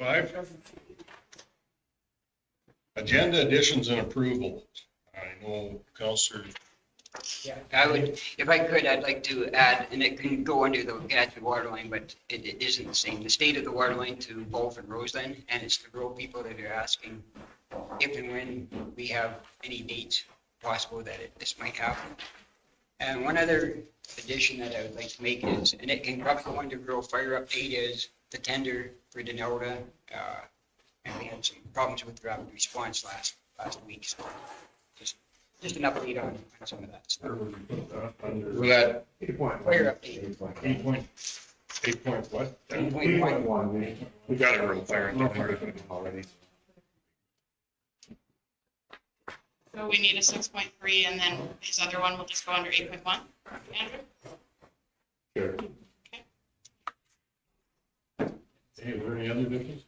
5. Agenda additions and approval. I know Councillor. Yeah, I would, if I could, I'd like to add, and it can go under the Gadsby water line, but it isn't the same. The state of the water line to Wolf and Roseland, and it's the rural people that are asking if and when we have any dates possible that this might happen. And one other addition that I would like to make is, and it can probably go under rural fire update, is the tender for Denota. And we had some problems with rapid response last week. So just an update on some of that stuff. Was that 8.1. Fire update. 8 point what? 8.1. We got it real fire. Already. So we need a 6.3, and then his other one will just go under 8.1, Andrew? Sure. Hey, is there any other difference?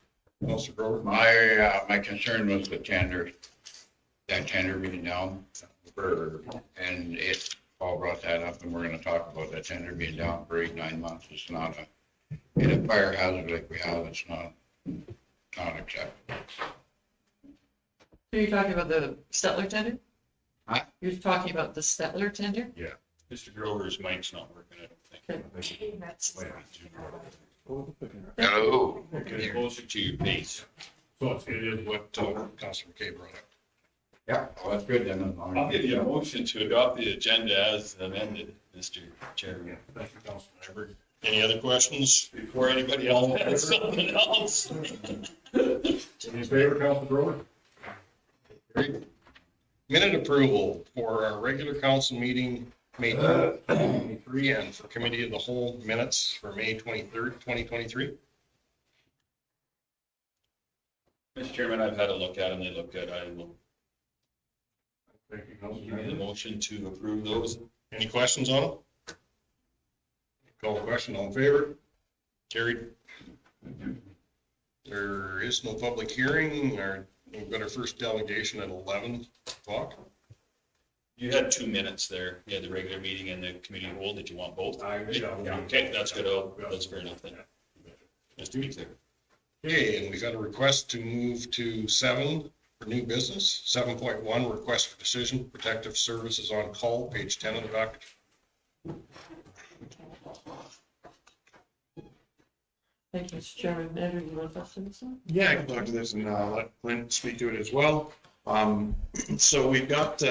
Councillor Grover? My concern was the tender, that tender being down and it all brought that up, and we're gonna talk about that tender being down for 8-9 months. It's not in a fire hazard like we have, it's not acceptable. So you're talking about the Stettler tender? Huh? You're talking about the Stettler tender? Yeah. Mr. Grover's mic's not working, I don't think. Hello. Get closer to your face. So it is what Councillor McKay brought up. Yeah, well, that's good then. I'll give you a motion to adopt the agenda as amended, Mr. Chairman. Thank you, Councillor Nyberg. Any other questions? Before anybody else has something else. In favor, Councillor Grover? Great. Minute approval for our regular council meeting, May 23, and for committee of the whole minutes for May 23rd, 2023. Mr. Chairman, I've had a look at them. They look good. I will Thank you, give you the Councillor. motion to approve those. Any questions on them? Call the question, all in favor? Carried. There is no public hearing. We've got our first delegation at 11 o'clock. You had 2 minutes there. You had the regular meeting and the committee of the whole. Did you want both? Yeah, okay, that's good. That's fair enough then. Just to be clear. Okay, and we got a request to move to 7 for new business. 7.1, request for decision, protective services on call, page 10 of the docket. Thank you, Mr. Chairman. Andrew, you want to say this one? Yeah, I can talk to this and let Clint speak to it as well. So we've got,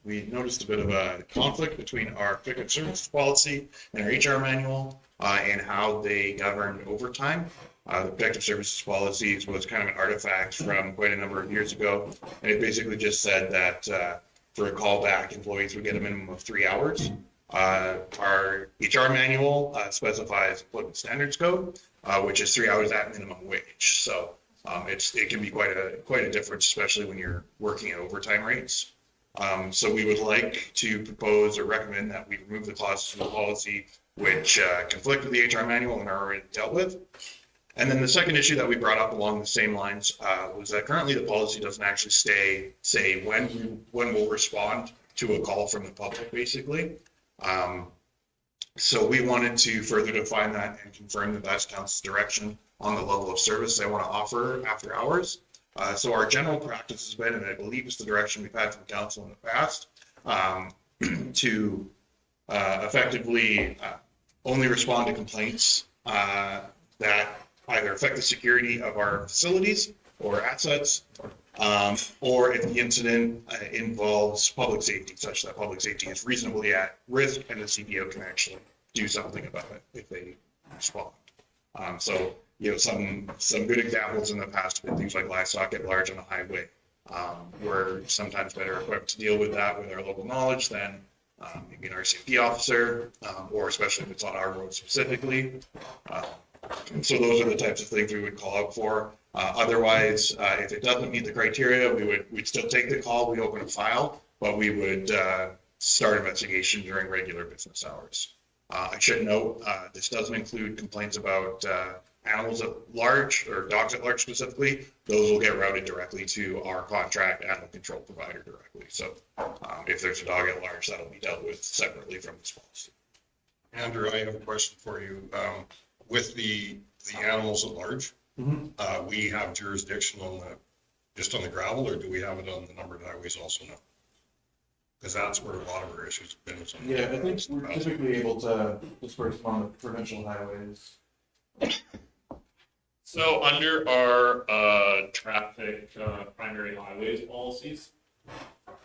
we noticed a bit of a conflict between our protective services policy and our HR manual and how they govern overtime. The protective services policies was kind of an artifact from quite a number of years ago. And it basically just said that for a callback, employees would get a minimum of 3 hours. Our HR manual specifies employment standards code, which is 3 hours at minimum wage. So it can be quite a difference, especially when you're working at overtime rates. So we would like to propose or recommend that we remove the clauses from the policy which conflict with the HR manual and are already dealt with. And then the second issue that we brought up along the same lines was that currently the policy doesn't actually say when we'll respond to a call from the public, basically. So we wanted to further define that and confirm that that's council's direction on the level of service they want to offer after hours. So our general practice has been, and I believe it's the direction we've had from council in the past, to effectively only respond to complaints that either affect the security of our facilities or assets, or if the incident involves public safety, such that public safety is reasonably at risk and the CBO can actually do something about it if they respond. So, you know, some good examples in the past have been things like livestock at large on a highway. We're sometimes better equipped to deal with that with our local knowledge than maybe an RCMP officer, or especially if it's on our road specifically. And so those are the types of things we would call out for. Otherwise, if it doesn't meet the criteria, we'd still take the call, we'd open a file, but we would start investigation during regular business hours. I should note, this doesn't include complaints about animals at large or dogs at large specifically. Those will get routed directly to our contract animal control provider directly. So if there's a dog at large, that'll be dealt with separately from this policy. Andrew, I have a question for you. With the animals at large, We have jurisdiction on just on the gravel, or do we have it on the numbered highways also now? Because that's where a lot of our issues have been. is on the- Yeah, I think we're typically able to disperse them on the provincial highways. So under our traffic primary highways policies,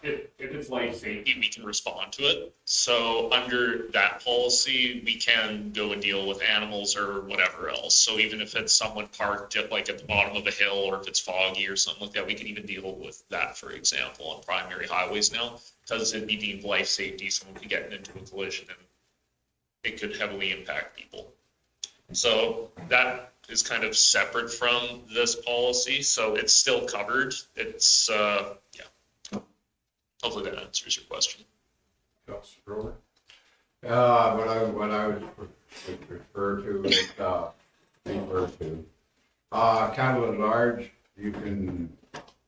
if it's life safety, we can respond to it. So under that policy, we can go and deal with animals or whatever else. So even if it's someone parked at like at the bottom of a hill, or if it's foggy or something like that, we can even deal with that, for example, on primary highways now, because it'd be deemed life safety, someone could get into a collision and it could heavily impact people. So that is kind of separate from this policy, so it's still covered. It's, hopefully that answers your question. Councilor Grover? What I would refer to is, cattle at large, you can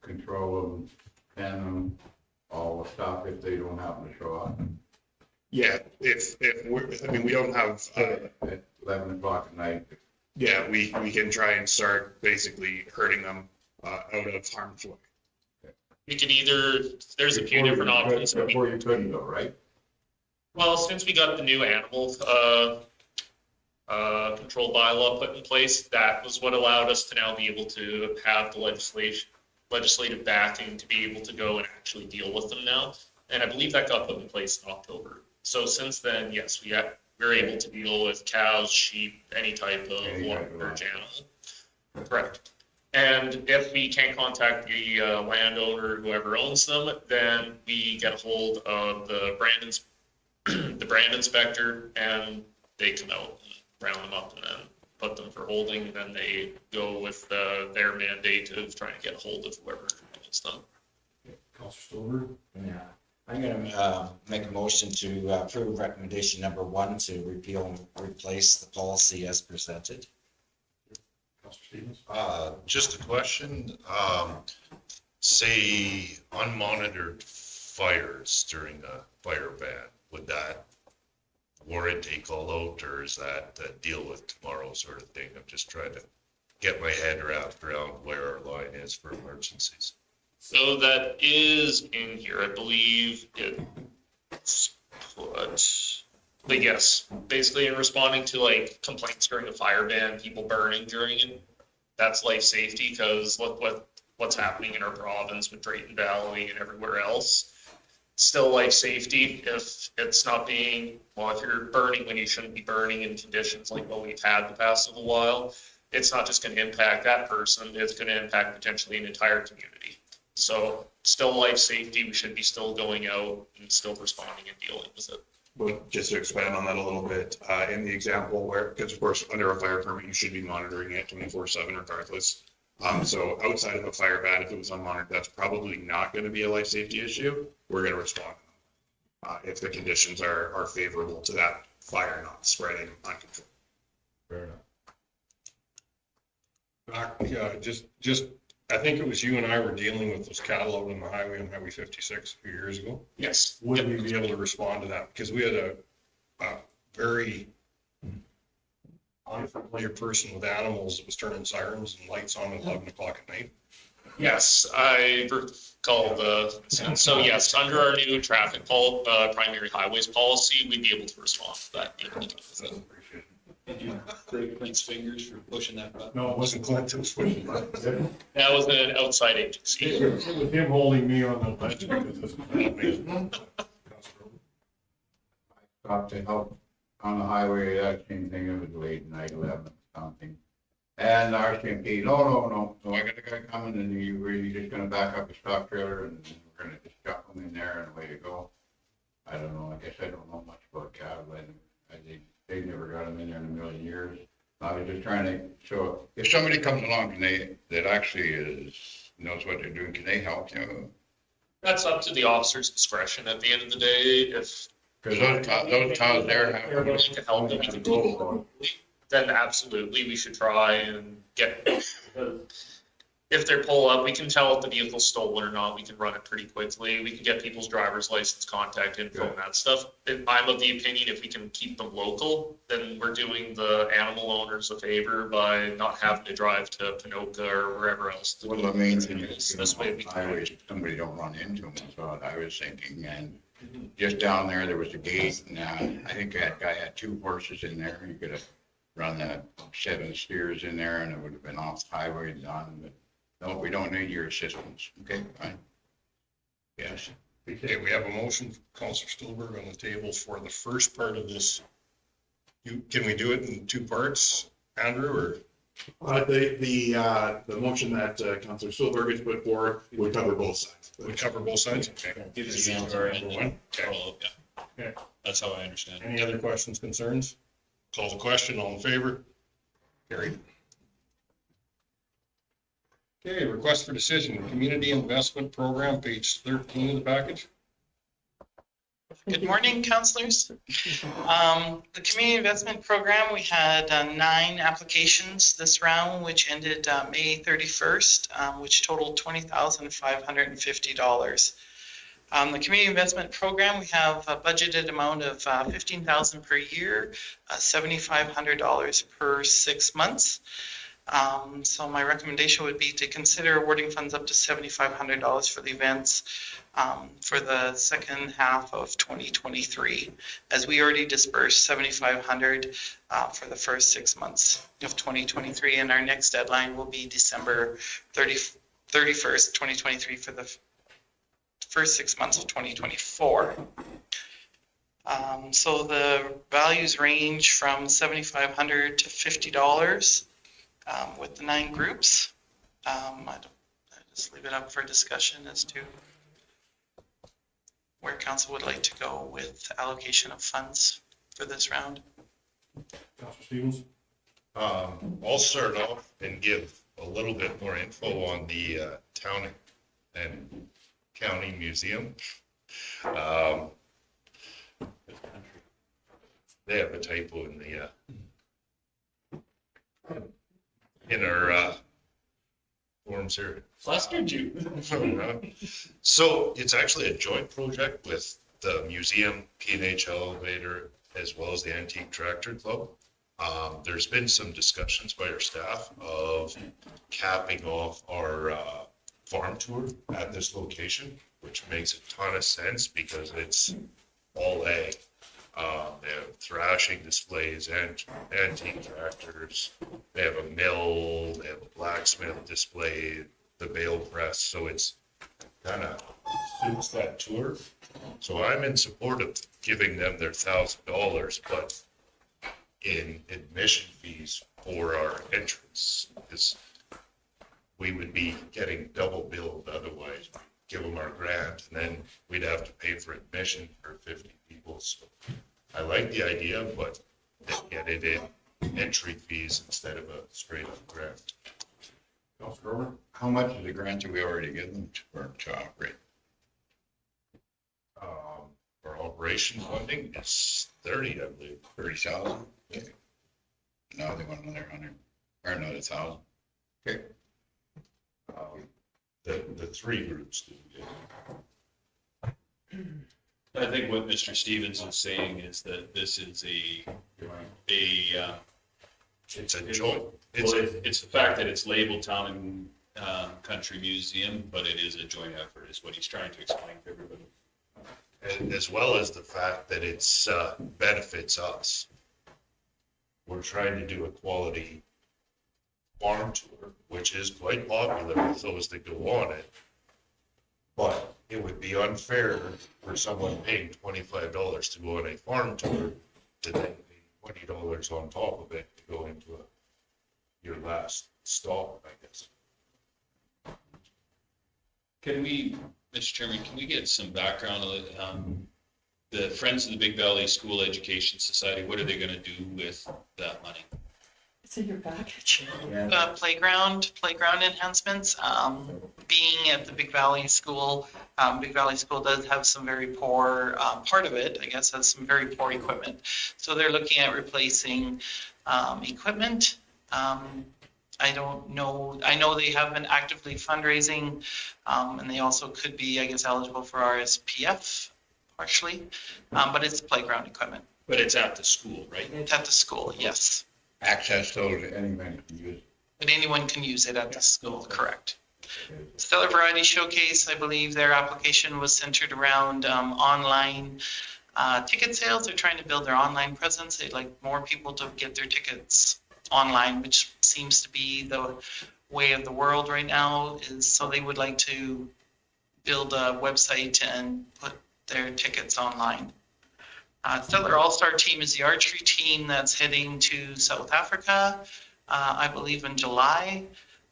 control them, pen them, all the stuff if they don't happen to show up. Yeah, if we're, I mean, we don't have, At 11 o'clock at night, yeah, we can try and start basically herding them out of harm's way. We can either, there's a few different options. Before you couldn't though, right? Well, since we got the new animal control bylaw put in place, that was what allowed us to now be able to have the legislative backing to be able to go and actually deal with them now. And I believe that got put in place in October. So since then, yes, we're able to deal with cows, sheep, any type of large animal. Correct. And if we can't contact the landowner, whoever owns them, then we get a hold of the brand inspector, and they come out and round them up and then put them for holding. And then they go with their mandate of trying to get a hold of whoever owns them. Councilor Stover? Yeah, I'm gonna make a motion to approve recommendation number 1 to repeal and replace the policy as presented. Councilor Stevens? Just a question, say unmonitored fires during a fire ban, would that warrant a call out, or is that a deal with tomorrow sort of thing? I'm just trying to get my head around where our line is for emergencies. So that is in here, I believe it's put, but yes, basically in responding to like complaints during a fire ban, people burning during it, that's life safety, because look what's happening in our province with Drayton Valley and everywhere else. Still life safety if it's not being, well, if you're burning when you shouldn't be burning in conditions like what we've had the past little while, it's not just going to impact that person, it's going to impact potentially an entire community. So still life safety, we should be still going out and still responding and dealing with it. But just to expand on that a little bit, in the example where, because of course, under a fire permit, you should be monitoring it 24/7 regardless. So outside of a fire ban, if it was unmonitored, that's probably not going to be a life safety issue. We're going to respond if the conditions are favorable to that fire not spreading uncontrolled. Fair enough. Just, I think it was you and I were dealing with those cattle out on the highway on Highway 56 a few years ago. Yes. Would we be able to respond to that? Because we had a very unfamiliar person with animals that was turning sirens and lights on at 11 o'clock at night. Yes, I recall the incident. So yes, under our new traffic primary highways policy, we'd be able to respond to that. Did you break Clint's fingers for pushing that button? No, it wasn't Clint, it was pushing buttons. That was an outside agency. It was him holding me on the ledge because this was amazing. Stopped to help on the highway, that same thing, it was late night, 11 something. And our RCMP, no, so I got the guy coming and you're just gonna back up the stock trailer and we're gonna just chuck them in there and away to go. I don't know, I guess I don't know much about cattle, they never got them in there in a million years. I was just trying to show, if somebody comes along that actually knows what they're doing, can they help you? That's up to the officer's discretion at the end of the day. If Because those cows there have. they're willing to help them, we can do it. Then absolutely, we should try and get, if they pull up, we can tell if the vehicle's stolen or not. We can run it pretty quickly. We can get people's driver's license, contact info, and that stuff. And I'm of the opinion if we can keep them local, then we're doing the animal owners a favor by not having to drive to Pinoca or wherever else. One of the main things is This way we can. highways, somebody don't run into them, is what I was thinking, and just down there, there was a gate, and, I think that guy had 2 horses in there, you could have run that 7 steers in there, and it would have been off the highway done, but no, we don't need your assistance, okay, fine. Yes, Okay, we have a motion, from Counselor Stillberg on the table for the first part of this. Can we do it in 2 parts, Andrew, or? The motion that Councillor Silberg has put forward would cover both sides. We cover both sides? Okay. Either the or and Okay. follow up, yeah. Okay. That's how I understand it. Any other questions, concerns? Call the question, all in favor? Carried. Okay, request for decision, Community Investment Program, page 13 of the package. Good morning, councillors. The Community Investment Program, we had 9 applications this round, which ended May 31st, which totaled $20,550. The Community Investment Program, we have a budgeted amount of $15,000 per year, $7,500 per 6 months. So my recommendation would be to consider awarding funds up to $7,500 for the events for the second half of 2023, as we already dispersed $7,500 for the first 6 months of 2023, and our next deadline will be December 31st, 2023 for the first 6 months of 2024. So the values range from $7,500 to $50 with the 9 groups. I just leave it up for discussion as to where council would like to go with allocation of funds for this round. Counselor Stevens? I'll start off and give a little bit more info on the town and county museum. They have a typo in the in our forms here. Flustered you. So it's actually a joint project with the museum, P&H Elevator, as well as the Antique Tractor Club. There's been some discussions by our staff of capping off our farm tour at this location, which makes a ton of sense because it's all ag. They have thrashing displays and antique tractors. They have a mill, they have a blacksmith display, the bale press. So it's kind of suits that tour. So I'm in support of giving them their $1,000, but in admission fees for our entrance, because we would be getting double billed otherwise. Give them our grant, and then we'd have to pay for admission for 50 people. So I like the idea, but they get it in entry fees instead of a straight up grant. Counselor Grover? how much of the grant do we already give them to operate? Our operation funding is 30, I believe. 30,000? Okay. Now they want another 100, or another 1,000. Okay. The 3 groups do, yeah. I think what Mr. Stevens is saying is that this is It's a joint. it's the fact that it's labeled Town and Country Museum, but it is a joint effort, is what he's trying to explain to everybody. And as well as the fact that it's benefits us. We're trying to do a quality farm tour, which is quite popular with those that go on it. But it would be unfair for someone paying $25 to go on a farm tour to then pay $20 on top of it to go into your last stop, I guess. Can we, Mr. Chairman, can we get some background on the Friends of the Big Valley School Education Society? What are they gonna do with that money? It's in your package. Playground enhancements, being at the Big Valley School does have some very poor, part of it, I guess, has some very poor equipment. So they're looking at replacing equipment, I don't know. I know they have been actively fundraising, and they also could be, I guess, eligible for RSPF partially, but it's playground equipment. But it's at the school, right? It's at the school, yes. Access so that anyone can use it. But anyone can use it at the school, correct. Stellar Variety Showcase, I believe their application was centered around online ticket sales. They're trying to build their online presence. They'd like more people to get their tickets online, which seems to be the way of the world right now. So they would like to build a website and put their tickets online. Stettler All-Star Team is the archery team that's heading to South Africa, I believe in July.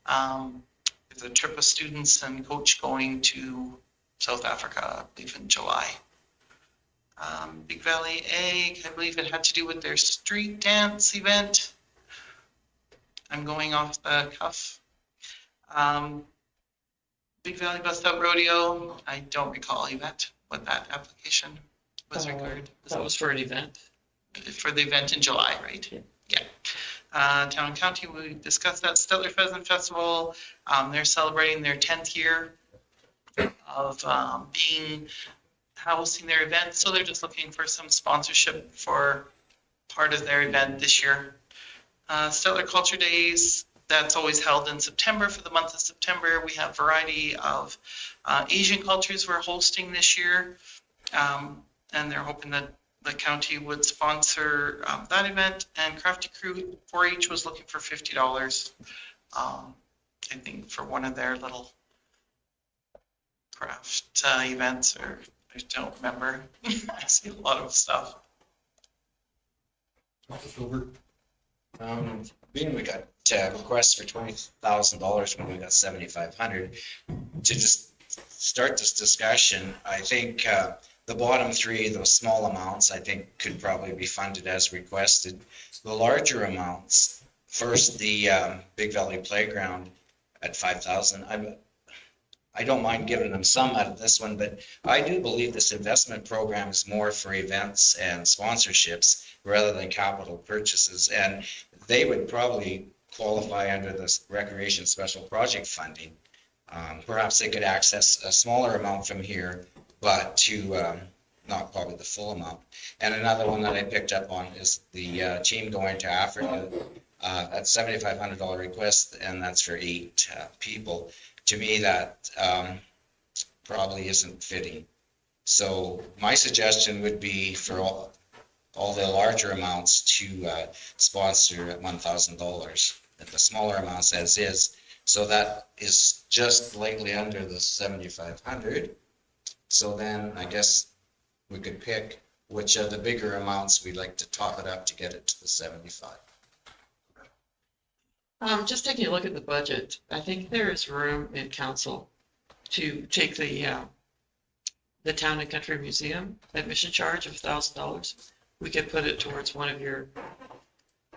There's a trip of students and coach going to South Africa, I believe in July. Big Valley Egg, I believe it had to do with their street dance event. I'm going off the cuff. Big Valley Bust Out Rodeo, I don't recall what that application was regarded. That was for an event. For the event in July, right? Yeah. Town and County, we discussed that. Stettler Pheasant Festival, they're celebrating their 10th year of hosting their event. So they're just looking for some sponsorship for part of their event this year. Stettler Culture Days, that's always held in September. For the month of September, we have a variety of Asian cultures we're hosting this year. And they're hoping that the county would sponsor that event. And Crafty Crew 4-H was looking for $50, I think, for one of their little craft events, or I don't remember. I see a lot of stuff. Being we got requests for $20,000 when we got 7,500, to just start this discussion, I think the bottom three, those small amounts, I think could probably be funded as requested. The larger amounts, first the Big Valley Playground at 5,000. I don't mind giving them some out of this one, but I do believe this investment program is more for events and sponsorships rather than capital purchases. And they would probably qualify under this recreation special project funding. Perhaps they could access a smaller amount from here, but to not probably the full amount. And another one that I picked up on is the team going to Africa at $7,500 request, and that's for 8 people. To me, that probably isn't fitting. So my suggestion would be for all the larger amounts to sponsor at $1,000, at the smaller amounts as is. So that is just slightly under the 7,500. So then I guess we could pick which of the bigger amounts we'd like to top it up to get it to the 75. Just taking a look at the budget, I think there is room in council to take the Town and Country Museum admission charge of $1,000. We could put it towards one of your,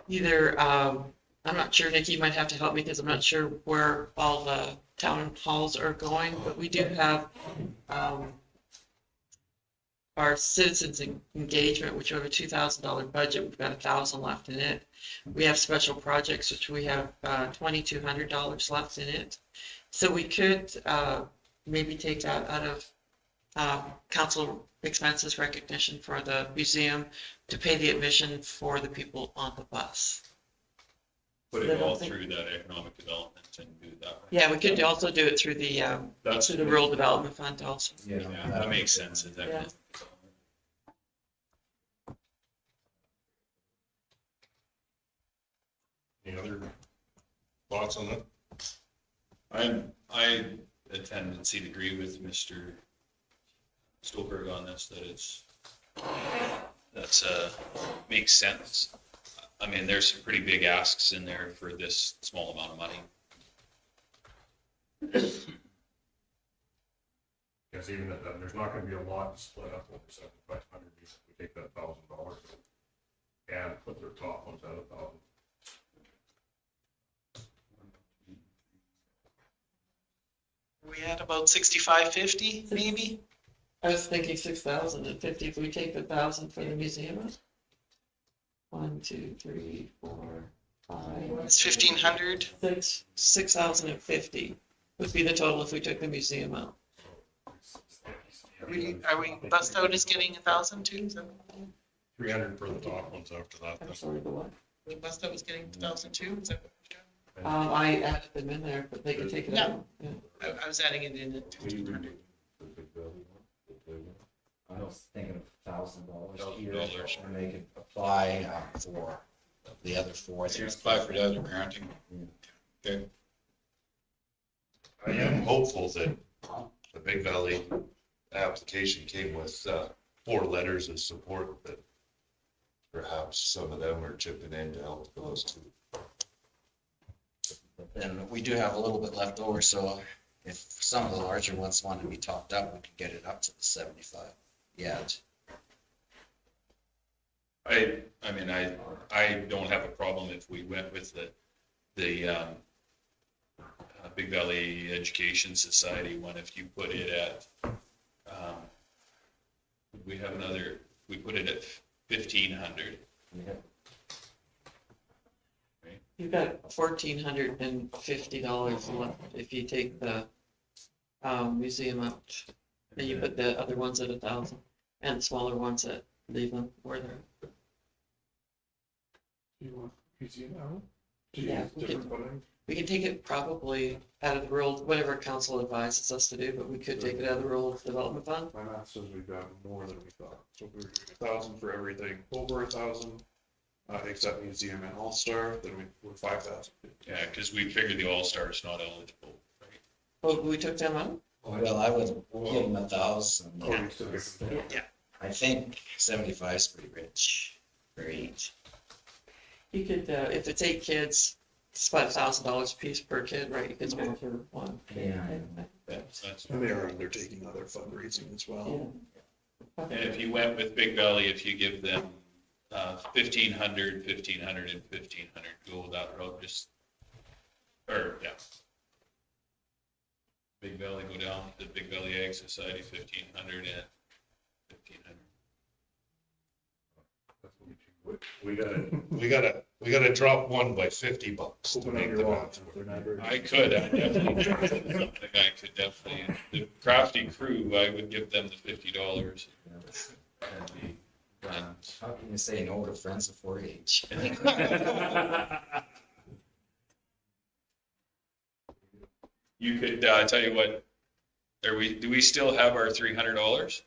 either, I'm not sure, Nikki, you might have to help me because I'm not sure where all the town halls are going, but we do have our citizens engagement, which we have a $2,000 budget. We've got $1,000 left in it. We have special projects, which we have $2,200 left in it. So we could maybe take that out of council expenses recognition for the museum to pay the admission for the people on the bus. Put it all through that economic development and do it that way. Yeah, we could also do it through the Rural Development Fund also. Yeah, that makes sense. Yeah. Any other thoughts on that? I attend and agree with Mr. Stolberg on this, that's makes sense. I mean, there's some pretty big asks in there for this small amount of money. Because even if there's not gonna be a lot to split up over 7,500, if we take that $1,000 and put their top ones at 1,000. We had about 6,550 maybe. I was thinking 6,050 if we take the 1,000 for the museum. 1, 2, 3, 4, It's 1,500. 6,050 would be the total if we took the museum out. Are we, bust out is getting 1,000 too? So 300 for the top ones after that. I'm sorry, the what? the bust out is getting 1,000 too? Is that what you're I added them in there, but they can take it out. Yeah. doing? I was adding it in at 1,500. I was thinking of $1,000 here, $1,000. and they could apply for the other four. So you apply for the other granting. Okay. I am hopeful that the Big Valley application came with 4 letters of support, that perhaps some of them are chipping in to help those two. Then we do have a little bit left over, so if some of the larger ones want to be topped up, we can get it up to the 75. Yeah, I mean, I don't have a problem if we went with the Big Valley Education Society one, if you put it at, we have another, we put it at 1,500. You've got $1,450 left if you take the museum out. And you put the other ones at 1,000 and the smaller ones at, leave them where they're. Do you want museum out? Yeah, we can take it probably out of the rural, whatever council advises us to do, but we could take it out of the rural development fund. My math says we've got more than we thought. So if we were doing 1,000 for everything over 1,000, except museum and all-star, then we're 5,000. Yeah, because we figured the All-Star is not eligible, right? Oh, we took them out? well, I would give them 1,000. Oh, we still get them. I think 75 is pretty rich for each. You could, if it's 8 kids, it's about $1,000 a piece per kid, right? You could spend for one. Yeah. That's- And they are undertaking other fundraising as well. Yeah. And if you went with Big Valley, if you give them 1,500, 1,500, and 1,500, go that road, just, or, yeah. Big Valley, go down to Big Valley Ag Society, 1,500 and 1,500. We gotta drop one by $50 to Open up make your the wallet. math They're work. not very- I could, I definitely, something I could definitely, the crafty crew, I would give them the $50. And the, How can you say no to friends of 4-H? You could, tell you what, do we still have our $300?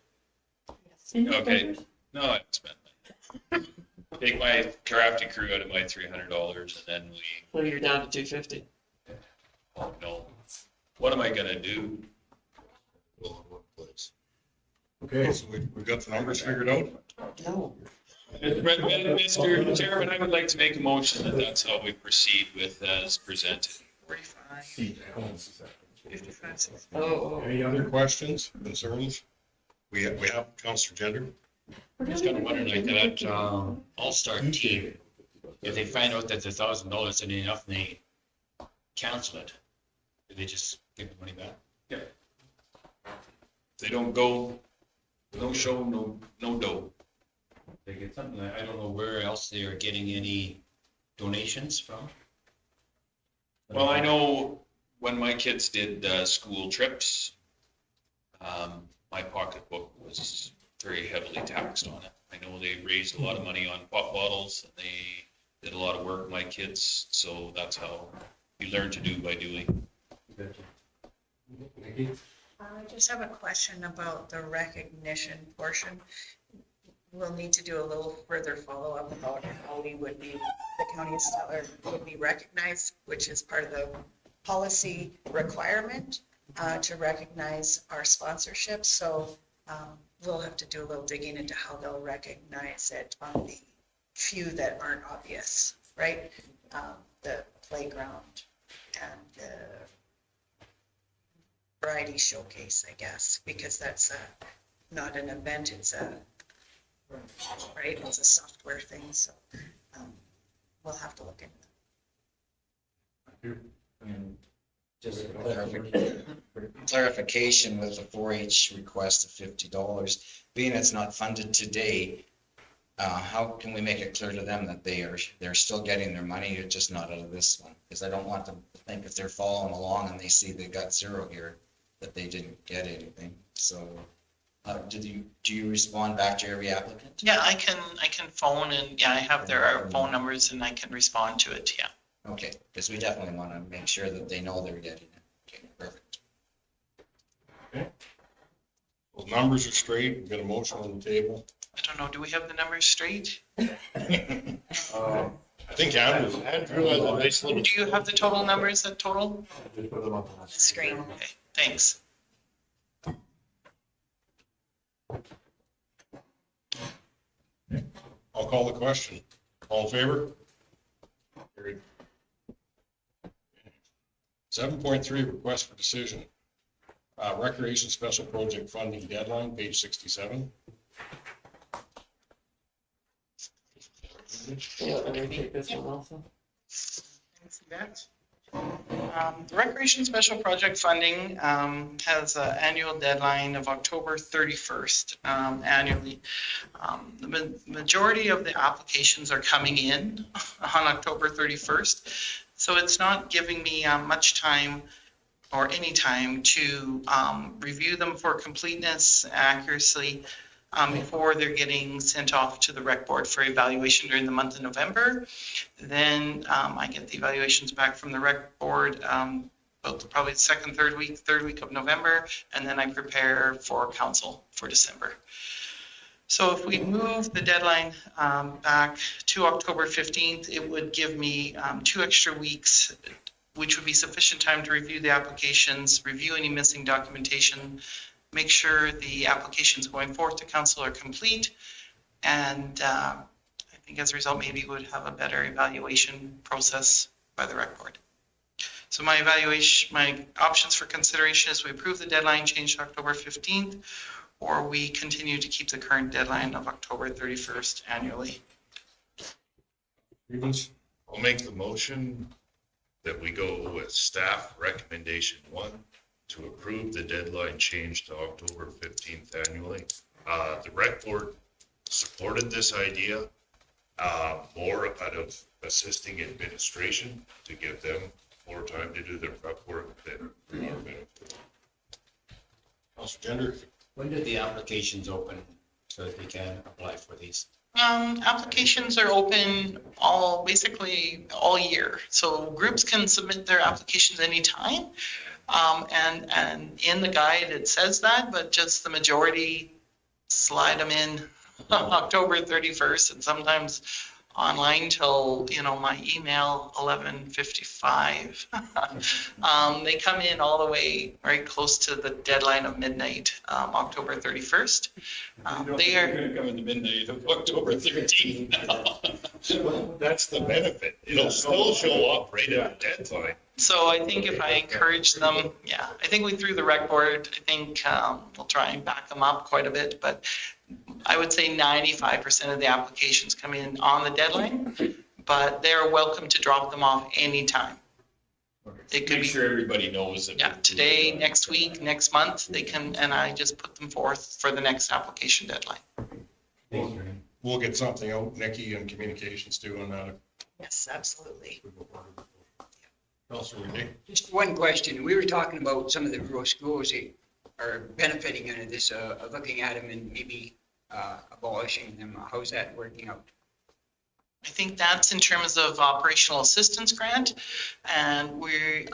Okay. No, I haven't spent mine. Take my crafty crew out of my $300 and then So you're down to 250. oh no, what am I gonna do? All in one place. Okay, so we got the numbers figured out? No. Mr. Chairman, I would like to make a motion that that's how we proceed with as presented. 45, 55, 60. Oh, Any other questions, concerns? We have Counselor Gender. I'm just kind of wondering like that, all-star team, if they find out that the $1,000 isn't enough and they cancel it, do they just give the money back? They don't go, no show, no dough. They get something, I don't know where else they are getting any donations from. Well, I know when my kids did school trips, my pocketbook was very heavily taxed on it. I know they raised a lot of money on pop bottles and they did a lot of work, my kids, so that's how you learn to do by doing. I just have a question about the recognition portion. We'll need to do a little further follow-up about how we would be, the county of Stettler would be recognized, which is part of the policy requirement to recognize our sponsorships. So we'll have to do a little digging into how they'll recognize it on the few that aren't obvious, right? The playground and the variety showcase, I guess, because that's not an event, it's a, right, it's a software thing, so we'll have to look into that. And just clarification with the 4-H request of $50, being it's not funded today, how can we make it clear to them that they're still getting their money, just not out of this one? Because I don't want them to think if they're following along and they see they got zero here, that they didn't get anything. So, do you respond back to every applicant? Yeah, I can phone and, yeah, I have their phone numbers and I can respond to it, yeah. Okay, because we definitely want to make sure that they know they're getting it. Okay, perfect. Those numbers are straight. We've got a motion on the table. I don't know, do we have the numbers straight? I think Andrew has a nice little. Do you have the total numbers, that total? Just put them up on the Screen. Okay, thanks. I'll call the question. All in favor? Carried. 7.3, request for decision. Recreation Special Project Funding Deadline, page 67. Yeah, and I take this one also. Thanks, Yvette. The Recreation Special Project Funding has an annual deadline of October 31st annually. The majority of the applications are coming in on October 31st, so it's not giving me much time or any time to review them for completeness, accuracy, before they're getting sent off to the rec board for evaluation during the month of November. Then I get the evaluations back from the rec board probably the third week of November, and then I prepare for council for December. So if we move the deadline back to October 15th, it would give me 2 extra weeks, which would be sufficient time to review the applications, review any missing documentation, make sure the applications going forth to council are complete, and I think as a result, maybe we would have a better evaluation process by the rec board. So my options for consideration is we approve the deadline change to October 15th, or we continue to keep the current deadline of October 31st annually. Stevens? I'll make the motion that we go with staff recommendation 1 to approve the deadline change to October 15th annually. The rec board supported this idea, more out of assisting administration to give them more time to do their prep work than our benefit. Councilor Gender? When do the applications open so that they can apply for these? Applications are open basically all year. So groups can submit their applications anytime. And in the guide, it says that, but just the majority slide them in October 31st, and sometimes online till, my email 11:55. They come in all the way right close to the deadline of midnight, October 31st. They are going to come into midnight of October 13th. That's the benefit. It'll still show up right at the deadline. So I think if I encourage them, I think we through the rec board, I think we'll try and back them up quite a bit, but I would say 95% of the applications come in on the deadline, but they're welcome to drop them off anytime. It could Make be, sure everybody knows that. today, next week, next month, they can, and I just put them forth for the next application deadline. We'll get something out, Nikki, and communications too on that. Yes, absolutely. Councilor Riddick? Just one question. We were talking about some of the rural schools that are benefiting under this, looking at them and maybe abolishing them. How's that working out? I think that's in terms of operational assistance grant, and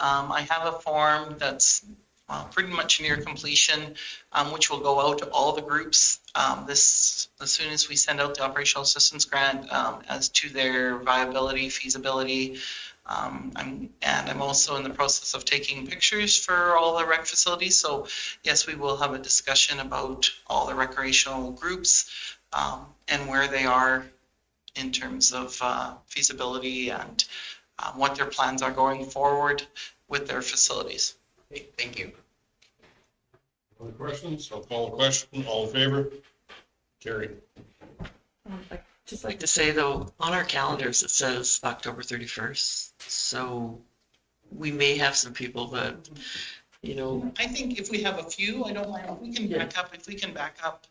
I have a form that's pretty much near completion, which will go out to all the groups as soon as we send out the operational assistance grant as to their viability, feasibility. I'm also in the process of taking pictures for all the rec facilities. So yes, we will have a discussion about all the recreational groups and where they are in terms of feasibility and what their plans are going forward with their facilities. Okay, thank you. Other questions? I'll call the question. All in favor? Carried. I'd just like to say though, on our calendars, it says October 31st. So we may have some people that, I think if we have a few, I don't mind, if we can back up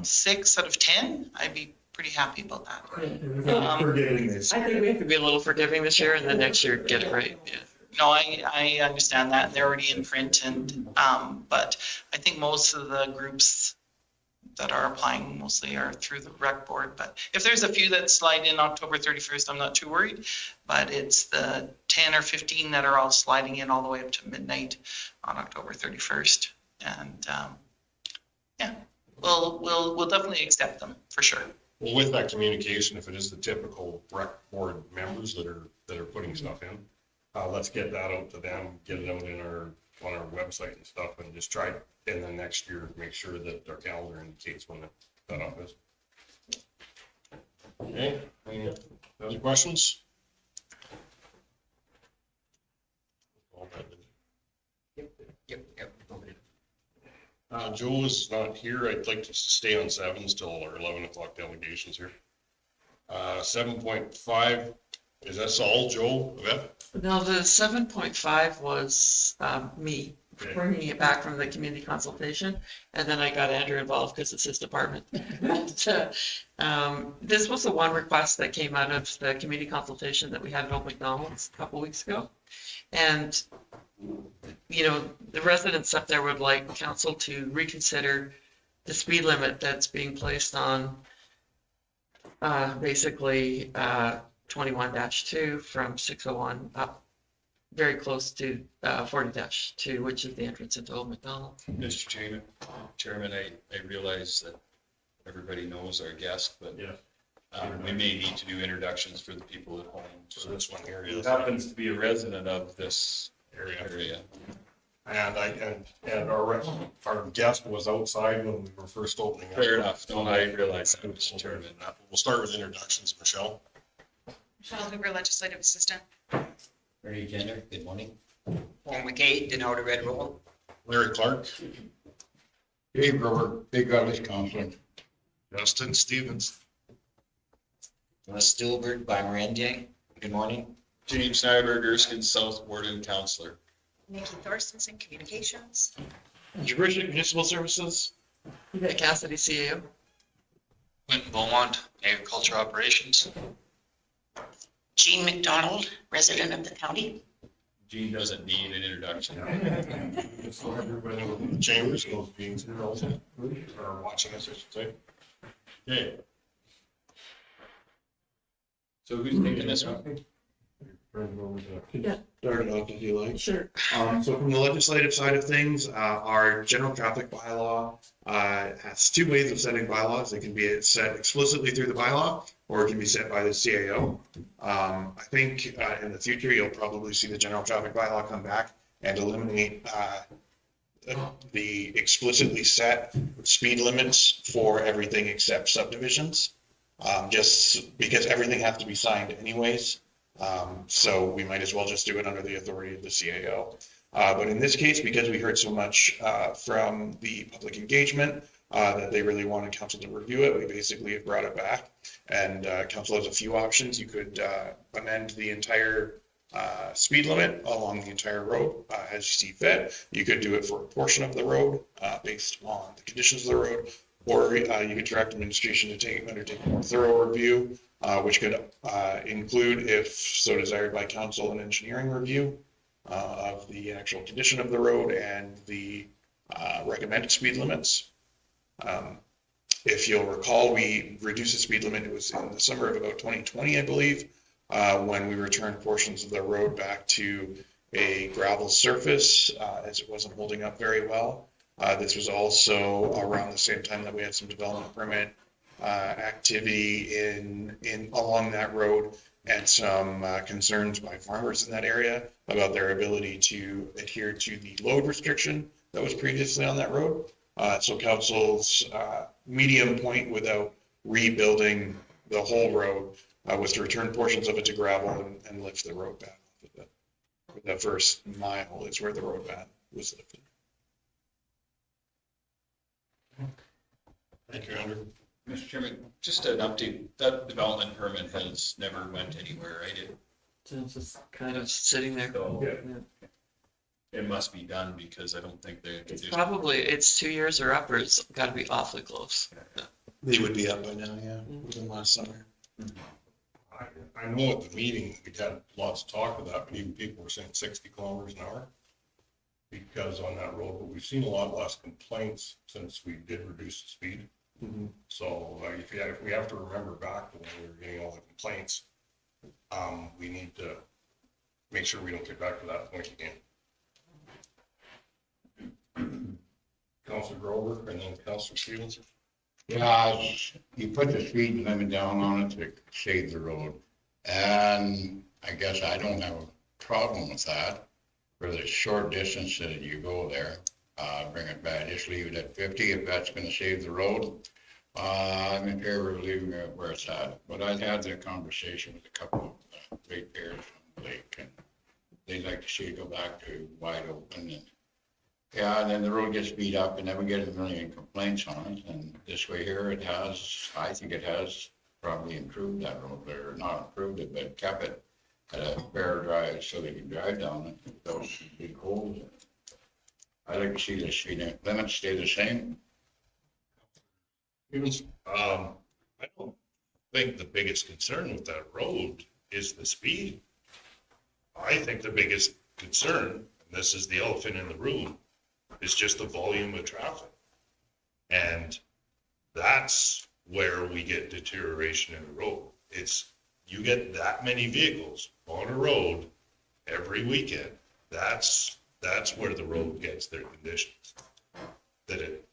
6 out of 10, I'd be pretty happy about that. Forgiving this. I think we have to be a little forgiving this year and then next year get it right, yeah. No, I understand that. They're already in print and, but I think most of the groups that are applying mostly are through the rec board. But if there's a few that slide in October 31st, I'm not too worried. But it's the 10 or 15 that are all sliding in all the way up to midnight on October 31st. And, yeah, we'll definitely accept them for sure. Well, with that communication, if it is the typical rec board members that are putting stuff in, let's get that out to them, get it out on our website and stuff, and just try, and then next year, make sure that our calendar indicates when the cutoff is. Okay, any other questions? Yep. Joe is not here. I'd like to stay on sevens till our 11 o'clock delegations here. 7.5, is that all, Joe? Yep. No, the 7.5 was me bringing it back from the community consultation, and then I got Andrew involved because it's his department. This was the one request that came out of the community consultation that we had at Old McDonald's a couple weeks ago. And, you know, the residents up there would like council to reconsider the speed limit that's being placed on basically 21-2 from 601 up very close to 40-2, which is the entrance into Old McDonald's. Mr. Chairman, I realize that everybody knows our guest, but we may need to do introductions for the people at home. So this one here Who is. happens to be a resident of this area. And our guest was outside when we were first opening up. Fair enough. No, I realize that, Mr. Chairman. We'll start with introductions, Michelle. Michelle Hoover, Legislative Assistant. Ernie Jenner, good morning. Paul McKay, Denota Red Roll. Larry Clark. Dave Grover, Big Garbage Counselor. Justin Stevens. Les Stillberg by Miranda. Good morning. James Nyberg, Erskine South Warden Counselor. Nikki Thorstensen, Communications. Juridic Municipal Services. You got Cassidy, CAO. Quentin Beaumont, Agriculture Operations. Jean McDonald, resident of the county. Gene doesn't need an introduction. So everybody in the chambers, those being here also, or watching us, I should say. Okay. So who's taking this one? Yeah. Start it off if you like. Sure. So from the legislative side of things, our general traffic bylaw has two ways of setting bylaws. It can be set explicitly through the bylaw, or it can be set by the CAO. I think in the future, you'll probably see the general traffic bylaw come back and eliminate the explicitly set speed limits for everything except subdivisions, just because everything has to be signed anyways. So we might as well just do it under the authority of the CAO. But in this case, because we heard so much from the public engagement that they really wanted council to review it, we basically have brought it back. And council has a few options. You could amend the entire speed limit along the entire road as you see fit. You could do it for a portion of the road based on the conditions of the road, or you could direct administration to undertake a more thorough review, which could include, if so desired by council, an engineering review of the actual condition of the road and the recommended speed limits. If you'll recall, we reduced the speed limit. It was in the summer of about 2020, I believe, when we returned portions of the road back to a gravel surface as it wasn't holding up very well. This was also around the same time that we had some development permit activity in along that road, and some concerns by farmers in that area about their ability to adhere to the load restriction that was previously on that road. So council's medium point, without rebuilding the whole road, was to return portions of it to gravel and lift the road back. The first mile is where the road ban was lifted. Thank you, Andrew. Mr. Chairman, just an update, that development permit has never went anywhere, right? So it's just kind of sitting there. It must be done because I don't think It's probably, it's 2 years or up, or it's got to be awfully close. They would be up by now, yeah, within last summer. I know at the meeting, we had lots of talk of that, but even people were saying 60 kilometers an hour. Because on that road, but we've seen a lot less complaints since we did reduce the speed. So if we have to remember back to when we were getting all the complaints, we need to make sure we don't get back to that point again. Councilor Grover and then Councilor Stevens. Yeah, you put the speed limit down on it to save the road. And I guess I don't have a problem with that. For the short distance that you go there, bring it back, just leave it at 50 if that's gonna save the road. I'm in favor of leaving it where it's at, but I've had that conversation with a couple of ratepayers from the lake, and they'd like to see it go back to wide open, and yeah, and then the road gets beat up, and then we get a million complaints on it, and this way here, it has, I think it has probably improved that road, or not improved it, but kept it at a fair drive so they can drive down it, with those big holes in it. I like to see the speed limit stay the same. I don't think the biggest concern with that road is the speed. I think the biggest concern, and this is the elephant in the room, is just the volume of traffic. And that's where we get deterioration in the road. It's, you get that many vehicles on a road every weekend. That's where the road gets their conditions, that it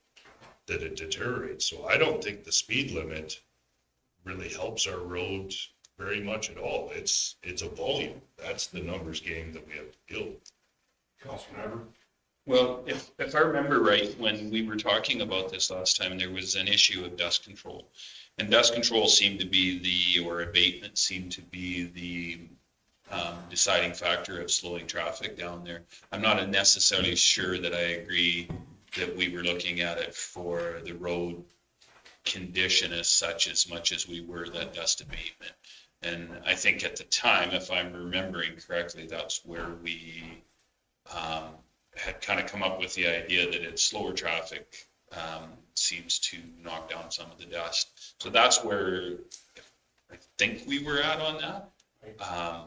deteriorates. So I don't think the speed limit really helps our roads very much at all. It's a volume. That's the numbers game that we have to deal with. Councilor Never. Well, if I remember right, when we were talking about this last time, there was an issue of dust control. And dust control seemed to be or abatement seemed to be the deciding factor of slowing traffic down there. I'm not necessarily sure that I agree that we were looking at it for the road condition as such, as much as we were that dust abatement. And I think at the time, if I'm remembering correctly, that's where we had kind of come up with the idea that it's slower traffic seems to knock down some of the dust. So that's where I think we were at on that. I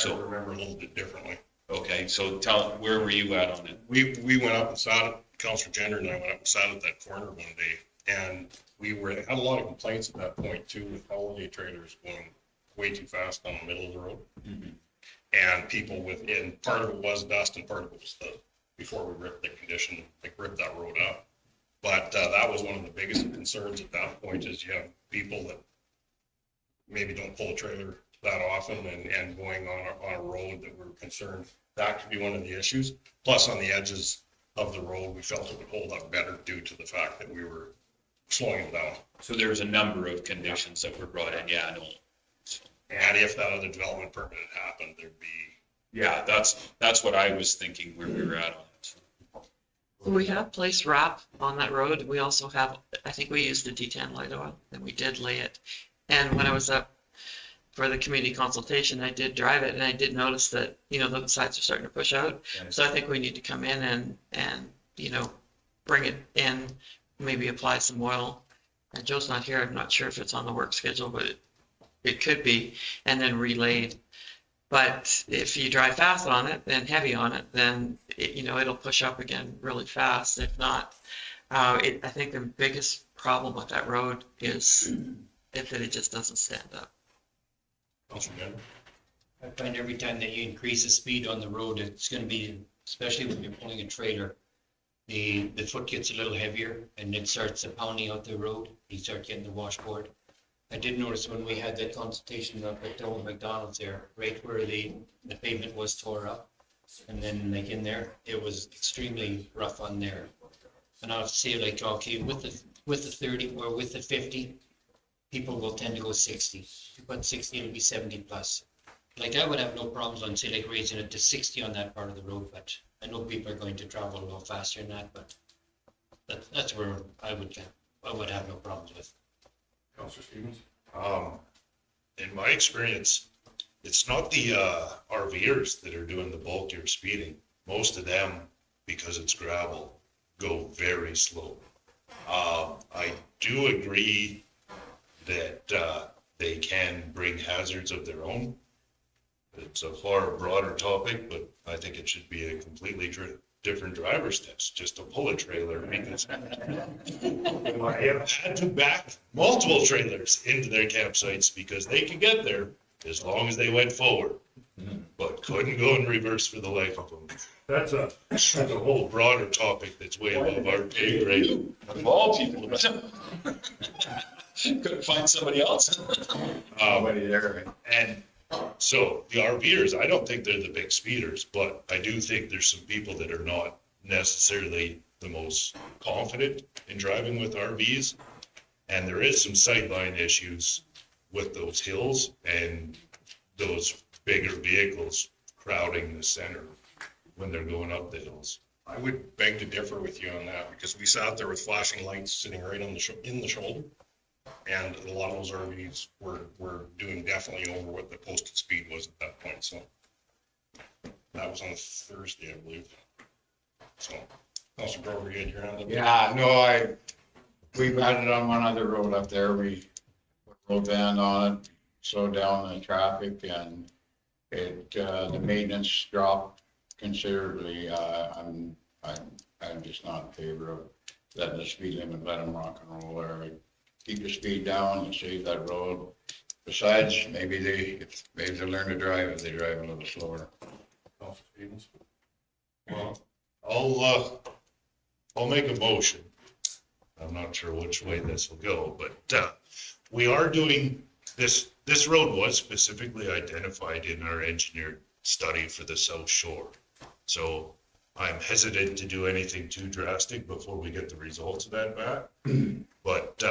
remember a little bit differently. Okay, so where were you at on it? We went up and sat at, Councilor Gender and I went up and sat at that corner one day, and had a lot of complaints at that point too, with holiday trailers going way too fast down the middle of the road. And people within, part of it was dust and part of it was before we ripped ripped that road up. But that was one of the biggest concerns at that point, is you have people that maybe don't pull a trailer that often and going on a road that we're concerned that could be one of the issues. Plus, on the edges of the road, we felt it would hold up better due to the fact that we were slowing it down. So there was a number of conditions that were brought in, yeah, I know. And if that other development permit had happened, there'd be. Yeah, that's what I was thinking where we were at on it. We have placed wrap on that road. We also have, I think we used the D10 light oil, and we did lay it. And when I was up for the community consultation, I did drive it, and I did notice that, the sides are starting to push out. So I think we need to come in and bring it in, maybe apply some oil. And Joe's not here. I'm not sure if it's on the work schedule, but it could be, and then relayed. But if you drive fast on it and heavy on it, then it'll push up again really fast. If not, I think the biggest problem with that road is that it just doesn't stand up. I find every time that you increase the speed on the road, it's going to be, especially when you're pulling a trailer, the foot gets a little heavier and it starts pounding out the road. You start getting the washboard. I did notice when we had that consultation up at the old McDonald's there, right where the pavement was tore up. And then like in there, it was extremely rough on there. And I'll say like, okay, with the 30 or with the 50, people will tend to go 60. If you put 60, it'll be 70 plus. Like I would have no problems on say like raising it to 60 on that part of the road, but I know people are going to travel a little faster than that, but that's where I would have no problems with. Councilor Stevens? In my experience, it's not the RVers that are doing the bulkier speeding. Most of them, because it's gravel, go very slow. I do agree that, they can bring hazards of their own. It's a far broader topic, but I think it should be a completely different driver's test, just to pull a trailer, because I have had to back multiple trailers into their campsites because they could get there as long as they went forward, but couldn't go in reverse for the life of them. That's a whole broader topic that's way above our pay grade. Of all people. Couldn't find somebody else. Nobody there. And so the RVers, I don't think they're the big speeders, but I do think there's some people that are not necessarily the most confident in driving with RVs. And there is some sightline issues with those hills and those bigger vehicles crowding the center when they're going up the hills. I would beg to differ with you on that, because we sat there with flashing lights sitting right on in the shoulder. And a lot of those RVs were doing definitely over what the posted speed was at that point, so. That was on Thursday, I believe. So, Councilor Grover, you had your hand up? Yeah, no, we've had it on one other road up there. We put road band on it, slowed down the traffic, and the maintenance dropped considerably. I'm just not in favor of letting the speed limit, let them rock and roll there. Keep the speed down and save that road. Besides, maybe they learn to drive if they drive a little slower. Well, I'll make a motion. I'm not sure which way this will go, but we are doing this. This road was specifically identified in our engineered study for the South Shore. So I'm hesitant to do anything too drastic before we get the results of that back. But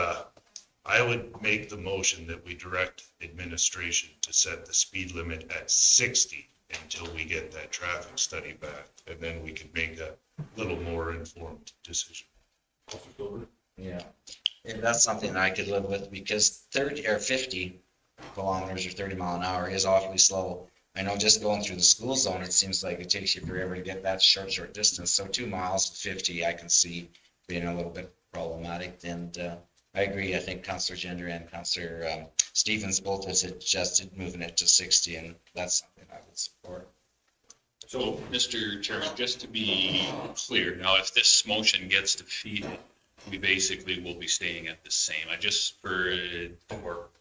I would make the motion that we direct administration to set the speed limit at 60 until we get that traffic study back, and then we can make a little more informed decision. Yeah, and that's something I could live with, because 30 or 50 kilometers or 30 mile an hour is awfully slow. I know just going through the school zone, it seems like it takes you forever to get that short distance. So 2 miles to 50, I can see being a little bit problematic. And I agree. I think Councillor Gender and Councillor Stevens both have suggested moving it to 60, and that's something I would support. So, Mr. Chairman, just to be clear, now if this motion gets defeated, we basically will be staying at the same. I just, for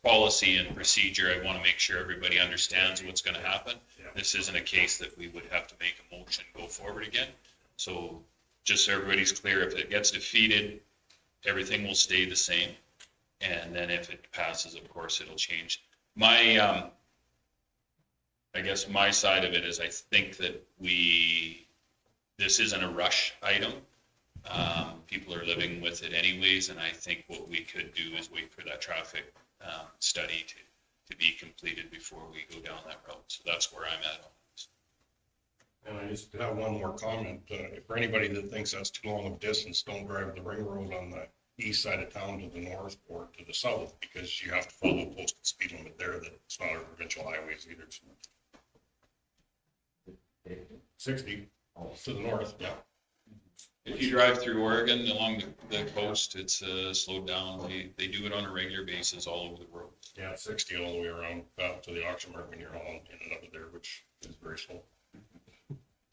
policy and procedure, I want to make sure everybody understands what's going to happen. Yeah. This isn't a case that we would have to make a motion, go forward again. So just so everybody's clear, if it gets defeated, everything will stay the same. And then if it passes, of course, it'll change. My, I guess my side of it is I think that this isn't a rush item. People are living with it anyways, and I think what we could do is wait for that traffic study to be completed before we go down that road. So that's where I'm at on this. And I just have one more comment. For anybody that thinks that's too long of a distance, don't drive the ring road on the east side of town to the north or to the south, because you have to follow posted speed limit there. That's not our provincial highways either. 60 to the north, yeah. If you drive through Oregon along the coast, it's slowed down. They do it on a regular basis all over the world. Yeah, 60 all the way around out to the auction mark when you're hauling in and out of there, which is very slow.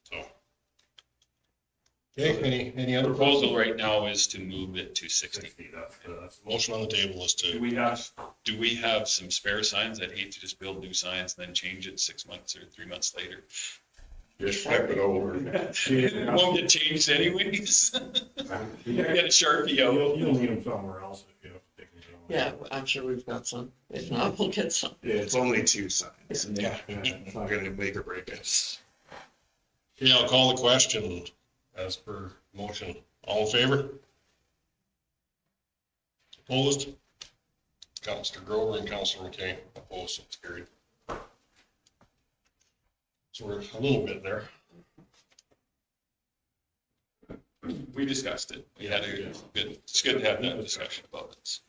So. Okay, any other Proposal right now is to move it to 60. That's the motion on the table is to. Do we have some spare signs? I'd hate to just build new signs and then change it 6 months or 3 months later. Just flip it over. It won't get changed anyways. Get a Sharpie out. You'll need them somewhere else if you have to take them down. Yeah, I'm sure we've got some. If not, we'll get some. Yeah, it's only 2 signs. Yeah, it's not gonna make or break it. Okay, I'll call the question as per motion. All in favor? Opposed? Councillor Grover and Councillor McKay opposed, so it's carried. So we're a little bit there. We discussed it. We had a good, it's good to have that discussion about this.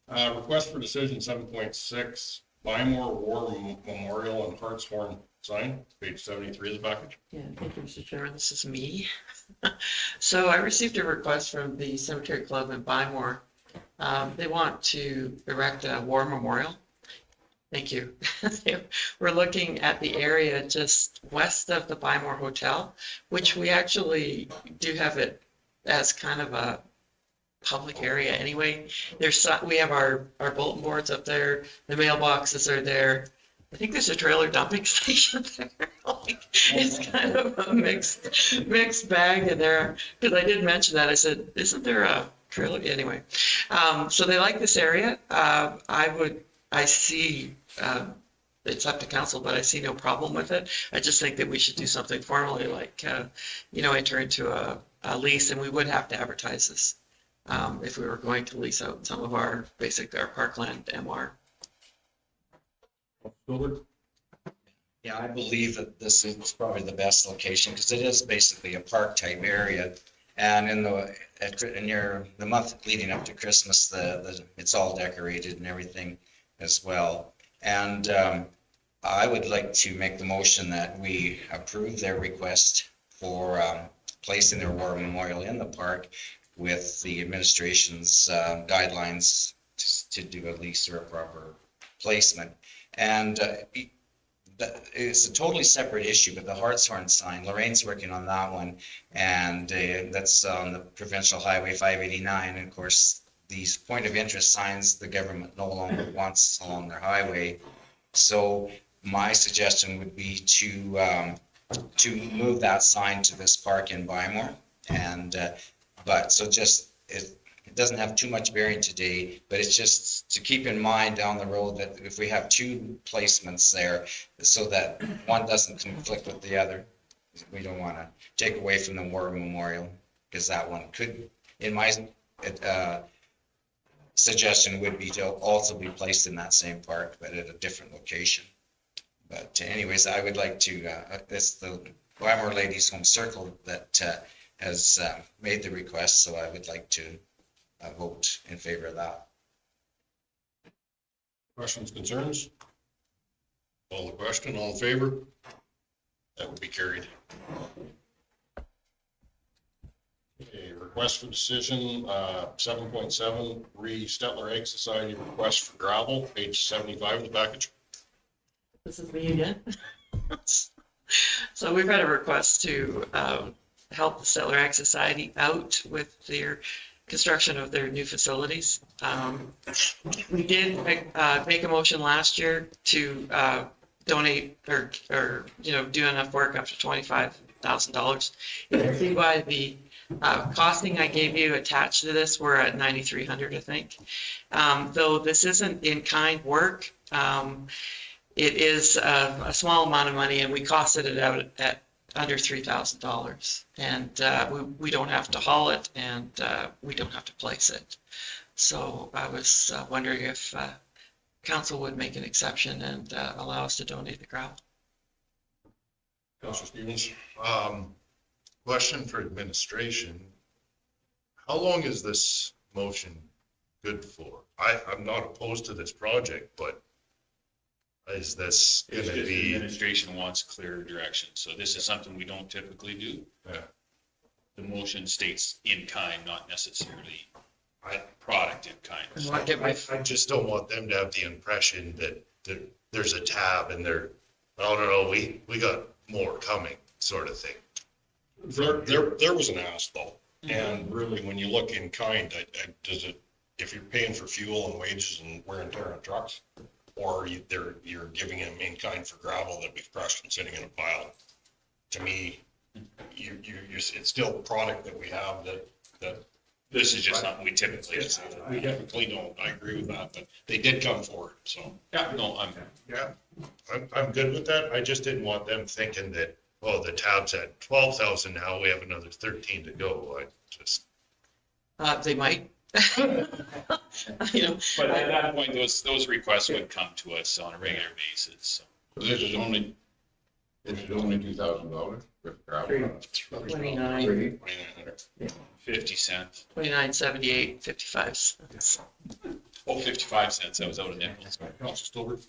Request for decision 7.6, Bymore War Memorial and Hartshorn sign, page 73 of the package. Yeah, thank you, Mr. Chairman. This is me. So I received a request from the Cemetery Club in Bymore. They want to erect a war memorial. Thank you. We're looking at the area just west of the Bymore Hotel, which we actually do have it as kind of a public area anyway. We have our bulletin boards up there, the mailboxes are there. I think there's a trailer dumping station there. It's kind of a mixed bag in there. Because I did mention that. I said, isn't there a trailer? Anyway, so they like this area. I see, it's up to council, but I see no problem with it. I just think that we should do something formally, like, enter into a lease, and we would have to advertise this if we were going to lease out some of our parkland MR. Yeah, I believe that this is probably the best location because it is basically a park type area. And in the month leading up to Christmas, it's all decorated and everything as well. And I would like to make the motion that we approve their request for placing their war memorial in the park with the administration's guidelines to do a lease or a proper placement. And it's a totally separate issue, but the Hartshorn sign, Lorraine's working on that one, and that's on the provincial highway 589. And of course, these point of interest signs, the government no longer wants along their highway. So my suggestion would be to move that sign to this park in Bymore. And it doesn't have too much bearing today, but it's just to keep in mind down the road that if we have two placements there, so that one doesn't conflict with the other. We don't want to take away from the war memorial, because that one could, in my suggestion, would be to also be placed in that same park, but at a different location. But anyways, I would like to, it's the Bymore Ladies Home Circle that has made the request, so I would like to vote in favor of that. Questions, concerns? Call the question, all in favor? That would be carried. Okay, request for decision, 7.7, Stettler Egg Society request for gravel, page 75 of the package. This is me again. So we've had a request to help the Stettler Egg Society out with their construction of their new facilities. We did make a motion last year to donate or do enough work up to $25,000. You can see by the costing I gave you attached to this, we're at $9,300, I think. Though this isn't in-kind work, it is a small amount of money, and we costed it out at under $3,000, and we don't have to haul it, and we don't have to place it. So I was wondering if council would make an exception and allow us to donate the gravel. Councilor Stevens. Question for administration. How long is this motion good for? I'm not opposed to this project, but is this going It's to just the be? administration wants clear direction, so this is something we don't typically do. Yeah. The motion states in kind, not necessarily product in kind. I just don't want them to have the impression that there's a tab and they're, oh, no, we got more coming, sort of thing. There was an ask though, and really, when you look in kind, if you're paying for fuel and wages and wear and tear on trucks, or you're giving them in kind for gravel that we've crushed and sitting in a pile, to me, it's still product that we have that. This is just something we typically do. We typically don't, I agree with that, but they did come forward, so. Yeah, no, I'm good with that. I just didn't want them thinking that, oh, the tab's at 12,000 now, we have another 13 to go. They might. But at that point, those requests would come to us on a regular basis. So. This is only $2,000 for gravel. 29. 50 cents. 29.78, 55 cents. Oh, 55 cents. That was out of nickels. Councilor Stolberg.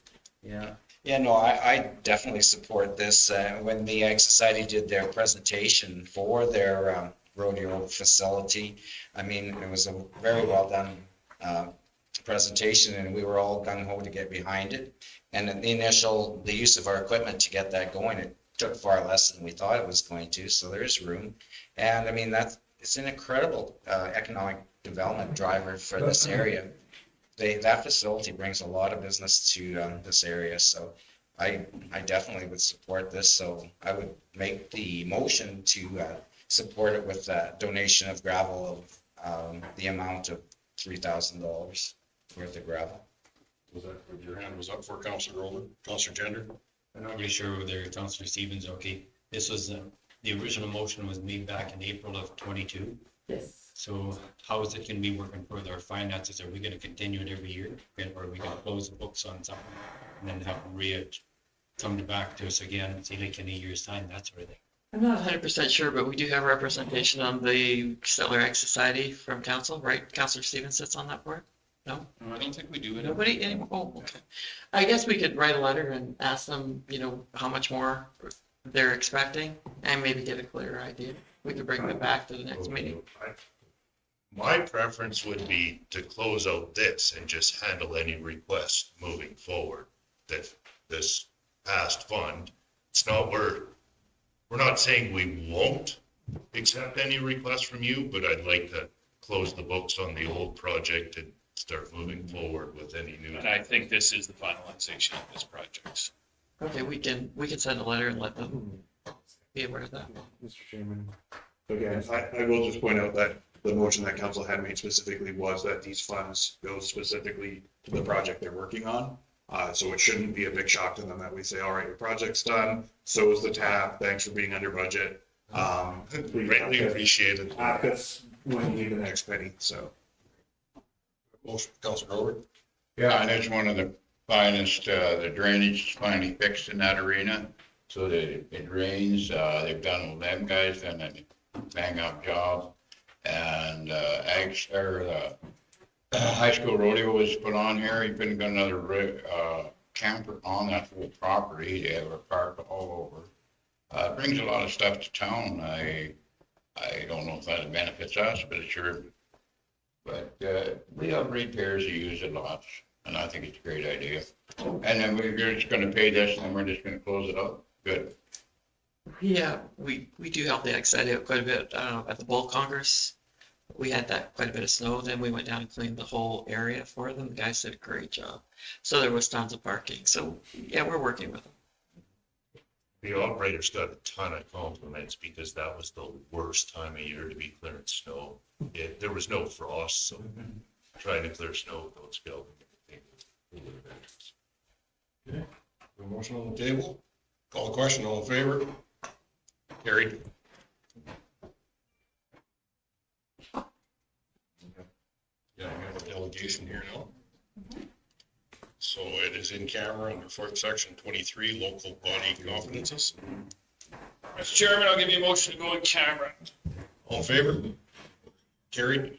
Yeah, Yeah, no, I definitely support this. When the Ag Society did their presentation for their rodeo facility, I mean, it was a very well done presentation, and we were all gung ho to get behind it. And the use of our equipment to get that going, it took far less than we thought it was going to, so there's room. And I mean, it's an incredible economic development driver for this area. That facility brings a lot of business to this area, so I definitely would support this. So I would make the motion to support it with a donation of gravel of the amount of $3,000 worth of gravel. Was that, your hand was up for Councilor Golden, Councilor Gender? I'm not really sure whether Councillor Stevens, okay, this was, the original motion was made back in April of 22. Yes. So how is it gonna be working for our finances? Are we gonna continue it every year? Or are we gonna close the books on something and then have Maria come back to us again, say like in a year's time, that sort of thing? I'm not 100% sure, but we do have representation on the Stettler Ag Society from council, right? Councillor Stevens sits on that board? No? I don't think we do it. Nobody anymore? Oh, okay. I guess we could write a letter and ask them, how much more they're expecting and maybe get a clearer idea. We could bring them back to the next meeting. My preference would be to close out this and just handle any requests moving forward. That this past fund, it's not, we're not saying we won't accept any requests from you, but I'd like to close the books on the old project and start moving forward with any new. And I think this is the finalization of this project. Okay, we can send a letter and let them be aware of that. Mr. Chairman. Again, I will just point out that the motion that council had made specifically was that these funds go specifically to the project they're working on. So it shouldn't be a big shock to them that we say, all right, your project's done, so is the tap, thanks for being under budget. Greatly appreciated. Ask us when you need the next penny, so. Motion, Councilor Gilbert? Yeah, and it's one of the finest, the drainage is finally fixed in that arena. So that it drains, they've done, with them guys done a bang up job. And, high school rodeo was put on here. He couldn't get another, camper on that whole property. They have a park all over. It brings a lot of stuff to town. I don't know if that benefits us, but it sure. But, we have repairs who use it lots, and I think it's a great idea. And then we're just gonna pay this and we're just gonna close it up. Good. Yeah, we do help the Ag Society out quite a bit. At the Bull Congress, we had that quite a bit of snow. Then we went down and cleaned the whole area for them. The guys did a great job. So there was tons of parking. So yeah, we're working with them. The operators got a ton of compliments because that was the worst time of year to be clearing snow. There was no frost, so trying to clear snow without scalding everything. Okay, a motion on the table. Call the question, all in favor? Carried. Yeah, I have a delegation here now. So it is in camera under fourth section 23, local body confidences. Mr. Chairman, I'll give you a motion to go in camera. All in favor? Carried.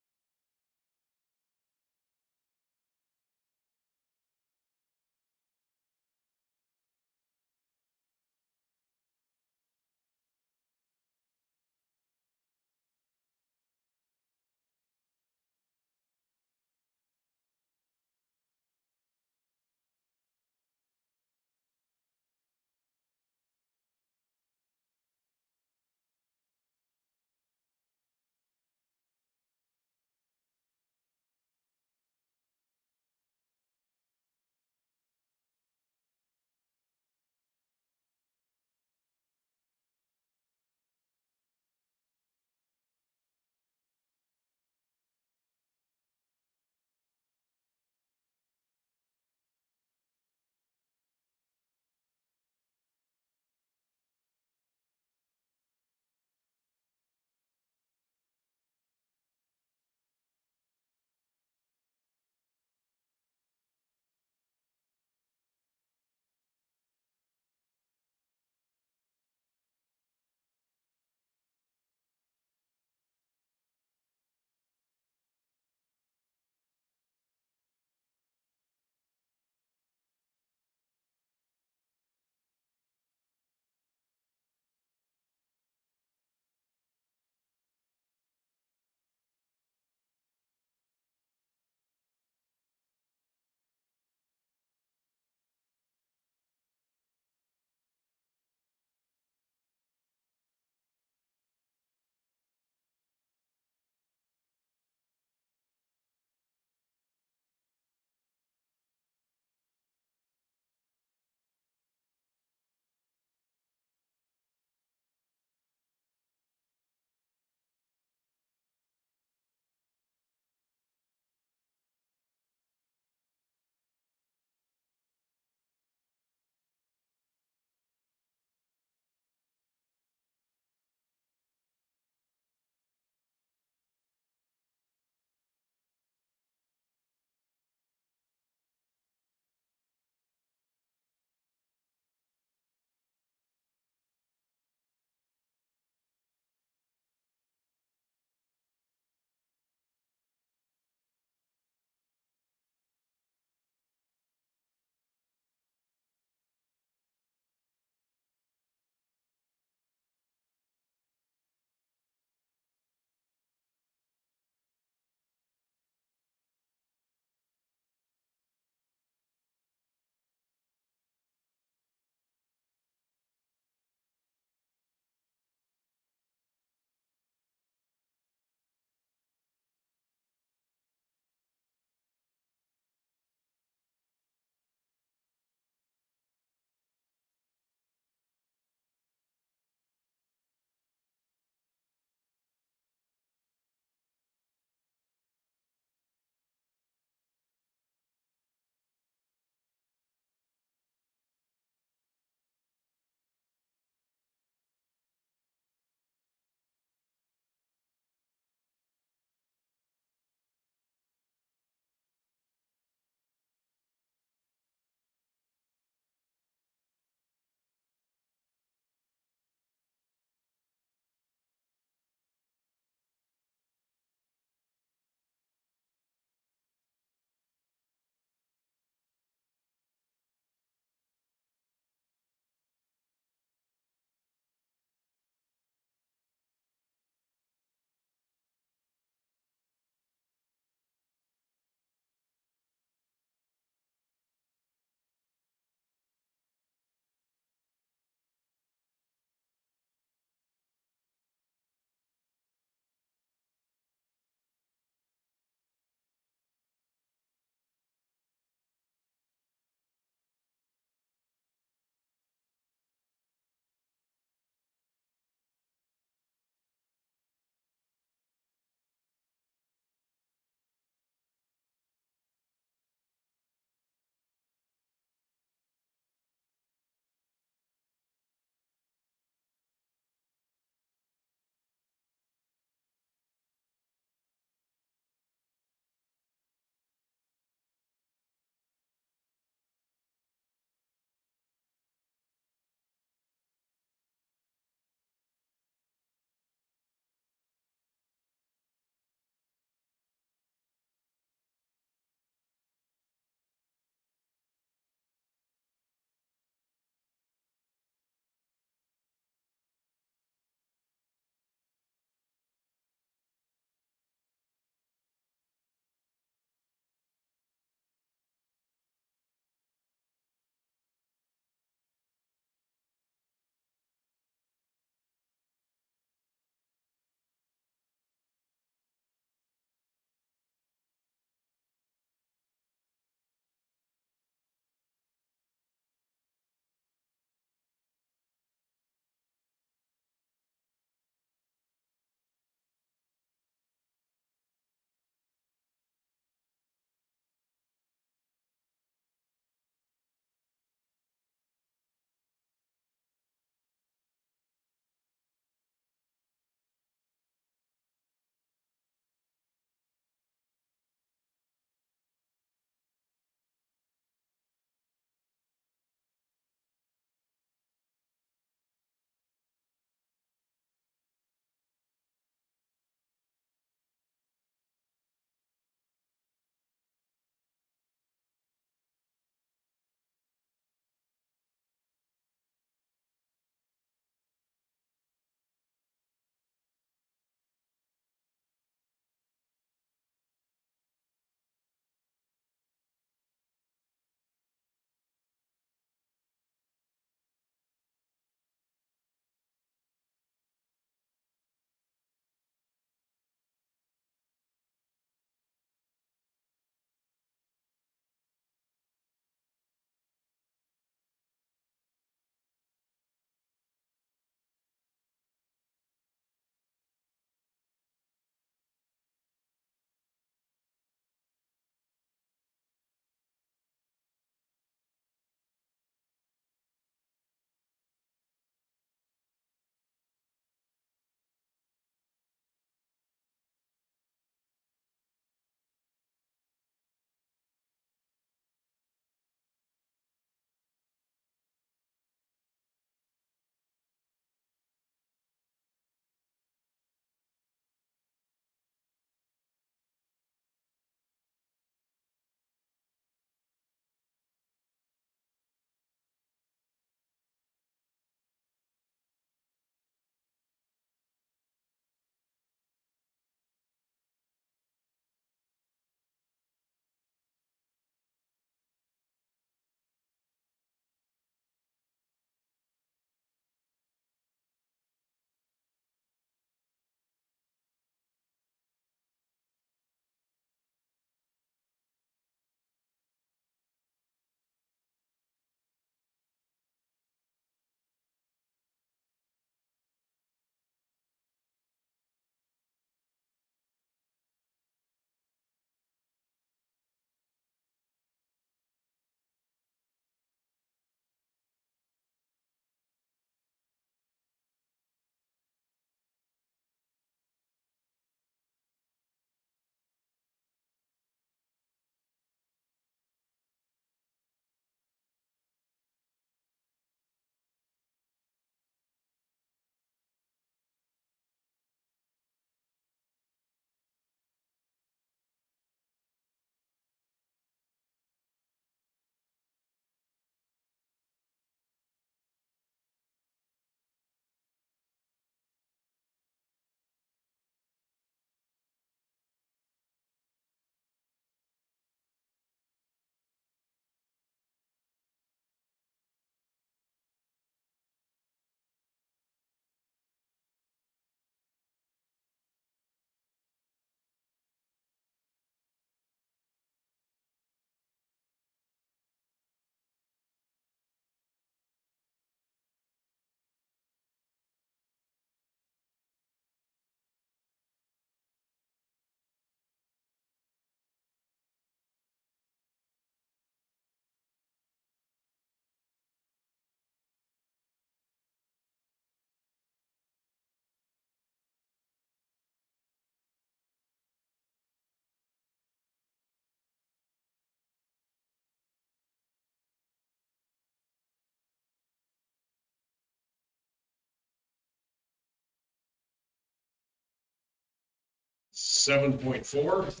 7.4.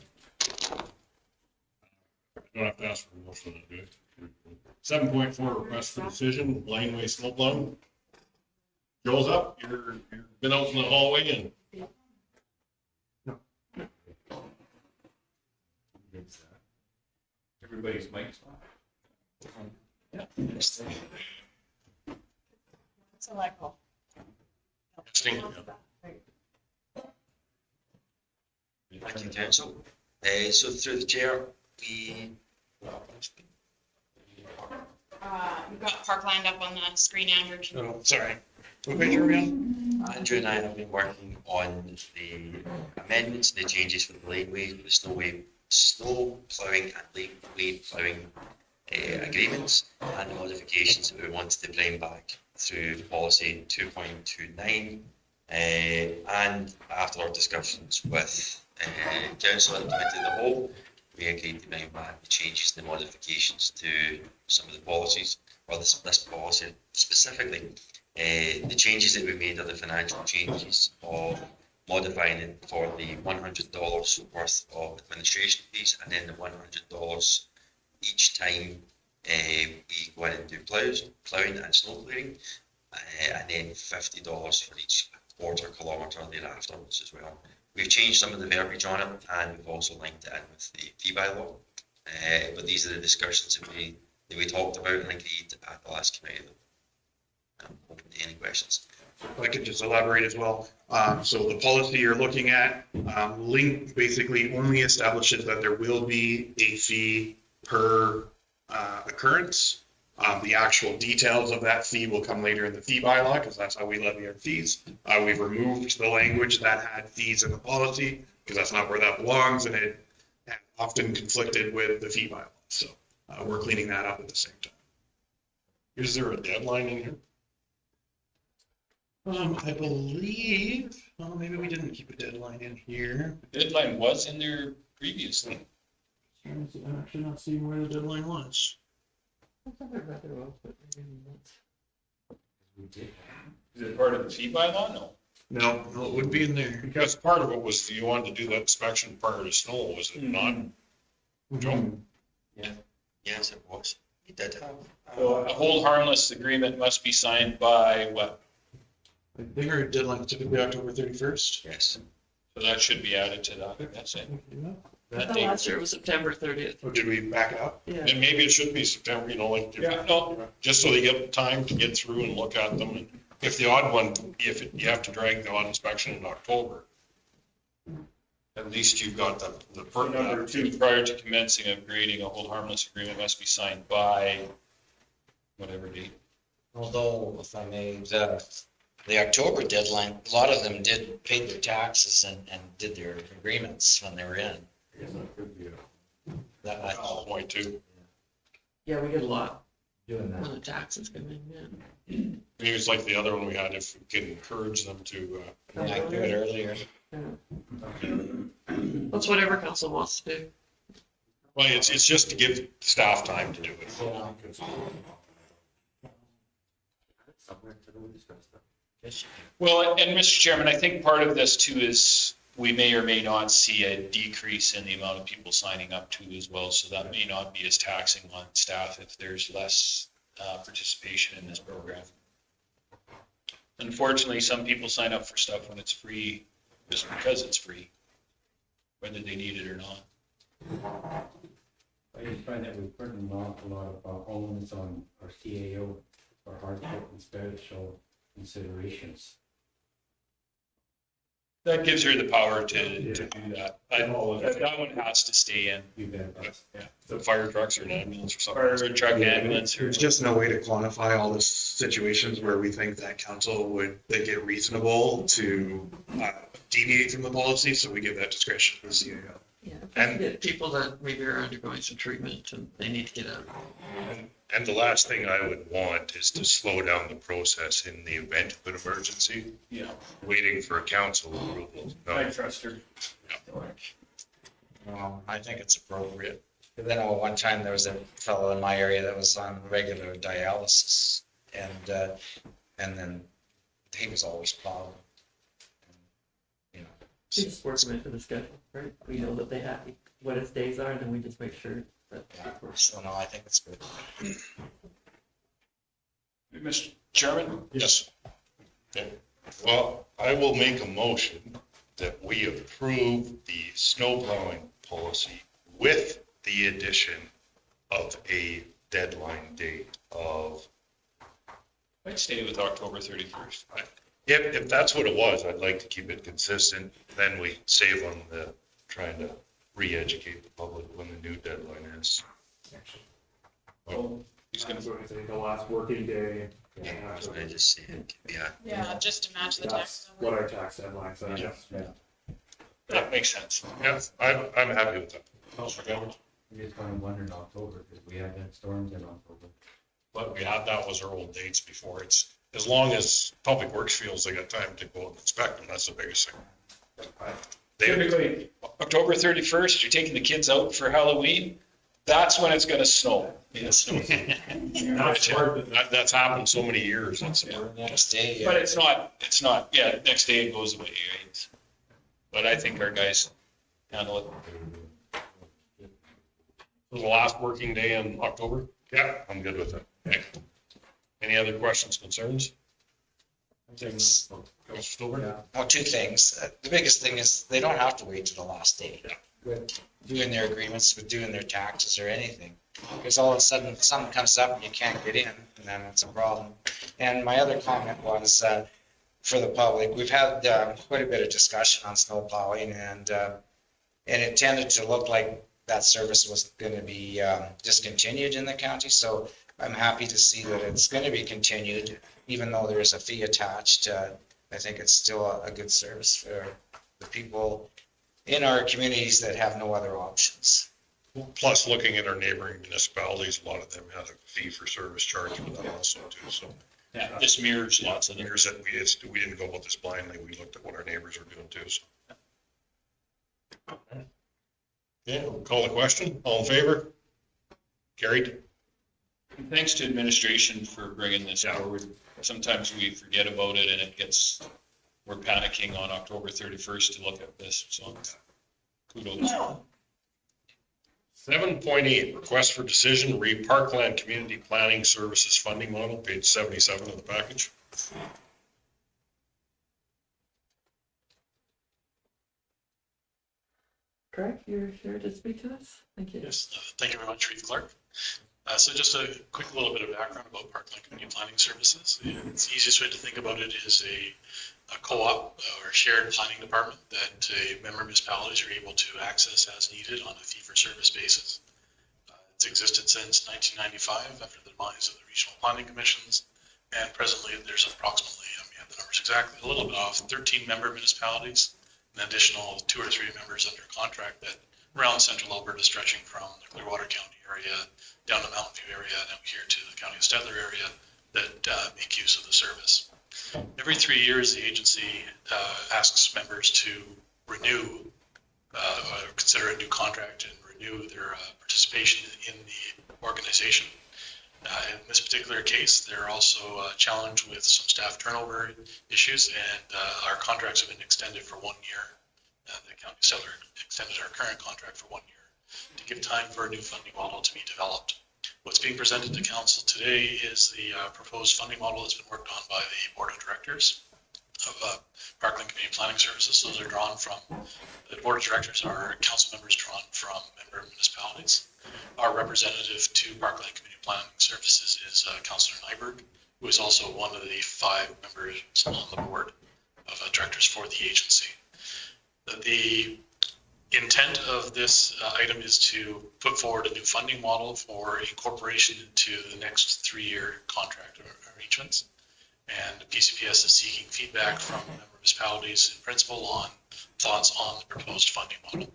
Don't have to ask for a motion on that, do I? 7.4, request for decision, laneway snow plowing. Joel's up, you've been out in the hallway and. Everybody's mic's on. So Michael. Testing. Thank you, council. So through the chair, we, We've got Parkland up on the screen, Andrew. Oh, sorry. What page are we on? Andrew and I have been working on the amendments, the changes for the laneway, the snow ploughing and laneway ploughing agreements, and the modifications that we wanted to bring back through policy 2.29. And after our discussions with council and committee of the whole, we agreed to bring back the changes, the modifications to some of the policies, or this policy specifically. The changes that we made are the financial changes of modifying it for the $100 worth of administration fees, and then the $100 each time we go in and do ploughing and snow clearing, and then $50 for each quarter kilometre thereafterwards as well. We've changed some of the verbiage on it, and we've also linked it in with the fee bylaw. But these are the discussions that we talked about and agreed at the last committee. I'm open to any questions. If I could just elaborate as well. So the policy you're looking at, link basically only establishes that there will be a fee per occurrence. The actual details of that fee will come later in the fee bylaw, because that's how we levy our fees. We've removed the language that had fees in the policy, because that's not where that belongs, and it often conflicted with the fee bylaw. So we're cleaning that up at the same time. Is there a deadline in here? I believe, well, maybe we didn't keep a deadline in here. The deadline was in there previously. I'm actually not seeing where the deadline was. Is it part of the fee bylaw? No. No, it would be in there. Because part of it was you wanted to do that inspection prior to snow, was it not? Joe? Yes, it was. We did have. So a hold harmless agreement must be signed by what? I think our deadline is typically October 31st. Yes. So that should be added to that. That's it. I That thought date. last year it was September 30th. Oh, did we back it up? Yeah. And maybe it should be September, like, Yeah, no, just so they get time to get through and look at them. And if the odd one, you have to drag the odd inspection in October, at least you've got the for number 2, prior to commencing of grading, a hold harmless agreement must be signed by whatever date. Although, if I may, the October deadline, a lot of them did pay their taxes and did their agreements when they were in. That, point too. Yeah, we get a lot Doing that. when the taxes come in, yeah. Maybe it's like the other one we had, if we can encourage them to, I do it earlier. That's whatever council wants to do. well, it's just to give staff time to do it. Well, and Mr. Chairman, I think part of this too is we may or may not see a decrease in the amount of people signing up too as well. So that may not be as taxing on staff if there's less participation in this program. Unfortunately, some people sign up for stuff when it's free, just because it's free, whether they need it or not. I just find that we put an awful lot of onus on our CAO for hardship and special considerations. That gives her the power to do that. That one has to stay in. You bet. Yeah. The fire trucks or an ambulance or something. Fire truck, ambulance, or There's just no way to quantify all the situations where we think that council would think it reasonable to deviate from the policy, so we give that discretion to the CAO. Yeah. And- Get people that maybe are undergoing some treatment and they need to get out. And the last thing I would want is to slow down the process in the event of an emergency, yeah, waiting for council approval. I No, trust her. I think it's appropriate. But then one time there was a fellow in my area that was on regular dialysis, and then he was always plowing. You know, We just work them into the schedule, right? We know that they have, what its days are, and then we just make sure that. So no, I think it's good. Mr. Chairman? Yes. Okay. Well, I will make a motion that we approve the snow plowing policy with the addition of a deadline date of, I'd stay with October 31st. if that's what it was, I'd like to keep it consistent. Then we save on the trying to re-educate the public when the new deadline is. He's gonna, say the last working day. I just see it, yeah. Yeah, just to match the tax. That's what our tax deadline says. Yeah. that makes sense. Yeah, I'm happy with that. Councilor Campbell? We just kind of wondered in October, because we had that storms in October. But we had, that was our old dates before. It's, as long as Public Works feels they got time to go and inspect them, that's the biggest thing. They, Typically, October 31st, you're taking the kids out for Halloween, that's when it's gonna snow. that's happened so many years. That's, Next day. But it's not, yeah, next day it goes away, right? But I think our guys handle it. the last working day in October? Yeah, I'm good with it. Okay. Any other questions, concerns? Councilor Stover? Well, two things. The biggest thing is they don't have to wait to the last day. With doing their agreements, with doing their taxes or anything. Because all of a sudden something comes up and you can't get in, and then it's a problem. And my other comment was, for the public, we've had quite a bit of discussion on snow plowing, and it tended to look like that service was going to be discontinued in the county. So I'm happy to see that it's going to be continued, even though there is a fee attached. I think it's still a good service for the people in our communities that have no other options. Plus, looking at our neighboring municipalities, a lot of them had a fee for service charge with that also too, so. Yeah, this mirrors lots of Years that we didn't go about this blindly, we looked at what our neighbors were doing too, so. Yeah, we'll call the question, all in favor? Carried? Thanks to administration for bringing this forward. Sometimes we forget about it and it gets, we're panicking on October 31st to look at this, so kudos. 7.8, request for decision, Parkland Community Planning Services Funding Model, page 77 of the package. Craig, you're here to speak to us? Thank you. Yes, thank you very much, Reeve Clark. So just a quick little bit of background about Parkland Community Planning Services. The easiest way to think about it is a co-op or shared planning department that member municipalities are able to access as needed on a fee-for-service basis. It's existed since 1995 after the demise of the regional planning commissions, and presently there's approximately, we have the numbers exactly, a little bit off, 13 member municipalities, an additional 2 or 3 members under contract that around central Alberta, stretching from the Clearwater County area down to Mountain View area and out here to the County of Stettler area that make use of the service. Every 3 years, the agency asks members to renew or consider a new contract and renew their participation in the organization. In this particular case, they're also challenged with some staff turnover issues, and our contracts have been extended for 1 year. The County of Stettler extended our current contract for 1 year to give time for a new funding model to be developed. What's being presented to council today is the proposed funding model that's been worked on by the board of directors of Parkland Community Planning Services. Those are drawn from, the board of directors are council members drawn from member municipalities. Our representative to Parkland Community Planning Services is Councillor Nyberg, who is also one of the 5 members on the board of directors for the agency. The intent of this item is to put forward a new funding model for incorporation into the next 3-year contract arrangements. And the PCPS is seeking feedback from member municipalities in principle on thoughts on the proposed funding model,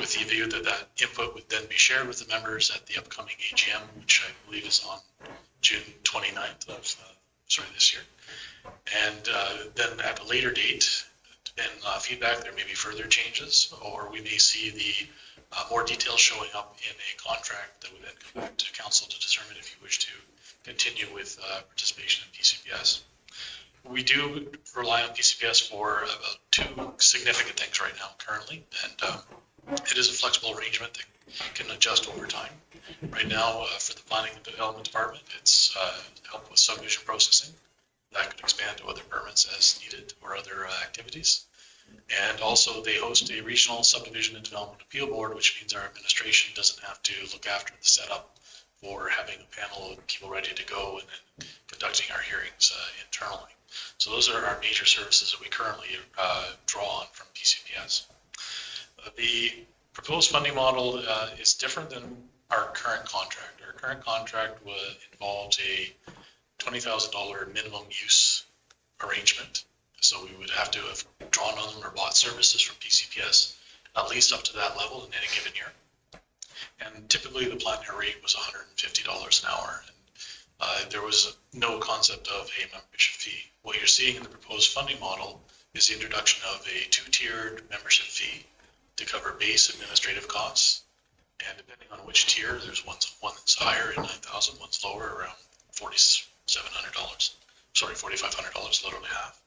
with the view that that input would then be shared with the members at the upcoming AGM, which I believe is on June 29th of this year. And then at a later date, and feedback, there may be further changes, or we may see the more details showing up in a contract that would then come back to council to determine if you wish to continue with participation in PCPS. We do rely on PCPS for about two significant things right now currently, and it is a flexible arrangement that can adjust over time. Right now, for the planning and development department, it's help with subdivision processing. That could expand to other permits as needed or other activities. And also they host a regional subdivision and development appeal board, which means our administration doesn't have to look after the setup for having a panel of people ready to go and then conducting our hearings internally. So those are our major services that we currently draw on from PCPS. The proposed funding model is different than our current contract. Our current contract involves a $20,000 minimum use arrangement. So we would have to have drawn on them or bought services from PCPS at least up to that level in any given year. And typically the plan year rate was $150 an hour. And there was no concept of a membership fee. What you're seeing in the proposed funding model is the introduction of a two-tiered membership fee to cover base administrative costs. And depending on which tier, there's one that's higher at $9,000, one's lower around $4,500, literally half.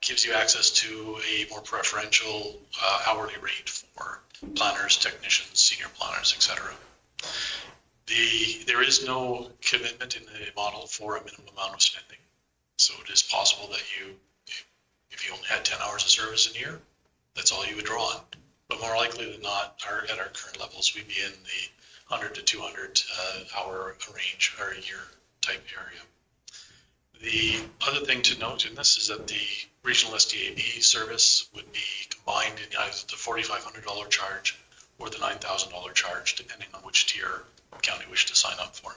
Gives you access to a more preferential hourly rate for planners, technicians, senior planners, etc. There is no commitment in the model for a minimum amount of spending. So it is possible that if you only had 10 hours of service a year, that's all you would draw on. But more likely than not, at our current levels, we'd be in the 100 to 200 hour range or a year type area. The other thing to note in this is that the regional SDAB service would be combined in either the $4,500 charge or the $9,000 charge, depending on which tier the county wished to sign up for.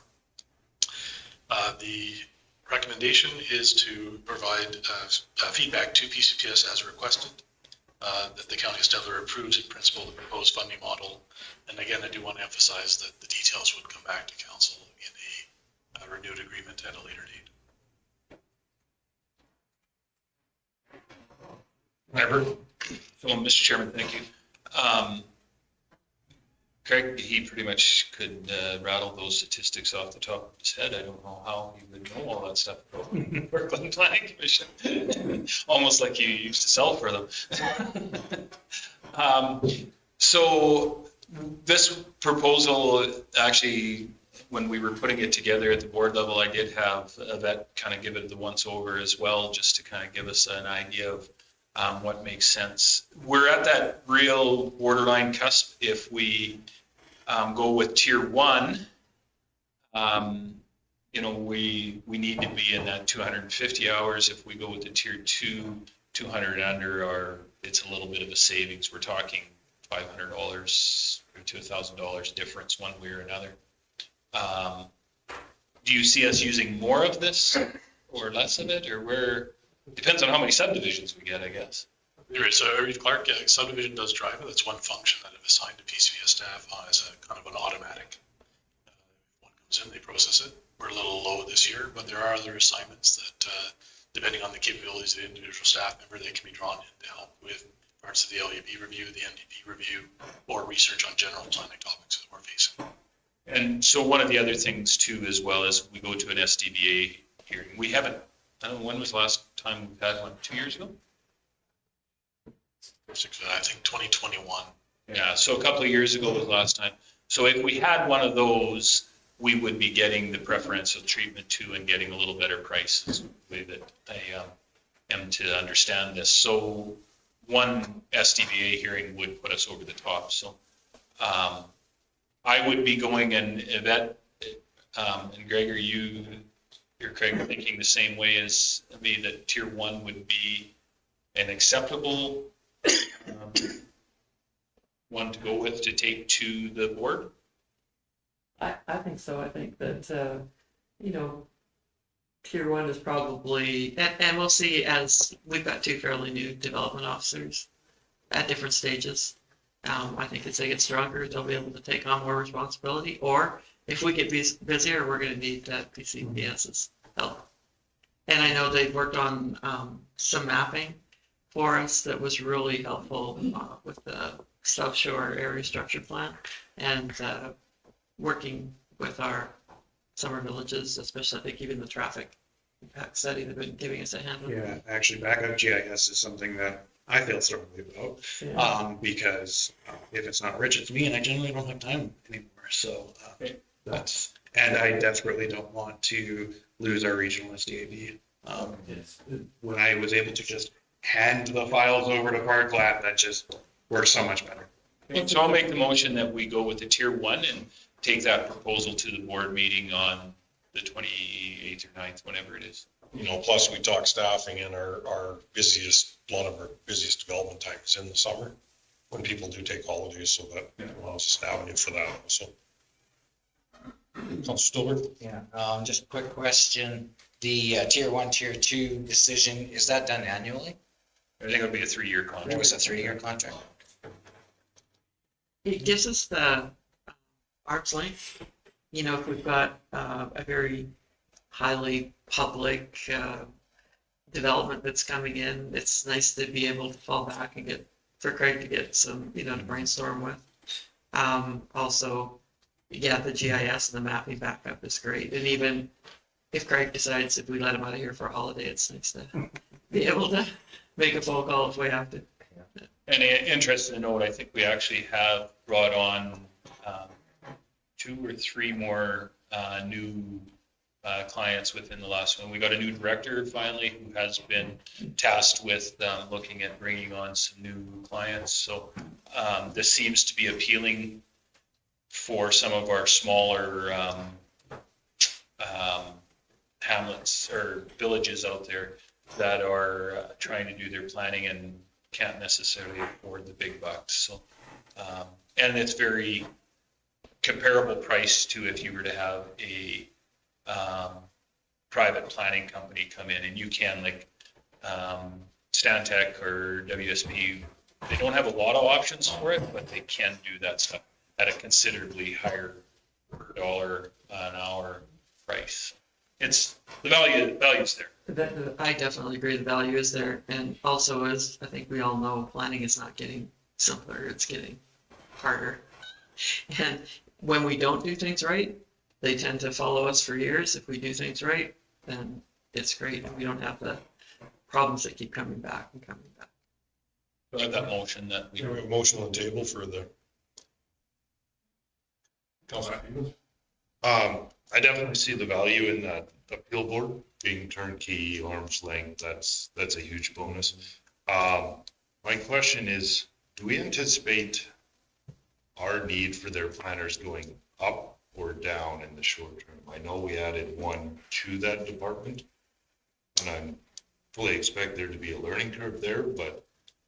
The recommendation is to provide feedback to PCPS as requested, that the County of Stettler approves in principle the proposed funding model. And again, I do want to emphasize that the details would come back to council in a renewed agreement at a later date. So, Mr. Chairman, thank you. Craig, he pretty much could rattle those statistics off the top of his head. I don't know how he would know all that stuff about the Parkland Planning Commission. Almost like you used to sell for them. So this proposal, actually, when we were putting it together at the board level, I did have that kind of give it the once over as well, just to kind of give us an idea of what makes sense. We're at that real borderline cusp. If we go with tier one, we need to be in that 250 hours. If we go with the tier two, 200 under, or it's a little bit of a savings. We're talking $500 or to $1,000 difference one way or another. Do you see us using more of this or less of it, or where? Depends on how many subdivisions we get, I guess. There is. So Reed Clark, subdivision does drive it. That's one function that I've assigned to PCPS staff as a kind of an automatic. One comes in, they process it. We're a little low this year, but there are other assignments that, depending on the capabilities of the individual staff member, they can be drawn in to help with parts of the LUB review, the NDP review, or research on general planning topics that we're facing. And so one of the other things too, as well as we go to an SDBA hearing, we haven't, I don't know, when was the last time we've had one? 2 years ago? I think 2021. Yeah, so a couple of years ago was the last time. So if we had one of those, we would be getting the preferential treatment too and getting a little better prices, the way that I am to understand this. So one SDBA hearing would put us over the top. So I would be going and Yvette, and Greg, you're Craig thinking the same way as me, that tier one would be an acceptable one to go with to take to the board? I think so. I think that, tier one is probably, and we'll see, as we've got two fairly new development officers at different stages. I think as they get stronger, they'll be able to take on more responsibility, or if we get busier, we're going to need PCPS's help. And I know they've worked on some mapping for us that was really helpful with the South Shore Area Structure Plan, and working with our summer villages, especially I think even the traffic impact study. They've been giving us a hand with. Yeah, actually, backup GIS is something that I feel strongly about, Yeah. because if it's not Rich, it's me, and I generally don't have time anymore. So that's, and I desperately don't want to lose our regional SDAB. When I was able to just hand the files over to Parkland, that just works so much better. So I'll make the motion that we go with the tier 1 and take that proposal to the board meeting on the 28th or 9th, whenever it is. You know, plus we talk staffing and our busiest, one of our busiest development times in the summer, when people do take holidays, so that allows us an avenue for that also. Councilor Stillberg? Yeah, just a quick question. The tier 1, tier 2 decision, is that done annually? I think it'll be a 3-year Or contract. was it a 3-year contract? It gives us the arm's length. You know, if we've got a very highly public development that's coming in, it's nice to be able to fall back and for Craig to get some, to brainstorm with. Also, yeah, the GIS and the mapping backup is great. And even if Craig decides if we let him out of here for a holiday, it's nice to be able to make a phone call if we have to. And interesting to note, I think we actually have brought on 2 or 3 more new clients within the last one. We got a new director finally who has been tasked with looking at bringing on some new clients. So this seems to be appealing for some of our smaller hamlets or villages out there that are trying to do their planning and can't necessarily afford the big bucks. So, and it's very comparable price to if you were to have a private planning company come in, and you can, like Stantec or WSP, they don't have a lot of options for it, but they can do that stuff at a considerably higher per dollar an hour price. It's the value's there. I definitely agree the value is there. And also, as I think we all know, planning is not getting simpler, it's getting harder. And when we don't do things right, they tend to follow us for years. If we do things right, then it's great. And we don't have the problems that keep coming back and coming back. We have that motion that we. We have a motion on the table for the. I definitely see the value in that appeal board being turnkey, arm's length. That's a huge bonus. My question is, do we anticipate our need for their planners going up or down in the short term? I know we added 1 to that department, and I fully expect there to be a learning curve there, but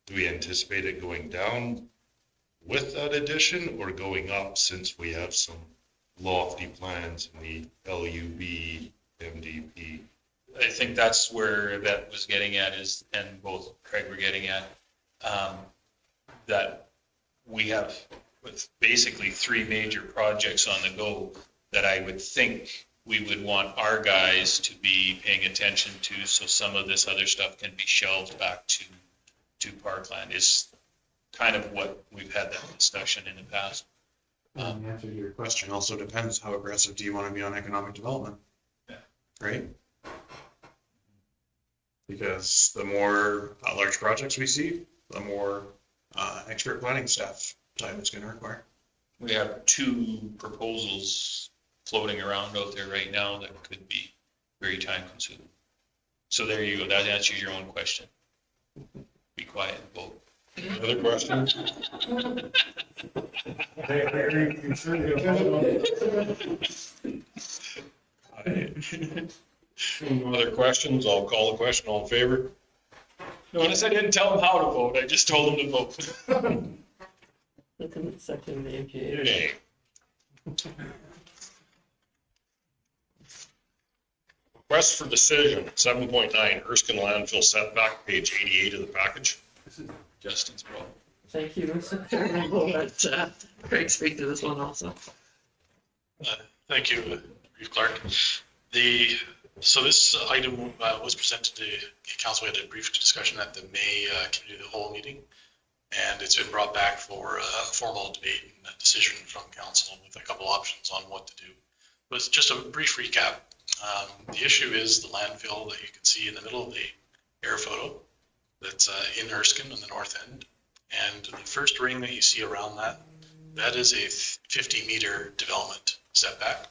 do we anticipate it going down with that addition or going up, since we have some lofty plans in the LUB, MDP? I think that's where Yvette was getting at is, and both Craig were getting at, that we have with basically 3 major projects on the go that I would think we would want our guys to be paying attention to, so some of this other stuff can be shelved back to Parkland, is kind of what we've had that discussion in the past. The answer to your question also depends, how aggressive do you want to be on economic development? Yeah. Right? Because the more large projects we see, the more expert planning staff time it's going to require. We have 2 proposals floating around out there right now that could be very time consuming. So there you go. That answers your own question. Be quiet and vote. Other questions? Other questions? I'll call the question. All in favor? Notice I didn't tell them how to vote. I just told them to vote. That's in the section of the MPA. Okay. Request for decision, 7.9, Erskine landfill setback, page 88 of the package. Justin's problem. Thank you, Mr. Chairman. We'll let Craig speak to this one also. Thank you, Reeve Clark. So this item was presented to council. We had a brief discussion at the May committee of the whole meeting, and it's been brought back for a formal debate and a decision from council with a couple options on what to do. But it's just a brief recap. The issue is the landfill that you can see in the middle of the air photo that's in Erskine on the north end. And the first ring that you see around that, that is a 50-meter development setback.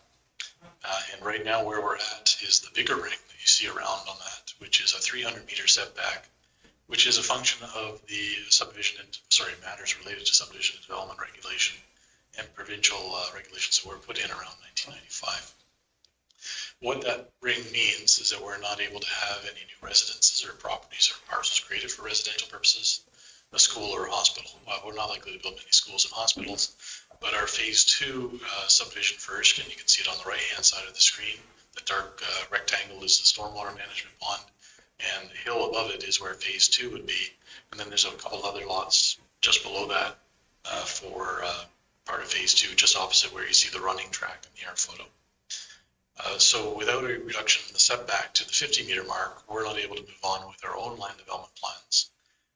And right now where we're at is the bigger ring that you see around on that, which is a 300-meter setback, which is a function of the matters related to subdivision and development regulation and provincial regulations that were put in around 1995. What that ring means is that we're not able to have any new residences or properties or parcels created for residential purposes, a school or a hospital. We're not likely to build many schools and hospitals, but our phase 2 subdivision for Erskine, you can see it on the right-hand side of the screen. The dark rectangle is the stormwater management pond, and the hill above it is where phase 2 would be. And then there's a couple other lots just below that for part of phase 2, just opposite where you see the running track in the air photo. So without a reduction in the setback to the 50-meter mark, we're not able to move on with our own land development plans.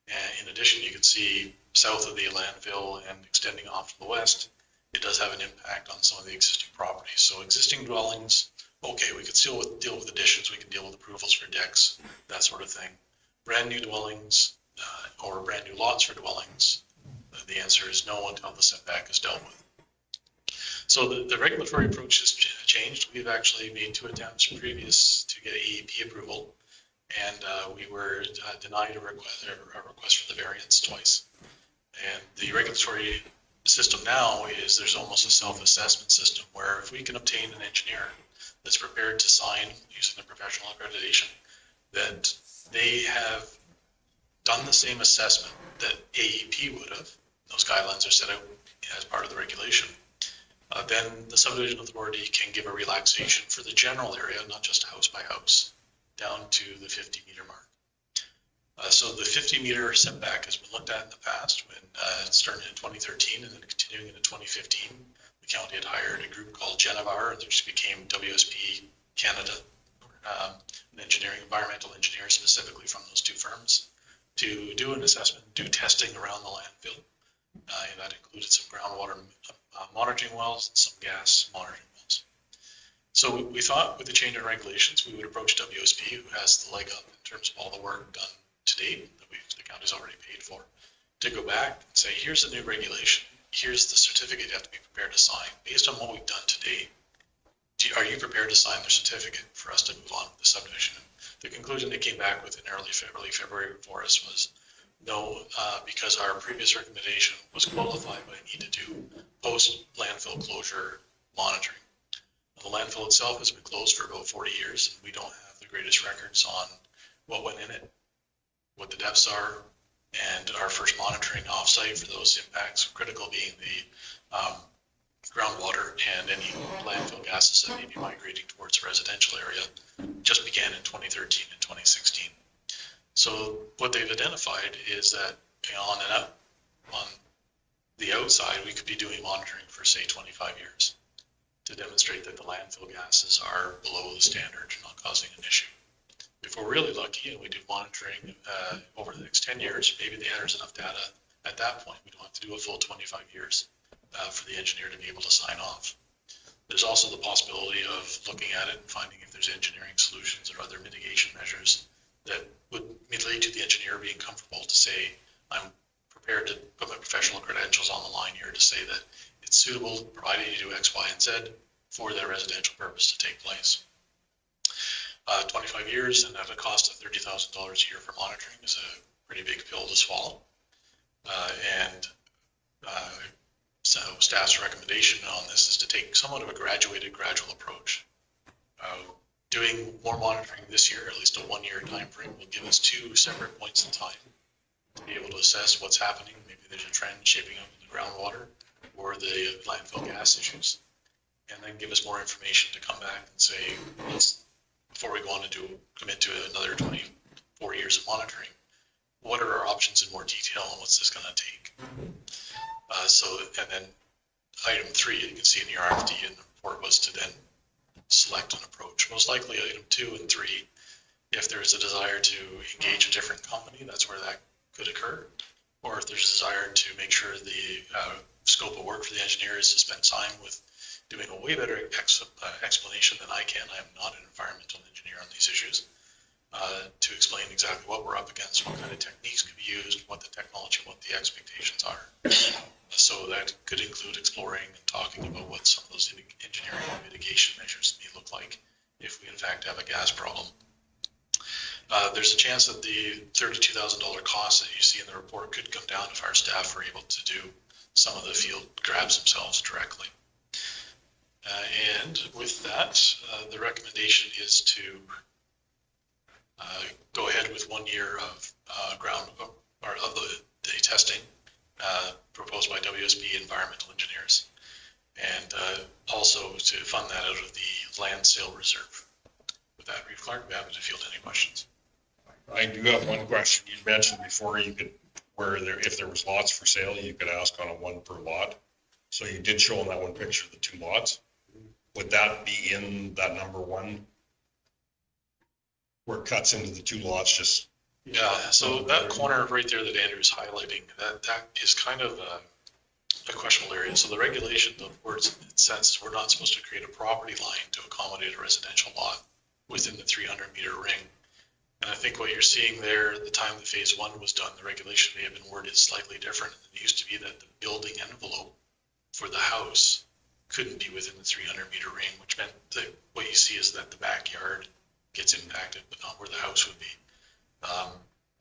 And in addition, you can see south of the landfill and extending off to the west, it does have an impact on some of the existing properties. So existing dwellings, okay, we could still deal with additions, we can deal with approvals for decks, that sort of thing. Brand new dwellings or brand new lots for dwellings, the answer is no until the setback is dealt with. So the regulatory approach has changed. We've actually made 2 attempts previous to get AEP approval, and we were denied a request for the variance twice. And the regulatory system now is there's almost a self-assessment system where if we can obtain an engineer that's prepared to sign using the professional accreditation, that they have done the same assessment that AEP would have, those guidelines are set out as part of the regulation, then the subdivision authority can give a relaxation for the general area, not just house by house, down to the 50-meter mark. So the 50-meter setback has been looked at in the past when it started in 2013 and then continuing into 2015. The county had hired a group called Genevar, which became WSP Canada, an environmental engineer specifically from those 2 firms, to do an assessment, do testing around the landfill. And that included some groundwater monitoring wells and some gas monitoring wells. So we thought with the change in regulations, we would approach WSP, who has the leg up in terms of all the work done to date that the county's already paid for, to go back and say, here's the new regulation. Here's the certificate you have to be prepared to sign. Based on what we've done to date, are you prepared to sign the certificate for us to move on with the subdivision? The conclusion they came back with in early February for us was no, because our previous recommendation was qualified, but it needed to do post landfill closure monitoring. The landfill itself has been closed for about 40 years, and we don't have the greatest records on what went in it, what the depths are, and our first monitoring offsite for those impacts, critical being the groundwater and any landfill gases that may be migrating towards the residential area, just began in 2013 and 2016. So what they've identified is that on the outside, we could be doing monitoring for, say, 25 years to demonstrate that the landfill gases are below the standard, not causing an issue. If we're really lucky and we do monitoring over the next 10 years, maybe there's enough data at that point. We don't have to do a full 25 years for the engineer to be able to sign off. There's also the possibility of looking at it and finding if there's engineering solutions or other mitigation measures that would lead to the engineer being comfortable to say, I'm prepared to put my professional credentials on the line here to say that it's suitable, provided you do X, Y, and Z for that residential purpose to take place. 25 years and at a cost of $30,000 a year for monitoring is a pretty big pill to swallow. So staff's recommendation on this is to take somewhat of a gradual approach. Doing more monitoring this year, at least a 1-year time frame, will give us 2 separate points in time to be able to assess what's happening. Maybe there's a trend shaping up in the groundwater or the landfill gas issues, and then give us more information to come back and say, before we go on to commit to another 24 years of monitoring, what are our options in more detail and what's this going to take? And then item 3, you can see in the RFD and the report was to then select an approach. Most likely item 2 and 3, if there's a desire to engage a different company, that's where that could occur. Or if there's a desire to make sure the scope of work for the engineer is to spend time with doing a way better explanation than I can. I am not an environmental engineer on these issues. To explain exactly what we're up against, what kind of techniques could be used, what the technology, what the expectations are. So that could include exploring and talking about what some of those engineering mitigation measures may look like if we in fact have a gas problem. There's a chance that the $32,000 cost that you see in the report could come down if our staff are able to do some of the field grabs themselves directly. And with that, the recommendation is to go ahead with 1 year of ground or of the testing proposed by WSB Environmental Engineers, and also to fund that out of the land sale reserve. With that, Reeve Clark, I'm happy to field any questions. I do have one question. You mentioned before you could, if there was lots for sale, you could ask on a 1 per lot. So you did show in that one picture the 2 lots. Would that be in that number 1? Where it cuts into the 2 lots just? Yeah, so that corner right there that Andrew is highlighting, that is kind of a questionable area. So the regulation, the words it says, we're not supposed to create a property line to accommodate a residential lot within the 300-meter ring. And I think what you're seeing there, at the time that phase 1 was done, the regulation may have been worded slightly different. It used to be that the building envelope for the house couldn't be within the 300-meter ring, which meant that what you see is that the backyard gets impacted, but not where the house would be.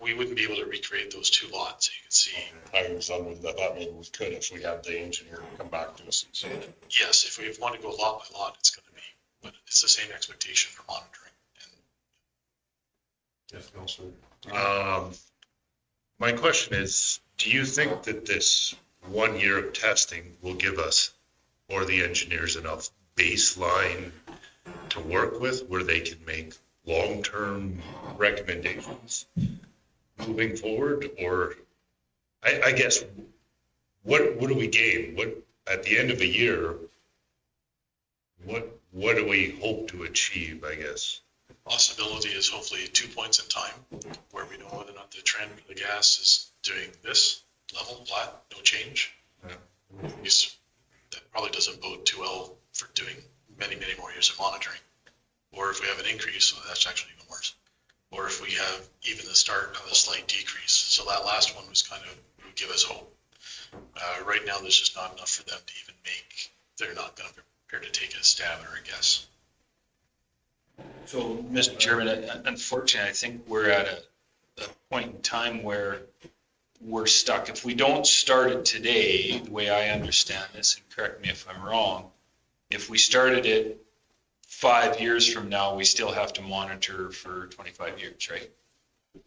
We wouldn't be able to recreate those 2 lots. You can see. I was under the thought maybe we could if we had the engineer come back to us and say. Yes, if we want to go lot by lot, it's going to be, but it's the same expectation for monitoring. Yes, Councilor. My question is, do you think that this 1 year of testing will give us or the engineers enough baseline to work with where they can make long-term recommendations moving forward? Or I guess, what do we gain? What, at the end of a year, what do we hope to achieve, I guess? Possibility is hopefully 2 points in time where we know whether or not the trend of the gas is doing this level, flat, no change. Yeah. That probably doesn't bode too well for doing many, many more years of monitoring. Or if we have an increase, so that's actually even worse. Or if we have even the start of a slight decrease. So that last one was kind of, would give us hope. Right now, there's just not enough for them to even make, they're not going to prepare to take a stab or a guess. So, Mr. Chairman, unfortunately, I think we're at a point in time where we're stuck. If we don't start it today, the way I understand this, and correct me if I'm wrong, if we started it 5 years from now, we still have to monitor for 25 years, right?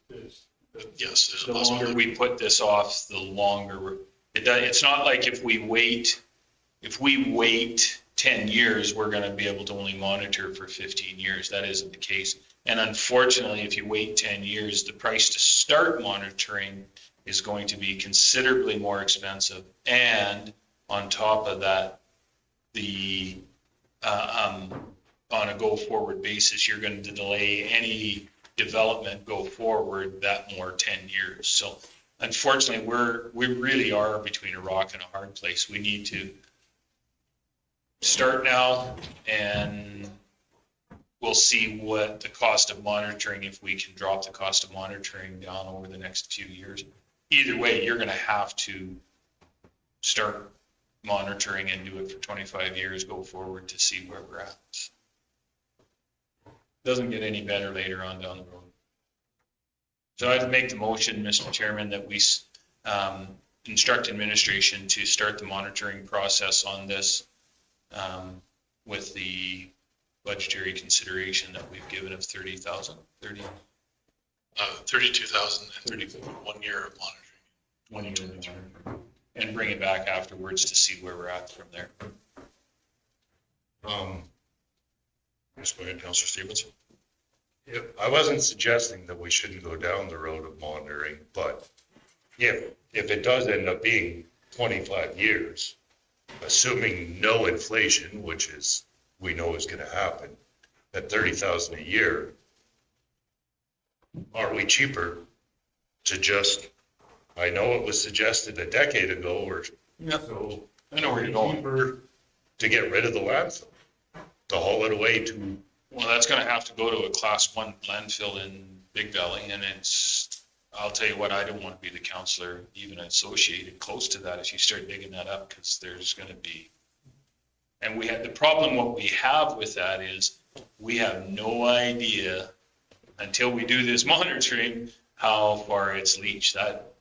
Yes, there's a The possibility. longer we put this off, the longer it's not like if we wait 10 years, we're going to be able to only monitor for 15 years. That isn't the case. And unfortunately, if you wait 10 years, the price to start monitoring is going to be considerably more expensive. And on top of that, the on a go forward basis, you're going to delay any development go forward that more 10 years. So unfortunately, we really are between a rock and a hard place. We need to start now, and we'll see what the cost of monitoring, if we can drop the cost of monitoring down over the next few years. Either way, you're going to have to start monitoring and do it for 25 years, go forward to see where we're at. Doesn't get any better later on down the road. So I'd make the motion, Mr. Chairman, that we instruct administration to start the monitoring process on this with the budgetary consideration that we've given of 30,000, 32,000 and 1 year of monitoring. 1 year, and bring it back afterwards to see where we're at from there. Just go ahead, Councilor Stevens. Yeah, I wasn't suggesting that we shouldn't go down the road of monitoring, but if it does end up being 25 years, assuming no inflation, which is, we know is going to happen, at 30,000 a year, are we cheaper to just, I know it was suggested a decade ago, or Yeah. so. I know where you're going. Cheaper to get rid of the landfill, to haul it away to, Well, that's gonna have to go to a class 1 landfill in Big Valley, and I'll tell you what, I don't want to be the counselor even associated close to that if you start digging that up, because there's gonna be. And the problem what we have with that is, we have no idea until we do this monitoring, how far it's leached. That,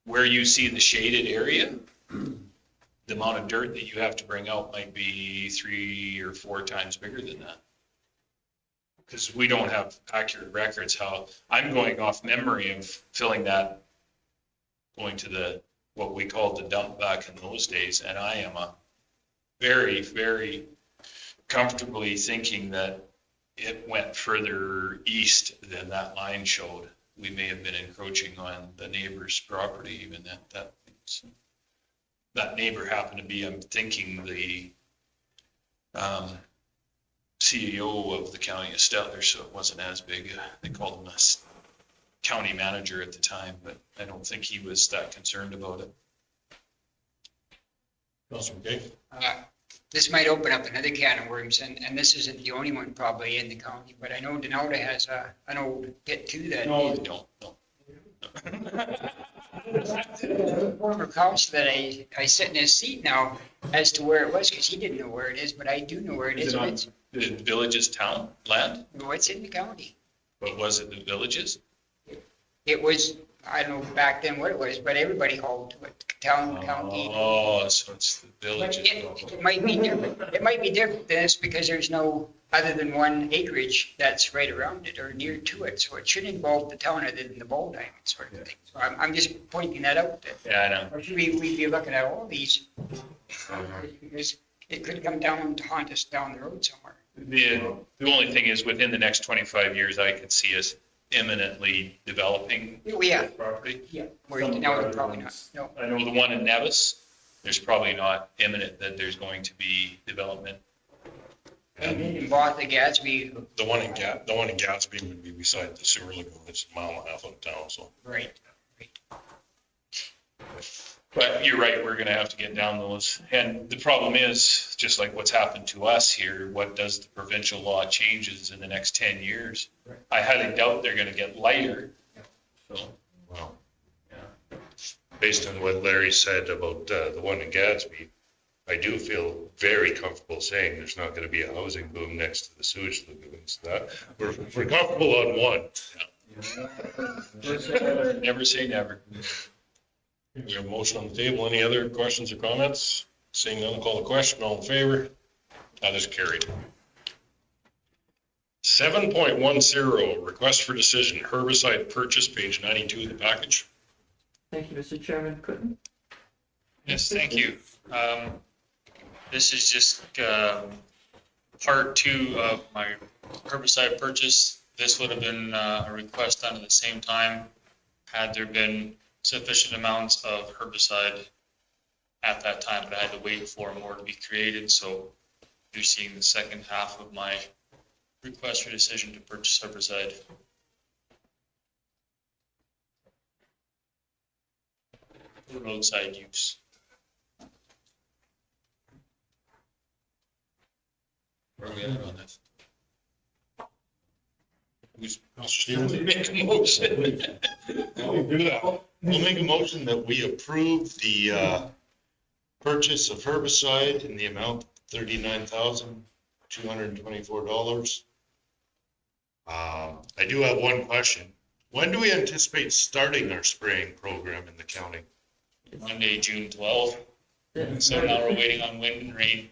where you see the shaded area, the amount of dirt that you have to bring out might be 3 or 4 times bigger than that. Because we don't have accurate records how, I'm going off memory of filling that, going to what we called the dump back in those days, and I am very, very comfortably thinking that it went further east than that line showed. We may have been encroaching on the neighbor's property, even that neighbor happened to be, I'm thinking, the CEO of the county of Stettler, so it wasn't as big. They called him a county manager at the time, but I don't think he was that concerned about it. Councilor Gay? This might open up another can of worms, and this isn't the only one probably in the county, but I know Denota has an old pit too that. No, we don't, no. Former council that I sit in his seat now as to where it was, because he didn't know where it is, but I do know where it is. It's, The village's town land, no, it's in the county. but was it the villages? It was, I don't know back then what it was, but everybody hauled to it, town, county. Oh, so it's the But villages. it might be different. It might be different than this because there's no, other than one acreage that's right around it or near to it. So it should involve the town other than the ball diamond sort of thing. So I'm just pointing that out. Yeah, I know. Or should we be looking at all these? Because it could come down to haunt us down the road somewhere. The only thing is, within the next 25 years, I could see us imminently developing Oh, yeah, property. yeah. Where now it's probably not, no. I know the one in Nevis, there's probably not imminent that there's going to be development. And bought the Gatsby, The one in Gatsby would be beside the sewer lagoon. It's a mile and a half out of town, so. right. But you're right, we're gonna have to get down those. And the problem is, just like what's happened to us here, what does the provincial law changes in the next 10 years? I highly doubt they're gonna get lighter. So, well, yeah. based on what Larry said about the one in Gatsby, I do feel very comfortable saying there's not gonna be a housing boom next to the sewage lagoons. That, we're comfortable on one. Never say never. We have a motion on the table. Any other questions or comments? Seeing none, call the question. All in favor? That is carried. 7.10, request for decision, herbicide purchase, page 92 of the package. Thank you, Mr. Chairman. Clinton? Yes, thank you. This is just part 2 of my herbicide purchase. This would have been a request done at the same time had there been sufficient amounts of herbicide at that time, but I had to wait for more to be created. So you're seeing the second half of my request for decision to purchase herbicide. For roadside use. Where are we at on this? Who's, Mr. Stevens? Make a motion. We'll do that. We'll make a motion that we approve the purchase of herbicide in the amount of $39,224. I do have one question. When do we anticipate starting our spraying program in the county? Monday, June 12th. Yeah. So now we're waiting on wind and rain.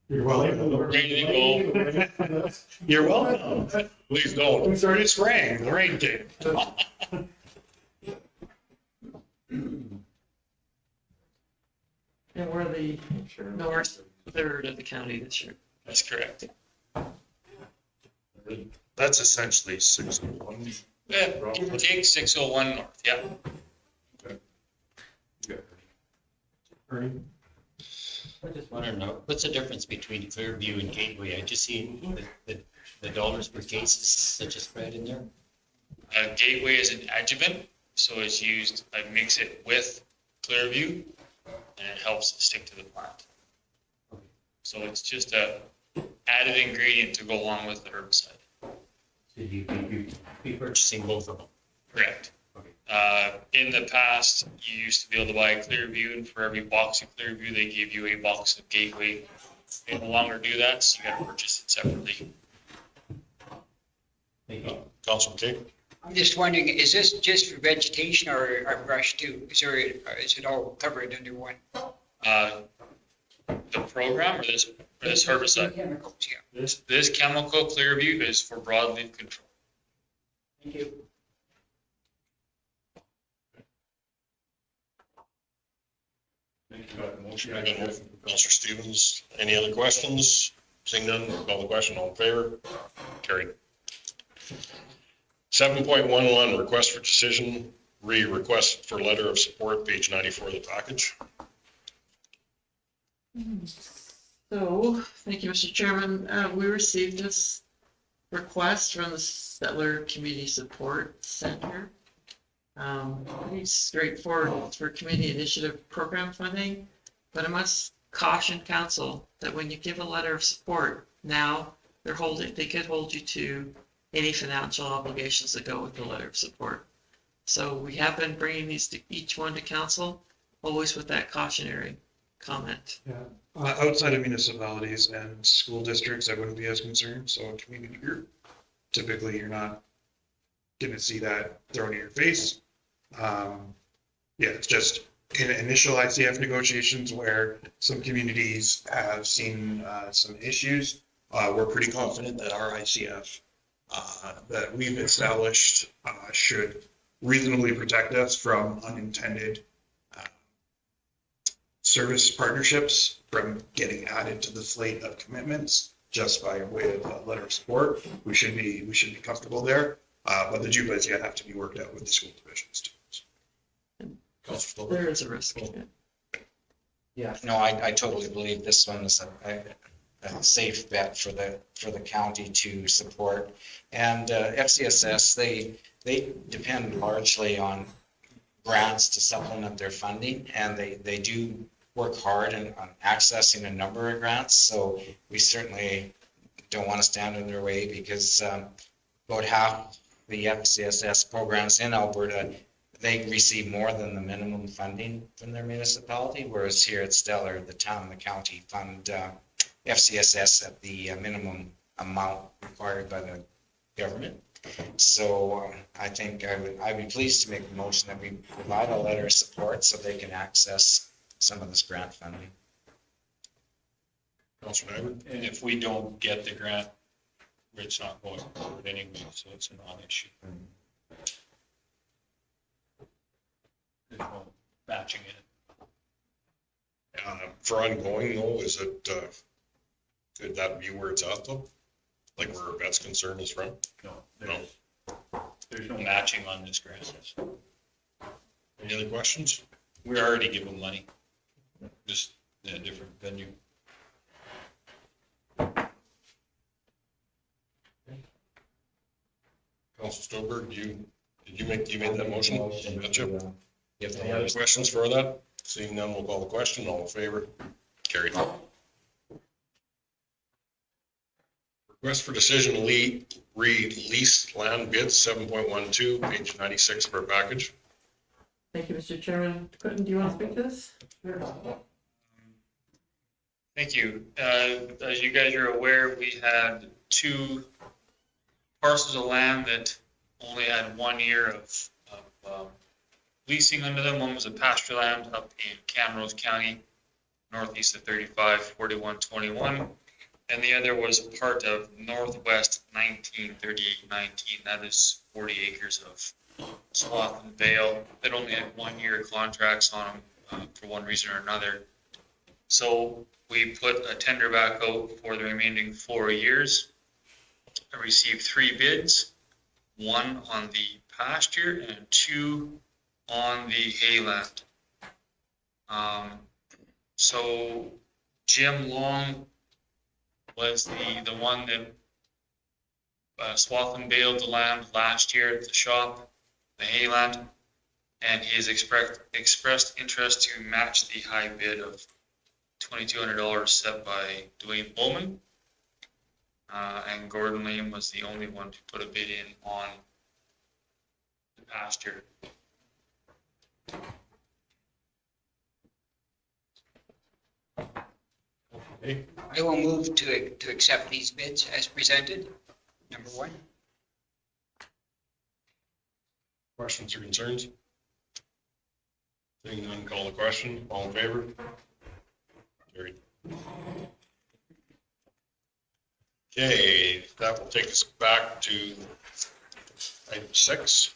You're welcome. Ready to go. You're welcome. Please don't. We started spraying. The rain came. And we're the north third of the county this year. That's correct. That's essentially 601. Yeah, give or take 601 north, yeah. I just want to know, what's the difference between Clearview and Gateway? I just see the dollars per case is such a spread in there. Gateway is an adjuvant, so it's used, I mix it with Clearview. and it helps it stick to the plant. So it's just a added ingredient to go along with the herbicide. So you be purchasing both of them? Correct. In the past, you used to be able to buy Clearview, and for every box of Clearview, they gave you a box of Gateway. They no longer do that, so you gotta purchase it separately. Thank you. Councilman King? I'm just wondering, is this just for vegetation or brush too? Is it all covered under one? The program or this herbicide? Chemicals, yeah. This chemical Clearview is for broadleaf control. Thank you. Motion, I got a motion from Councilor Stevens. Any other questions? Seeing none, we'll call the question. All in favor? Carried. 7.11, request for decision, request for letter of support, page 94 of the package. So, thank you, Mr. Chairman. We received this request from the Stettler Community Support Center. Pretty straightforward. It's for community initiative program funding, but I must caution council that when you give a letter of support, now they could hold you to any financial obligations that go with the letter of support. So we have been bringing these to each one to council, always with that cautionary comment. Yeah, outside of municipalities and school districts, I wouldn't be as concerned. So a community group, typically you're not gonna see that thrown in your face. Yeah, it's just in initial ICF negotiations where some communities have seen some issues. We're pretty confident that our ICF that we've established should reasonably protect us from unintended service partnerships from getting added to the slate of commitments just by way of a letter of support. We should be comfortable there. But the JUPAs yet have to be worked out with the school divisions too. There is a risk. Yeah, no, I totally believe this one is a safe bet for the county to support. And FCSS, they depend largely on grants to supplement their funding, and they do work hard on accessing a number of grants. So we certainly don't want to stand in their way, because about half the FCSS programs in Alberta, they receive more than the minimum funding from their municipality, whereas here at Stettler, the town and the county fund FCSS at the minimum amount required by the government. So I think I'd be pleased to make a motion that we provide a letter of support so they can access some of this grant funding. And if we don't get the grant, it's not going forward anyway, so it's a non-issue. There's no matching it. For ongoing though, is it, could that be where it's at though? Like where our vet's concern is from? No, there's no matching on this grant. Any other questions? We already give them money, just in a different venue. Council Stolberg, you made that motion? Gotcha. If Any other questions for that? Seeing none, we'll call the question. All in favor? Carried. Request for decision lease land bids, 7.12, page 96 of our package. Thank you, Mr. Chairman. Quentin, do you want to speak to this? Thank you. As you guys are aware, we had 2 parcels of land that only had 1 year of leasing under them. One was a pasture land up in Camrose County, northeast of 354121, and the other was part of Northwest 193819. That is 40 acres of swath and vale that only had 1 year contracts on them for one reason or another. So we put a tender back out for the remaining 4 years. I received 3 bids, 1 on the pasture and 2 on the hayland. So Jim Long was the one that swath and baled the land last year at the shop, the hayland. And he has expressed interest to match the high bid of $2,200 set by Dwayne Bowman. And Gordon Lane was the only one to put a bid in on the pasture. I will move to accept these bids as presented. Number one. Questions or concerns? Seeing none, call the question. All in favor? Carried. Okay, that will take us back to item 6.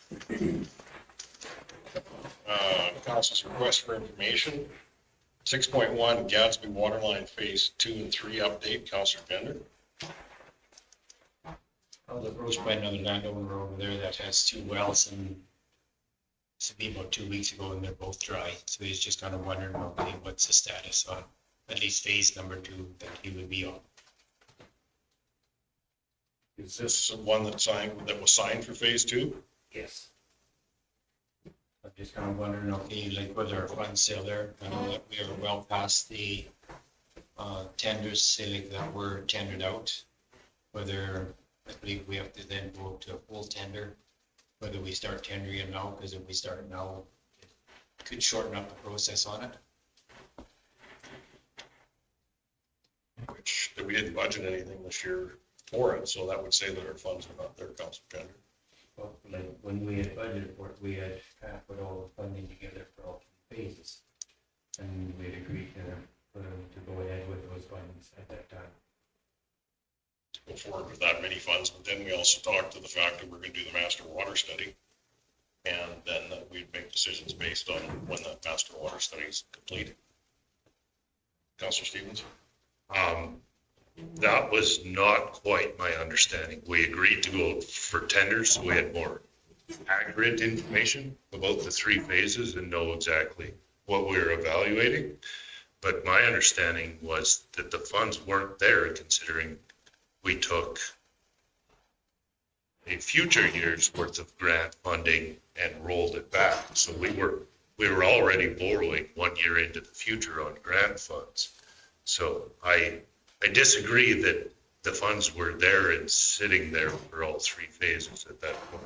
Council's request for information. 6.1 Gadsby Waterline Phase 2 and 3 update. Councilor Bender. I was approached by another landowner over there that has 2 wells, and it's been about 2 weeks ago, and they're both dry. So he's just kind of wondering, okay, what's the status on at least phase number 2 that he would be on. Is this one that was signed for Phase 2? Yes. I'm just kind of wondering, okay, like whether our funds still there. I know that we are well past the tenders, say like that were tendered out. Whether, I believe we have to then go to a full tender, whether we start tendering it now, because if we start now, it could shorten up the process on it. Which we didn't budget anything this year for it, so that would say that our funds are not there, Councilor Bender. Well, like when we had budgeted for it, we had kind of put all the funding together for all 3 phases. And we had agreed to go ahead with those funds at that time. Go forward with that many funds, but then we also talked to the fact that we're gonna do the master water study. And then we'd make decisions based on when that master water study is completed. Councilor Stevens? That was not quite my understanding. We agreed to go for tenders, so we had more accurate information about the 3 phases and know exactly what we were evaluating. But my understanding was that the funds weren't there, considering we took a future year's worth of grant funding and rolled it back. So we were already borrowing 1 year into the future on grant funds. So I disagree that the funds were there and sitting there for all 3 phases at that point.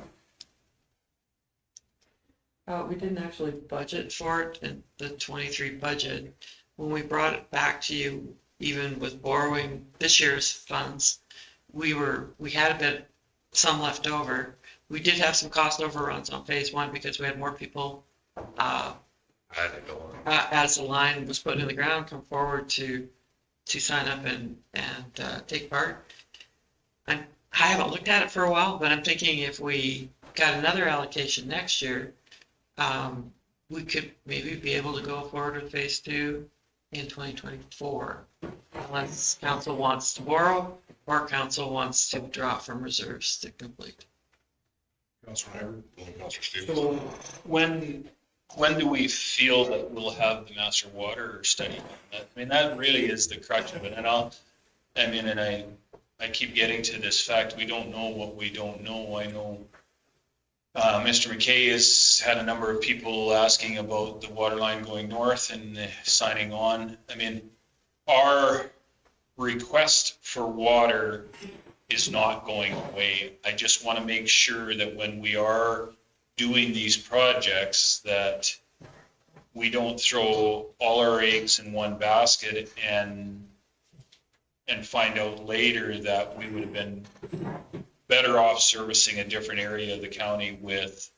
We didn't actually budget for it in the 23 budget. When we brought it back to you, even with borrowing this year's funds, we had some left over. We did have some cost overruns on phase 1 because we had more people as the line was put in the ground come forward to sign up and take part. I haven't looked at it for a while, but I'm thinking if we got another allocation next year, we could maybe be able to go forward with phase 2 in 2024, unless council wants to borrow or council wants to draw from reserves to complete. Councilor Nyberg, Councilor Stevens. So when do we feel that we'll have the master water study? I mean, that really is the crux of it. And I keep getting to this fact, we don't know what we don't know. I know Mr. McKay has had a number of people asking about the water line going north and signing on. I mean, our request for water is not going away. I just want to make sure that when we are doing these projects, that we don't throw all our eggs in one basket and find out later that we would have been better off servicing a different area of the county with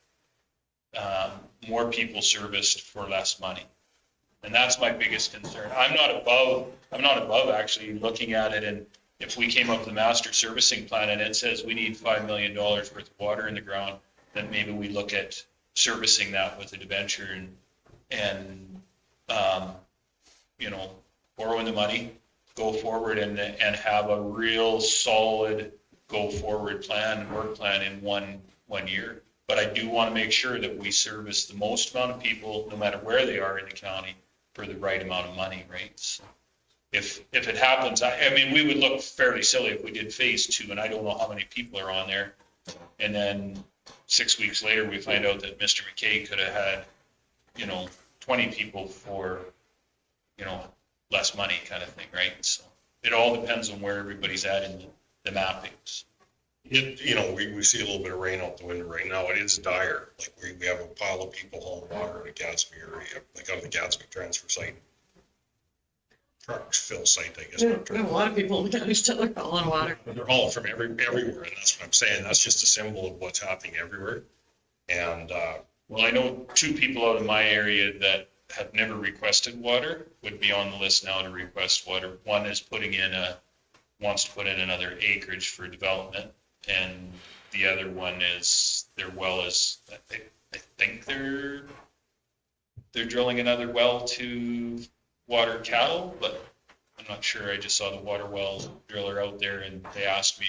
more people serviced for less money. And that's my biggest concern. I'm not above actually looking at it, and if we came up with a master servicing plan and it says we need $5 million worth of water in the ground, then maybe we look at servicing that with a debenture and borrowing the money, go forward and have a real solid go forward plan and work plan in one year. But I do want to make sure that we service the most amount of people, no matter where they are in the county, for the right amount of money, right? So if it happens, I mean, we would look fairly silly if we did phase 2, and I don't know how many people are on there. And then 6 weeks later, we find out that Mr. McKay could have had, 20 people for, less money kind of thing, right? So it all depends on where everybody's at in the mappings. We see a little bit of rain out the window right now. It is dire. Like we have a pile of people hauling water in the Gatsby area, like out of the Gatsby transfer site. Trucks fill site, I guess. We have a lot of people in the county still are hauling water. They're hauling from everywhere, and that's what I'm saying. That's just a symbol of what's happening everywhere. And, Well, I know 2 people out of my area that have never requested water would be on the list now to request water. One is wants to put in another acreage for development, and the other one is their well is, I think they're drilling another well to water cattle, but I'm not sure. I just saw the water well driller out there, and they asked me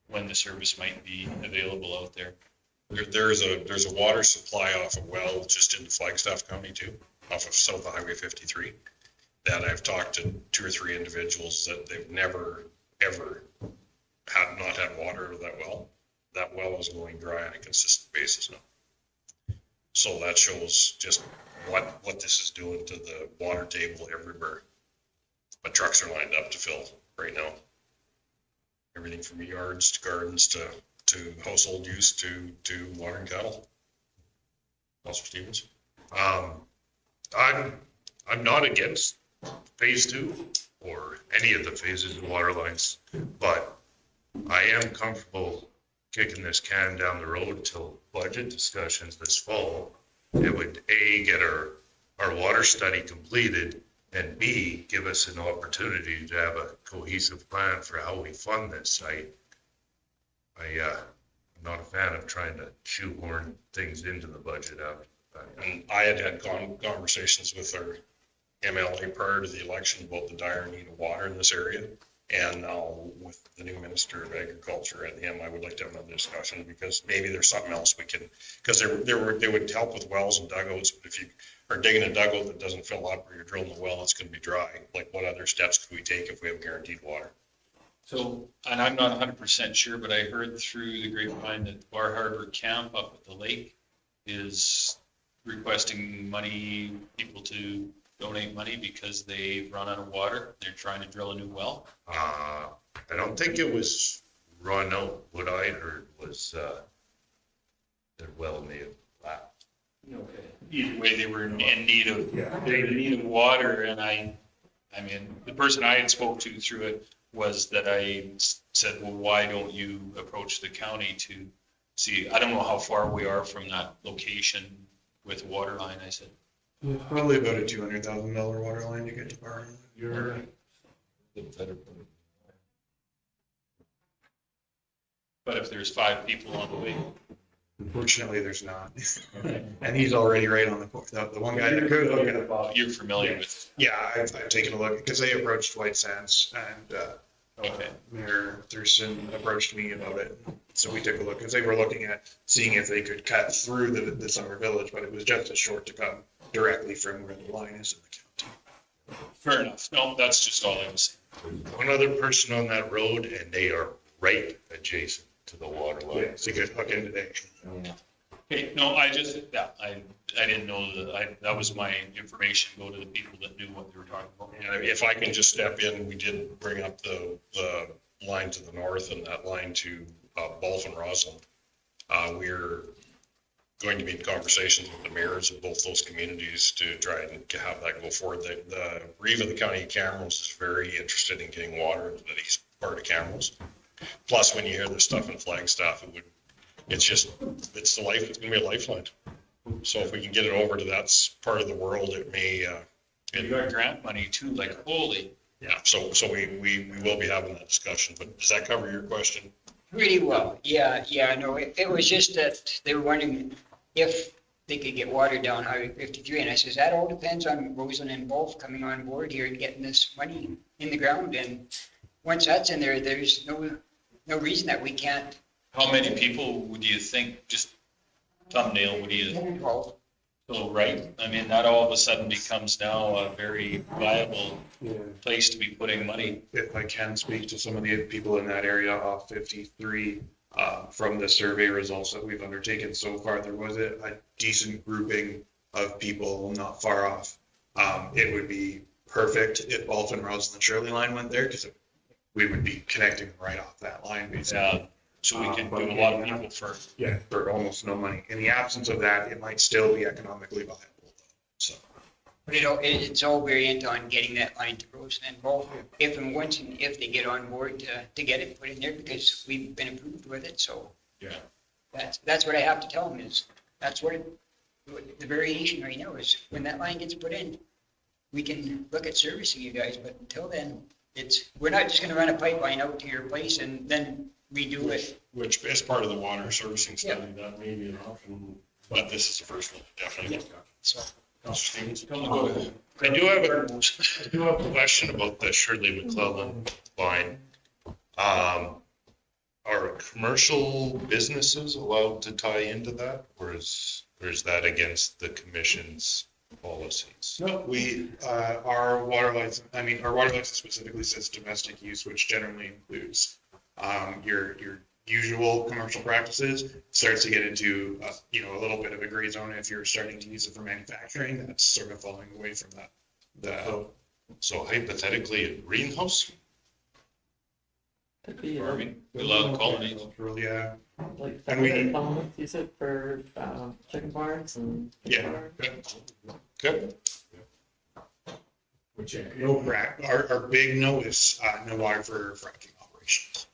when the service might be available out there. there's a water supply off a well just into Flagstaff County too, off of South Highway 53. That I've talked to 2 or 3 individuals that they've never, ever not had water out of that well. That well is going dry on a consistent basis now. So that shows just what this is doing to the water table everywhere. But trucks are lined up to fill right now. Everything from yards to gardens to household use to watering cattle. Councilor Stevens. I'm not against phase 2 or any of the phases of water lines, but I am comfortable kicking this can down the road till budget discussions this fall. It would A, get our water study completed, and B, give us an opportunity to have a cohesive plan for how we fund this site. I'm not a fan of trying to shoehorn things into the budget after. And I had conversations with our MLA prior to the election about the dire need of water in this area. And now with the new Minister of Agriculture and him, I would like to have another discussion because maybe there's something else we can, because they would help with wells and dugouts. But if you are digging a dugout that doesn't fill up or you're drilling a well, it's going to be dry. Like what other steps could we take if we have guaranteed water? So, and I'm not 100% sure, but I heard through the grapevine that Bar Harbor Camp up at the lake is requesting money, people to donate money because they've run out of water. They're trying to drill a new well. I don't think it was run out. What I heard was their well may have lapsed. Either way, they were in need of water, and I mean, the person I had spoke to through it was that I said, well, why don't you approach the county to see? I don't know how far we are from that location with water line. I said, probably about a $200,000 water line to get to Bar. You're but if there's 5 people on the way. Unfortunately, there's not. And he's already right on the one guy that could look at it. You're familiar with. Yeah, I've taken a look because they approached White Sands and Mayor Thurston approached me about it. So we took a look because they were looking at seeing if they could cut through the summer village, but it was just as short to come directly from where the line is in the county. Fair enough. No, that's just all I was saying. One other person on that road and they are right adjacent to the water line. Yeah, it's a good hook in today. Okay, no, I didn't know that was my information. Go to the people that knew what they were talking about. And if I can just step in, we did bring up the line to the north and that line to Balf and Roslyn. We're going to be in conversations with the mayors of both those communities to try and have that go forward. The Reeve of the County of Camrose is very interested in getting water into the east part of Camrose. Plus, when you hear this stuff in Flagstaff, it's gonna be a lifeline. So if we can get it over to that part of the world, it may, You got grant money too, like holy. yeah, so we will be having that discussion, but does that cover your question? Pretty well, yeah, no, it was just that they were wondering if they could get water down Highway 53, and I says, that all depends on Rosen and Wolf coming on board here and getting this money in the ground, and once that's in there, there's no reason that we can't. How many people would you think, just thumbnail, would you? 12. So, right, I mean, that all of a sudden becomes now a very viable place to be putting money. If I can speak to some of the people in that area off 53, From the survey results that we've undertaken so far, there was a decent grouping of people not far off. It would be perfect if Balfin, Roslyn, Shirley line went there, because we would be connecting right off that line, basically. Yeah, so we can do a lot of people for. Yeah, for almost no money. In the absence of that, it might still be economically viable, so. But it's all variant on getting that line to Roseland and Wolf, if and once and if they get on board to get it put in there, because we've been approved with it, so. Yeah. That's what I have to tell them is, that's what the variation right now is, when that line gets put in, we can look at servicing you guys, but until then, we're not just gonna run a pipeline out to your place and then redo it. Which is part of the water servicing study, that may be an option, but this is the first one, definitely. So. Counselor Stevens? I do have a question about the Shirley McClellan line. Are commercial businesses allowed to tie into that, or is that against the commission's policies? No, our water license specifically says domestic use, which generally includes, your usual commercial practices. Starts to get into, a little bit of a gray zone if you're starting to use it for manufacturing. That's sort of falling away from that. So hypothetically, a greenhouse? Could be, Farming, we allow colonies. Yeah. like, And we- elements, you said, for, chicken barns and. Yeah. Good. No frack. Our big no is, no water for fracking operations.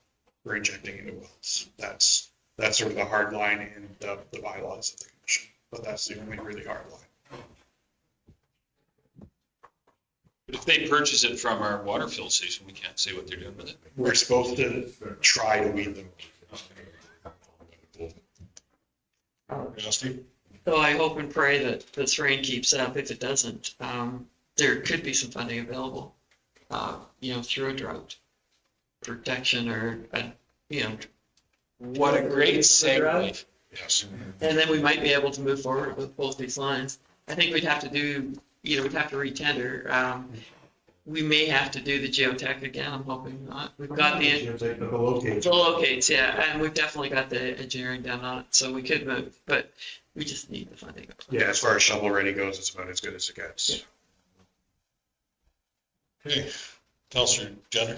We're injecting into wells. That's sort of the hard line in the bylaws of the commission, but that's the only really hard line. But if they purchase it from our water fill station, we can't say what they're doing with it. We're supposed to try to weed them. So I hope and pray that this rain keeps up. If it doesn't, there could be some funding available, through a drought protection or, What a great segue. Yes. And then we might be able to move forward with both these lines. I think we'd have to do, we'd have to retender. We may have to do the geotech again. I'm hoping not. We've got the locates, yeah, and we've definitely got the engineering done on it, so we could move, but we just need the funding. Yeah, as far as shovel ready goes, it's about as good as it gets. Okay, Counselor Jenner?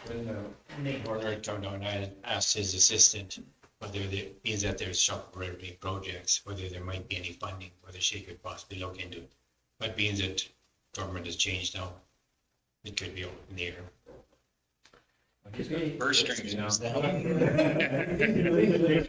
When Nate Horner turned on, I asked his assistant whether being that there's shovel-ready projects, whether there might be any funding, whether she could possibly look into it. But being that government has changed now, it could be up in the air. Purse strings.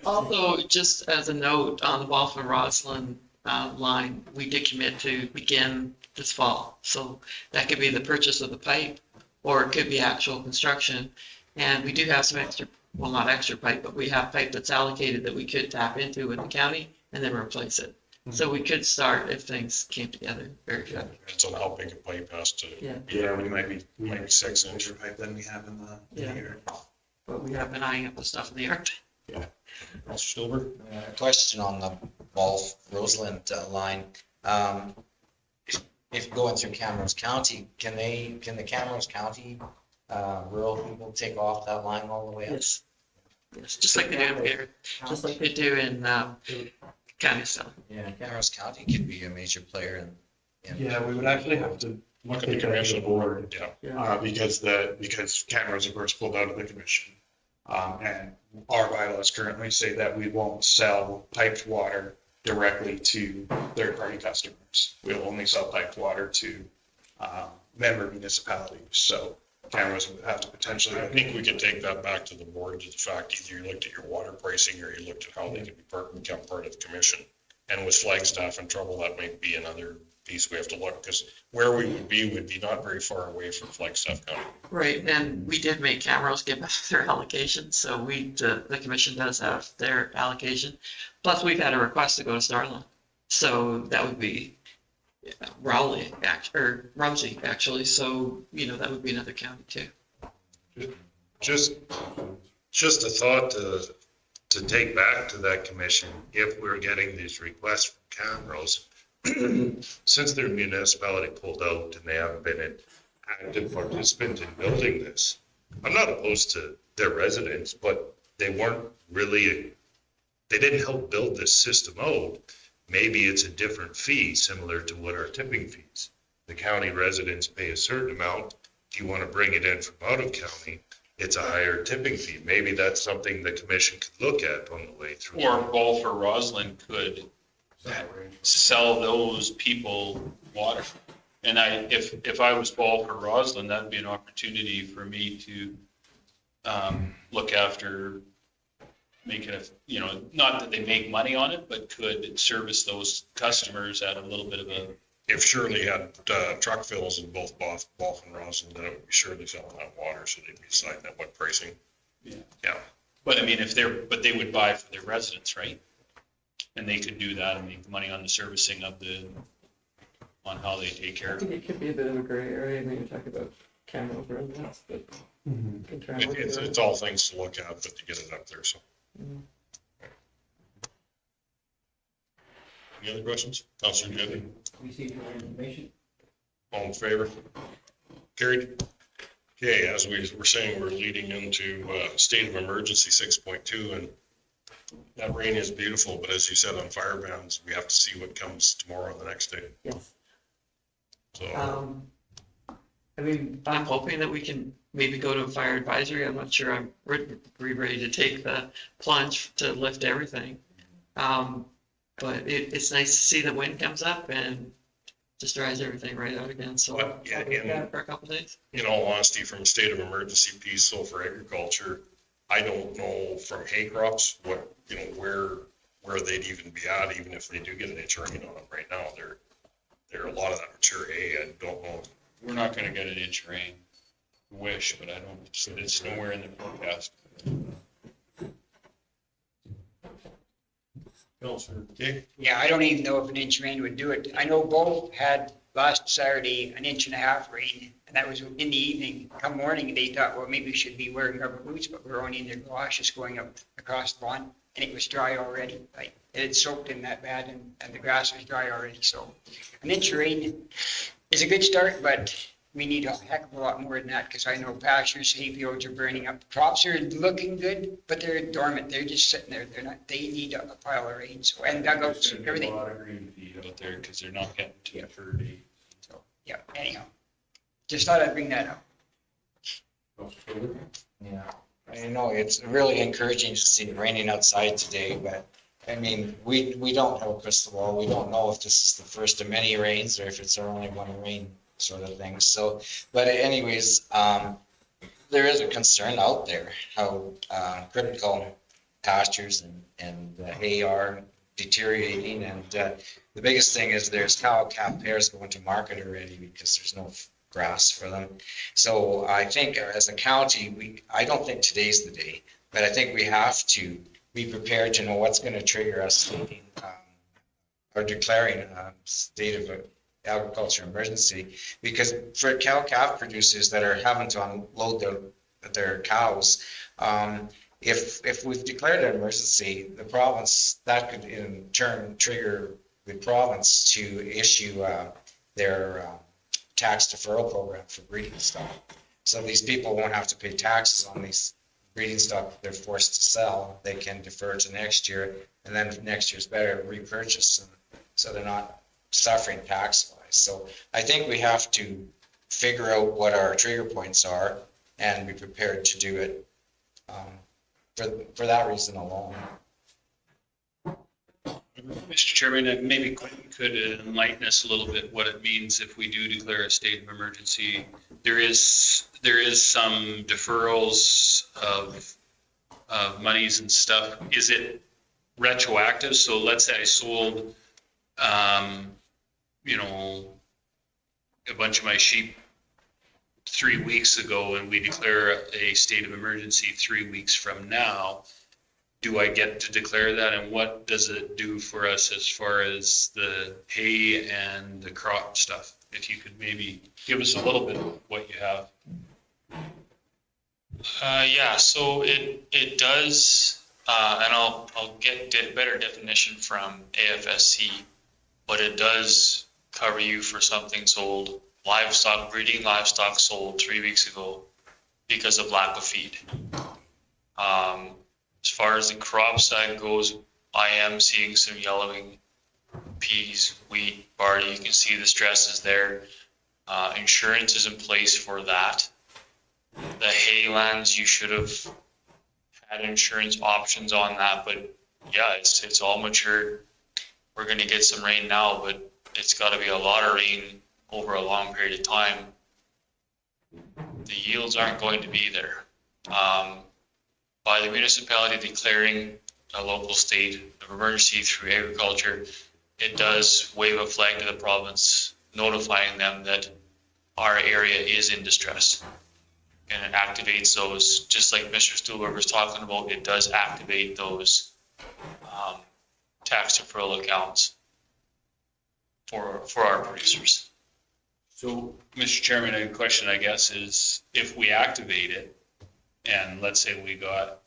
Also, just as a note on the Waltham Roslyn line, we did commit to begin this fall. So that could be the purchase of the pipe, or it could be actual construction. And we do have some extra, well, not extra pipe, but we have pipe that's allocated that we could tap into with the county and then replace it. So we could start if things came together very good. Depends on how big a pipe has to. Yeah. Yeah, we might be 6-inch pipe than we have in the Yeah. year. But we have been eyeing up the stuff in the yard. Counselor Stover? Question on the Wolf Roseland line. If going through Camrose County, can the Camrose County rural people take off that line all the way up? Yes. Yes, just like they do in here, just like they do in county stuff. Yeah, Camrose County could be a major player in. Yeah, we would actually have to Look at the commission board. Yeah. because cameras, of course, pulled out of the commission. And our bylaws currently say that we won't sell piped water directly to third-party customers. We'll only sell piped water to member municipalities. So cameras would have to potentially. I think we could take that back to the board, to the fact either you looked at your water pricing or you looked at how they could become part of the commission. And with Flagstaff in trouble, that might be another piece we have to look, because where we would be not very far away from Flagstaff County. Right, and we did make Camrose give us their allocation, so the commission does have their allocation. Plus, we've had a request to go to Starland, so that would be Rowley, or Rumsey, actually, so, that would be another county too. Just a thought to take back to that commission, if we're getting these requests from Camrose, since their municipality pulled out and they haven't been an active participant in building this, I'm not opposed to their residents, but they weren't really, they didn't help build this system out. Maybe it's a different fee, similar to what our tipping fees. The county residents pay a certain amount. If you want to bring it in from out of county, it's a higher tipping fee. Maybe that's something the commission could look at on the way through. Or Balfour Roslin could sell those people water. And if I was Balfour Roslin, that'd be an opportunity for me to look after making not that they make money on it, but could service those customers at a little bit of a. If Shirley had truck fills in both Balf and Roslin, then it would be Shirley filling that water, so they'd be deciding that what pricing. Yeah. Yeah. But I mean, but they would buy for their residents, right? And they could do that and make money on the servicing on how they take care I of think it. it could be a bit of a gray area. I mean, you're talking about camera over residents, but. you can try and look at it. It's all things to look at, but to get it up there, so. Mhm. Any other questions? Councilor Goodwin? Receive more information. All in favor? Carried. Okay, as we were saying, we're leading into state of emergency 6.2, and that rain is beautiful, but as you said on fire bans, we have to see what comes tomorrow and the next day. Yes. So, I mean, I'm hoping that we can maybe go to a fire advisory. I'm not sure I'm ready to take the plunge to lift everything. But it's nice to see the wind comes up and just dries everything right out again. So But, yeah, I'll look and- at it for a couple days. in all honesty, from a state of emergency piece, so for agriculture, I don't know from hay crops what, where they'd even be at, even if they do get an inch of rain on them right now. They're a lot of that mature hay. I don't know. We're not gonna get an inch of rain. Wish, but I don't, it's nowhere in the forecast. Councilor, okay? Yeah, I don't even know if an inch of rain would do it. I know both had last Saturday an inch and a half rain, and that was in the evening. Come morning, they thought, well, maybe we should be wearing rubber boots, but we were only in their galoshes going up across the lawn, and it was dry already. Like, it had soaked in that bad, and the grass was dry already, so an inch of rain is a good start, but we need a heck of a lot more than that, because I know pastures, hay fields are burning up. Crops are looking good, but they're dormant. They're just sitting there. They need a pile of rain, so, and dugouts, There's gonna be everything. A lot of green feed out there because they're not getting to it for a day. So, yeah, anyhow, just thought I'd bring that up. Yeah, I know, it's really encouraging to see it raining outside today, but I mean, we don't have a crystal ball. We don't know if this is the first of many rains or if it's our only one rain sort of thing. So, but anyways, there is a concern out there how critical pastures and hay are deteriorating. And the biggest thing is there's cow-calf pairs going to market already because there's no grass for them. So I think as a county, I don't think today's the day, but I think we have to be prepared to know what's going to trigger us stating or declaring a state of agriculture emergency. Because for cow-calf producers that are having to unload their cows, if we've declared an emergency, the province, that could in turn trigger the province to issue their tax deferral program for breeding stock. So these people won't have to pay taxes on these breeding stock that they're forced to sell. They can defer to next year, and then next year's better repurchase them, so they're not suffering tax-wise. So I think we have to figure out what our trigger points are and be prepared to do it for that reason alone. Mr. Chairman, maybe Quentin could enlighten us a little bit what it means if we do declare a state of emergency. There is some deferrals of monies and stuff. Is it retroactive? So let's say I sold, a bunch of my sheep 3 weeks ago and we declare a state of emergency 3 weeks from now. Do I get to declare that, and what does it do for us as far as the hay and the crop stuff? If you could maybe give us a little bit of what you have. Yeah, so it does, and I'll get a better definition from AFSC, but it does cover you for something sold, breeding livestock sold 3 weeks ago because of lack of feed. As far as the crop side goes, I am seeing some yellowing peas, wheat, barley. You can see the stress is there. Insurance is in place for that. The haylands, you should have had insurance options on that, but yeah, it's all matured. We're gonna get some rain now, but it's gotta be a lot of rain over a long period of time. The yields aren't going to be there. By the municipality declaring a local state of emergency through agriculture, it does wave a flag to the province, notifying them that our area is in distress. And it activates those, just like Mr. Stuhlberg was talking about, it does activate those tax deferral accounts for our producers. So, Mr. Chairman, a question, I guess, is if we activate it, and let's say we got,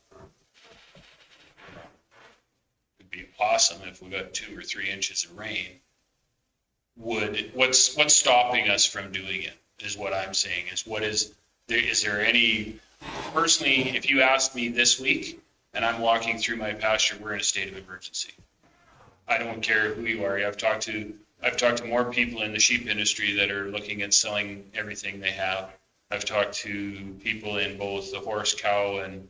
it'd be awesome if we got 2 or 3 inches of rain. What's stopping us from doing it is what I'm saying, is there any, personally, if you asked me this week and I'm walking through my pasture, we're in a state of emergency. I don't care who you are. I've talked to more people in the sheep industry that are looking at selling everything they have. I've talked to people in both the horse, cow, and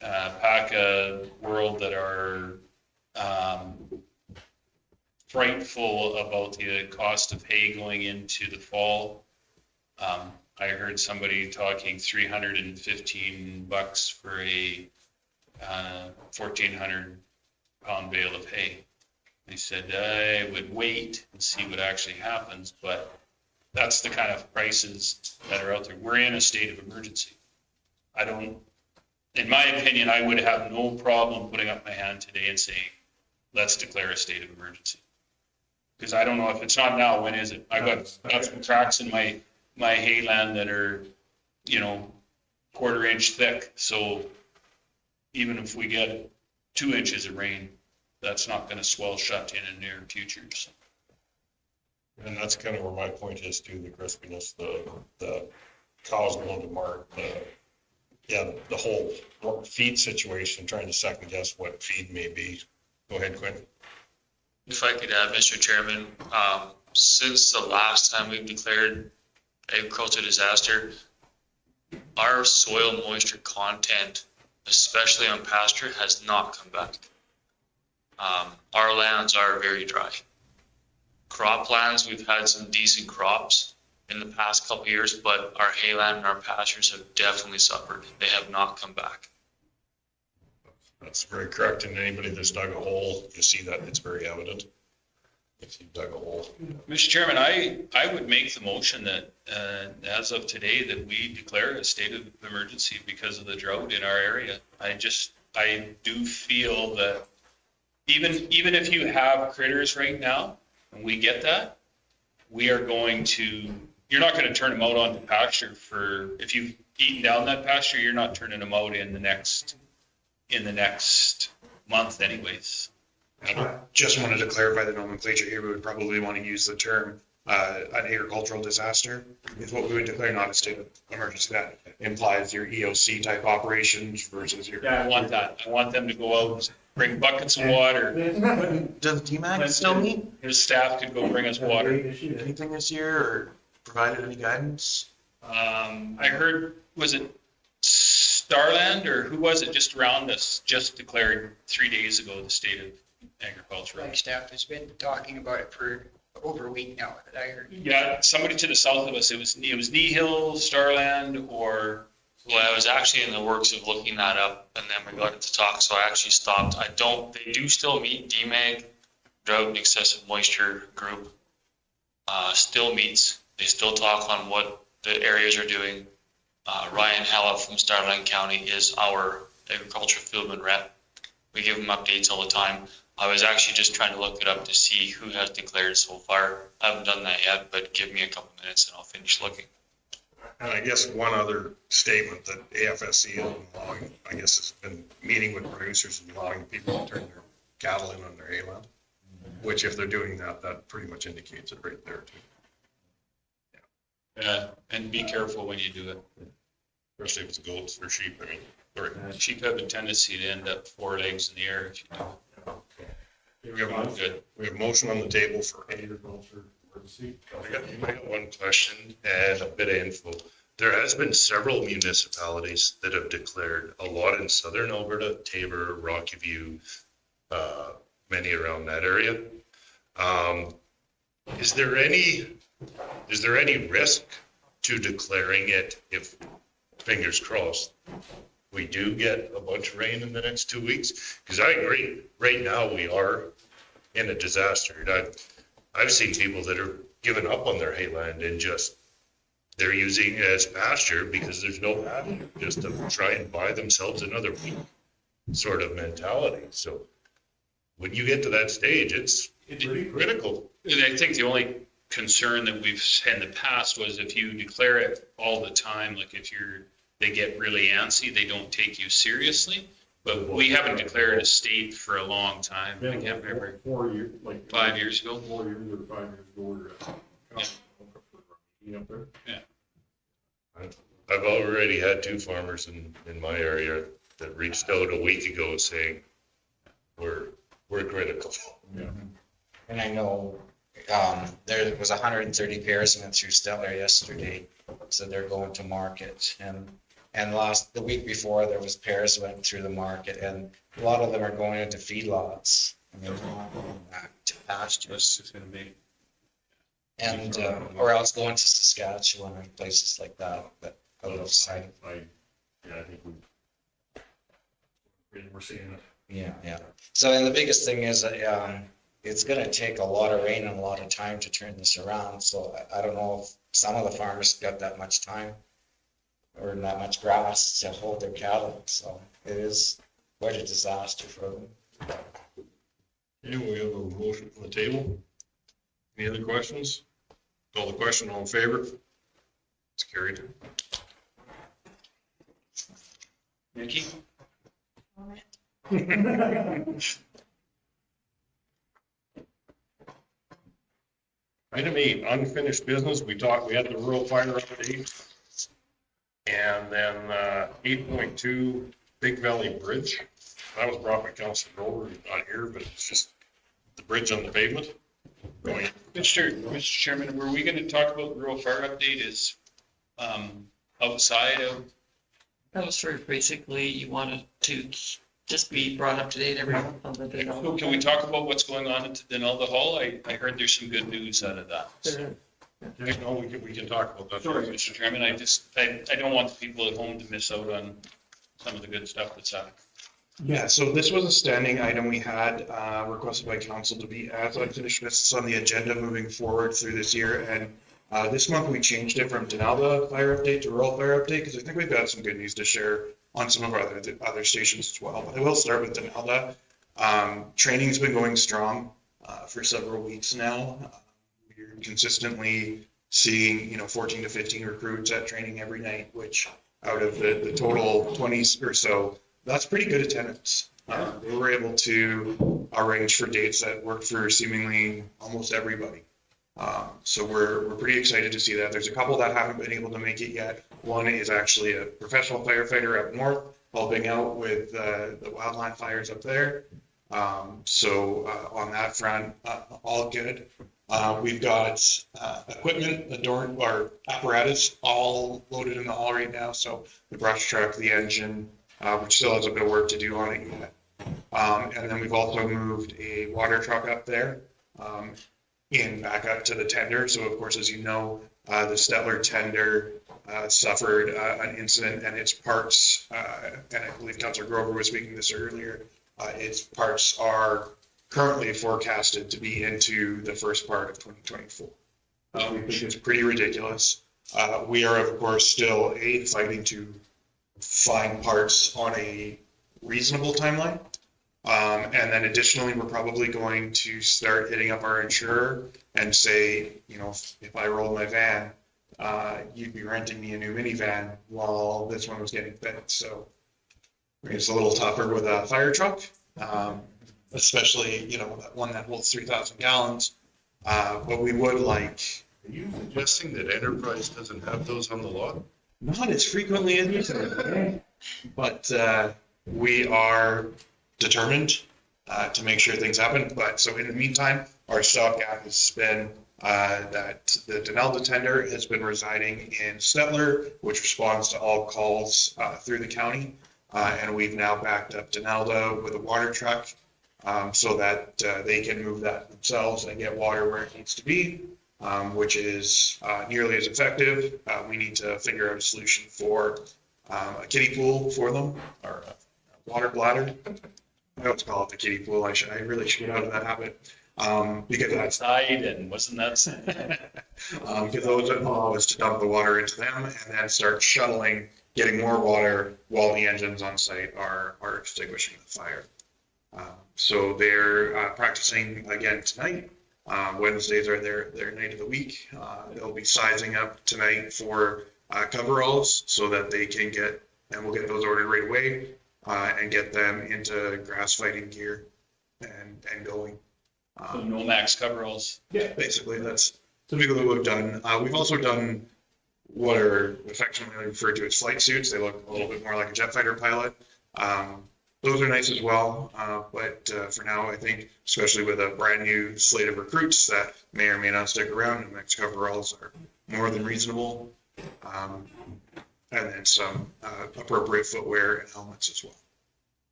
paca world that are frightful about the cost of hay going into the fall. I heard somebody talking $315 for a 1,400 pound bale of hay. They said, I would wait and see what actually happens, but that's the kind of prices that are out there. We're in a state of emergency. In my opinion, I would have no problem putting up my hand today and saying, let's declare a state of emergency. Because I don't know if it's not now, when is it? I've got some cracks in my hayland that are, 1/4 inch thick. So even if we get 2 inches of rain, that's not going to swell shut in the near future. So. And that's kind of where my point is too, the crispiness, the cows going to mark, the whole feed situation, trying to second guess what feed may be. Go ahead, Quinn. If I could add, Mr. Chairman, since the last time we've declared agricultural disaster, our soil moisture content, especially on pasture, has not come back. Our lands are very dry. Croplands, we've had some decent crops in the past couple of years, but our hayland and our pastures have definitely suffered. They have not come back. That's very correct. And anybody that's dug a hole, you see that it's very evident. If you dug a hole. Mr. Chairman, I would make the motion that as of today that we declare a state of emergency because of the drought in our area. I do feel that even if you have critters right now, and we get that, you're not going to turn them out onto pasture if you've eaten down that pasture, you're not turning them out in the next month anyways. I just wanted to clarify the nomenclature here. We would probably want to use the term an agricultural disaster is what we would declare, not a state of emergency. That implies your EOC type operations versus your. Yeah, I want that. I want them to go out and bring buckets of water. Does DMAC still meet? His staff could go bring us water. Anything this year or provided any guidance? I heard, was it Starland or who was it just around us just declared 3 days ago the state of agriculture. My staff has been talking about it for over a week now that I heard. Yeah, somebody to the south of us, it was Knee Hill, Starland, or. Well, I was actually in the works of looking that up, and then we got into talk, so I actually stopped. They do still meet, DMAG, Drought and Excessive Moisture Group, still meets. They still talk on what the areas are doing. Ryan Hallett from Starland County is our agriculture fieldman rep. We give him updates all the time. I was actually just trying to look it up to see who has declared so far. I haven't done that yet, but give me a couple minutes and I'll finish looking. And I guess one other statement that AFSC is allowing, I guess, has been meeting with producers and allowing people to turn their cattle in on their hayland, which if they're doing that, that pretty much indicates it right there too. Yeah, and be careful when you do it. Especially if it's goats or sheep. I mean, Sheep have a tendency to end up 4 legs in the air if you do. We have a motion on the table for A. I got one question and a bit of info. There has been several municipalities that have declared, a lot in southern Alberta, Taber, Rocky View, many around that area. Is there any risk to declaring it if, fingers crossed, we do get a bunch of rain in the next 2 weeks? Because I agree, right now we are in a disaster. I've seen people that are giving up on their hayland and just, they're using it as pasture because there's no pasture, just to try and buy themselves another week sort of mentality. So when you get to that stage, it's pretty critical. And I think the only concern that we've had in the past was if you declare it all the time, like if they get really antsy, they don't take you seriously. But we haven't declared a state for a long time. I can't remember. 4 years, like 5 years ago. 4 years or 5 years ago. I've already had 2 farmers in my area that reached out a week ago saying, we're critical. Yeah. And I know, there was 130 pears went through Stettler yesterday, so they're going to market. And the week before, there was pears went through the market, and a lot of them are going into feedlots. I mean, they're not going back to pastures. It's gonna be. And, or else going to Saskatchewan or places like that, out of sight. I think we're seeing it. Yeah. So, and the biggest thing is, it's gonna take a lot of rain and a lot of time to turn this around. So I don't know if some of the farmers got that much time or that much grass to hold their cattle. So it is quite a disaster for them. Okay, we have a motion on the table. Any other questions? Call the question, all in favor? It's carried. Nikki? Item 8, unfinished business. We had the rural fire update. And then 8.2, Big Valley Bridge. That was brought by Councilor Grover, he's not here, but it's just the bridge on the pavement. Going. Mr. Chairman, were we gonna talk about the rural fire update is, outside of, That was for basically you wanted to just be brought up to date every month on the Denali. so can we talk about what's going on at the Denali Hall? I heard there's some good news out of that. Okay, no, we can talk about that. Sorry, Mr. Chairman, I don't want the people at home to miss out on some of the good stuff that's happening. Yeah, so this was a standing item we had requested by council to be as unfinished business on the agenda moving forward through this year. And this month we changed it from Denalda fire update to rural fire update because I think we've got some good news to share on some of our other stations as well. But I will start with Denalda. Training's been going strong for several weeks now. We're consistently seeing 14 to 15 recruits at training every night, which out of the total 20 or so, that's pretty good attendance. We were able to arrange for dates that work for seemingly almost everybody. So we're pretty excited to see that. There's a couple that haven't been able to make it yet. One is actually a professional firefighter up north, helping out with the wildland fires up there. So on that front, all good. We've got equipment, or apparatus all loaded in the hall right now. So the brush truck, the engine, which still has a bit of work to do on it yet. And then we've also moved a water truck up there in back up to the tender. So of course, as you know, the Stettler tender suffered an incident and its parts, and I believe Councilor Grover was speaking this earlier, its parts are currently forecasted to be into the first part of 2024. We think it's pretty ridiculous. We are, of course, still fighting to find parts on a reasonable timeline. And then additionally, we're probably going to start hitting up our insurer and say, if I roll my van, you'd be renting me a new minivan while this one was getting fixed. So it's a little tougher with a fire truck, especially, that one that holds 3,000 gallons. But we would like. Are you suggesting that Enterprise doesn't have those on the lot? Not as frequently as you said. But we are determined to make sure things happen. But so in the meantime, our stopgap has been that the Denelda tender has been residing in Stettler, which responds to all calls through the county. And we've now backed up Denelda with a water truck so that they can move that themselves and get water where it needs to be, which is nearly as effective. We need to figure out a solution for a kiddie pool for them, or a water bladder. I don't call it the kiddie pool. I really should get out of that habit. Because that's Outside, and wasn't that? because those would allow us to dump the water into them and then start shuttling, getting more water while the engines on site are extinguishing the fire. So they're practicing again tonight. Wednesdays are their night of the week. They'll be sizing up tonight for coveralls so that they can get, and we'll get those ordered right away and get them into grass fighting gear and going. So no max coveralls. Yeah, basically that's typically what we've done. We've also done what are affectionately referred to as flight suits. They look a little bit more like a jet fighter pilot. Those are nice as well. But for now, I think, especially with a brand new slate of recruits that may or may not stick around, max coveralls are more than reasonable. And then some appropriate footwear and helmets as well.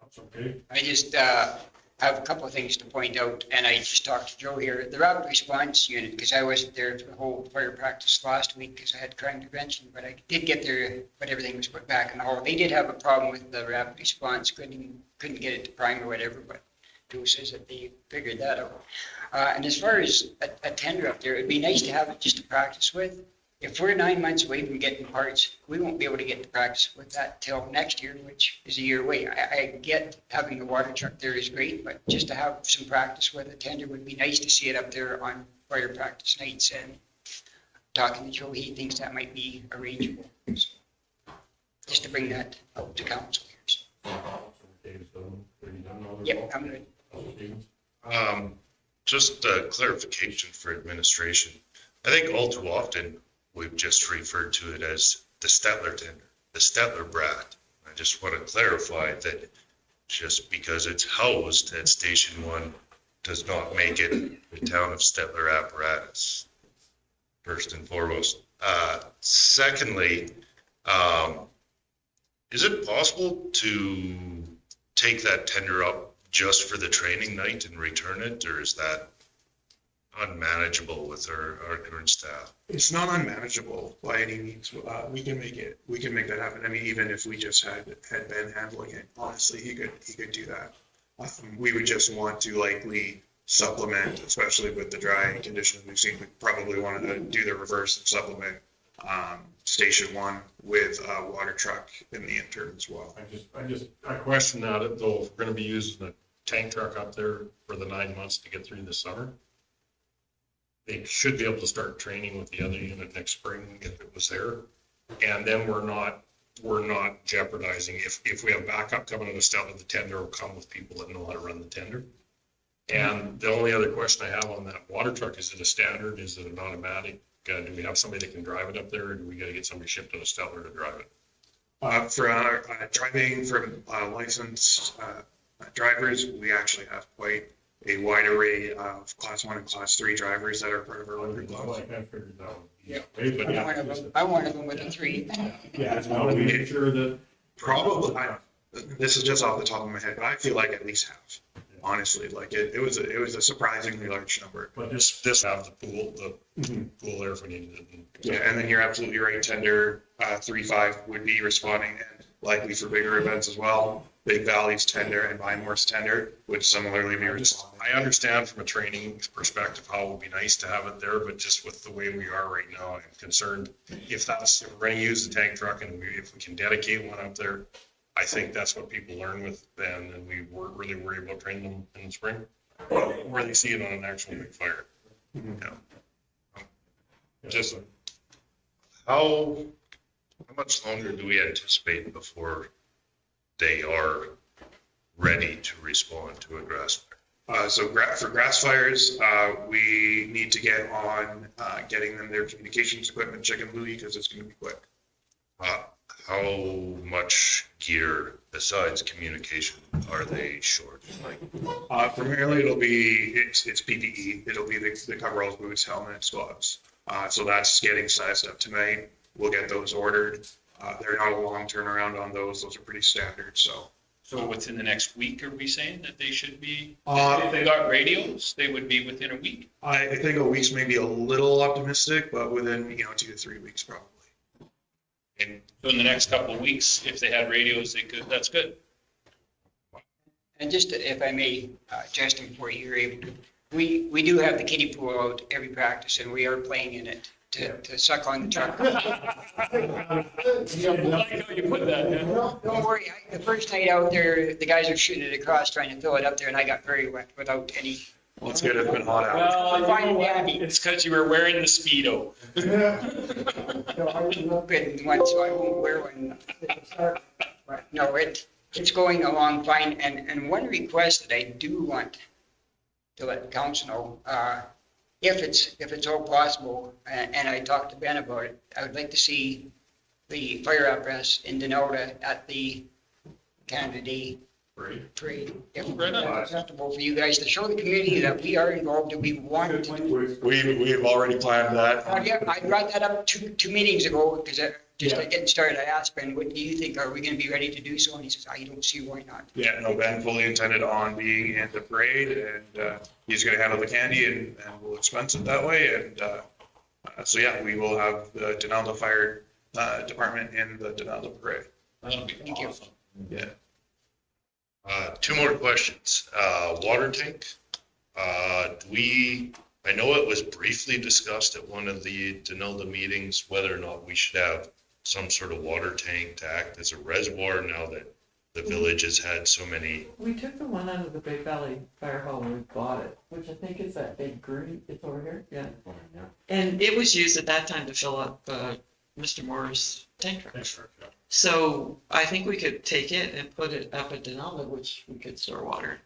That's okay. I just have a couple of things to point out, and I just talked to Joe here. The rapid response unit, because I wasn't there for the whole fire practice last week because I had crime prevention, but I did get there, but everything was put back in the hall. They did have a problem with the rapid response, couldn't get it to prime or whatever, but Joe says that they figured that out. And as far as a tender up there, it'd be nice to have it just to practice with. If we're 9 months away from getting parts, we won't be able to get to practice with that till next year, which is a year away. I get having the water truck there is great, but just to have some practice with a tender would be nice to see it up there on fire practice nights. And talking to Joe, he thinks that might be arrangeable. So, just to bring that out to council here. Yep, I'm good. Just a clarification for administration. I think all too often we've just referred to it as the Stettler tender, the Stettler brat. I just want to clarify that just because it's housed at Station 1 does not make it the town of Stettler apparatus, first and foremost. Secondly, is it possible to take that tender up just for the training night and return it, or is that unmanageable with our current staff? It's not unmanageable by any means. We can make that happen. I mean, even if we just had Ben handling it, honestly, he could do that. We would just want to likely supplement, especially with the dry conditions we've seen. We probably want to do the reverse and supplement Station 1 with a water truck in the interim as well. I question that though, if we're gonna be using a tank truck up there for the 9 months to get through the summer. They should be able to start training with the other unit next spring if it was there. And then we're not jeopardizing, if we have backup coming out of Stettler, the tender will come with people that know how to run the tender. And the only other question I have on that water truck, is it a standard? Is it an automatic? Do we have somebody that can drive it up there, or do we gotta get somebody shipped out of Stettler to drive it? For driving for licensed drivers, we actually have quite a wide array of Class 1 and Class 3 drivers that are part of our local clubs. I'm one of them with a 3. Yeah, I want to make sure that. Probably, this is just off the top of my head, but I feel like at least half, honestly. Like it was a surprisingly large number. But this have the pool there if we needed it. Yeah, and then you're absolutely right, tender 3-5 would be responding, and likely for bigger events as well. Big Valley's tender and Vinemore's tender would similarly be responding. I understand from a training perspective how it would be nice to have it there, but just with the way we are right now, I'm concerned if we're going to use the tank truck and if we can dedicate one up there, I think that's what people learn with Ben, and we weren't really worried about training them in the spring. Where they see it on an actual big fire. Yeah. Just how much longer do we anticipate before they are ready to respond to a grass fire? So for grass fires, we need to get on getting them their communications equipment, chicken buoy, because it's going to be quick. how much gear besides communication are they short? Like, Primarily it's PPE. It'll be the coveralls, boots, helmets, gloves. So that's getting sized up tonight. We'll get those ordered. They're not a long turnaround on those. Those are pretty standard, so. So within the next week, are we saying that they should be, Uh, if they got radios, they would be within a week? I think a week's maybe a little optimistic, but within, 2 to 3 weeks probably. And so in the next couple of weeks, if they had radios, they could, that's good. And just if I may, Justin, before you're able to, we do have the kiddie pool out every practice and we are playing in it to suck on the truck. I like how you put that, yeah. Don't worry, the first night out there, the guys are shooting it across trying to fill it up there and I got very wet without any. Well, it's good. It's been hot out. Well, you know what? It's because you were wearing the Speedo. Good one, so I won't wear one. But no, it's going along fine. And one request that I do want to let the council know, if it's all possible, and I talked to Ben about it, I would like to see the fire apparatus in Denota at the Canada Day parade. If it's acceptable for you guys to show the community that we are involved and we want to. We've already planned that. Yeah, I brought that up two meetings ago because just like getting started, I asked Ben, what do you think? Are we going to be ready to do so? And he says, I don't see why not. Yeah, no, Ben fully intended on being in the parade and he's going to handle the candy and we'll expense it that way. And so, yeah, we will have the Denaldo Fire Department in the Denaldo parade. That'll be awesome. Yeah. Two more questions. Water tank. I know it was briefly discussed at one of the Denaldo meetings, whether or not we should have some sort of water tank to act as a reservoir now that the village has had so many. We took the one out of the Big Valley Fire Hall when we bought it, which I think is that big green, it's over here, yeah. And it was used at that time to fill up, Mr. Moore's tank truck. So I think we could take it and put it up at Denaldo, which we could store water.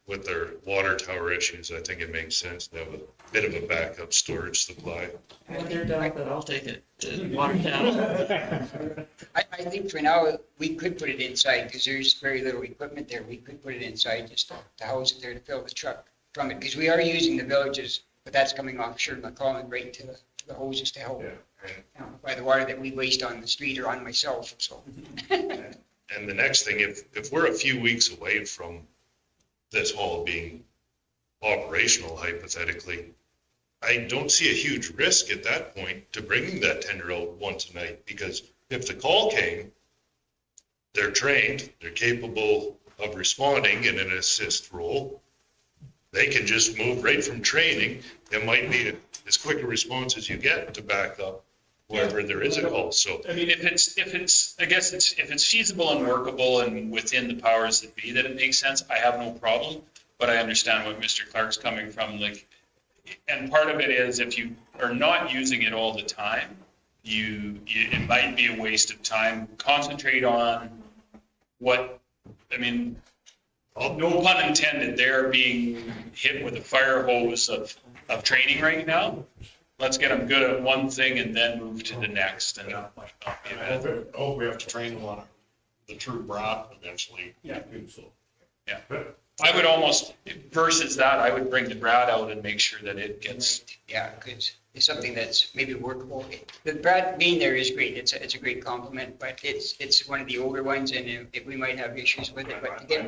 With their water tower issues, I think it makes sense to have a bit of a backup storage supply. When they're done with it, I'll take it to Watertown. I think for now, we could put it inside because there's very little equipment there. We could put it inside just to house it there to fill the truck from it because we are using the villages, but that's coming off Sherman McCollum right to the hoses to help by the water that we waste on the street or on myself. So. And the next thing, if we're a few weeks away from this hall being operational, hypothetically, I don't see a huge risk at that point to bringing that tender out once a night, because if the call came, they're trained, they're capable of responding in an assist role. They can just move right from training. It might be as quick a response as you get to back up wherever there is a call. So I mean, if it's feasible and workable and within the powers that be, that it makes sense, I have no problem. But I understand what Mr. Clark's coming from, like, and part of it is if you are not using it all the time, it might be a waste of time. Concentrate on what, I mean, no pun intended, they're being hit with a fire hose of training right now. Let's get them good at one thing and then move to the next. And we have to train them on the true brat eventually. Yeah. Yeah. I would almost, versus that, I would bring the brat out and make sure that it gets. Yeah, because it's something that's maybe workable. The brat being there is great. It's a great compliment, but it's one of the older ones and we might have issues with it, but to get I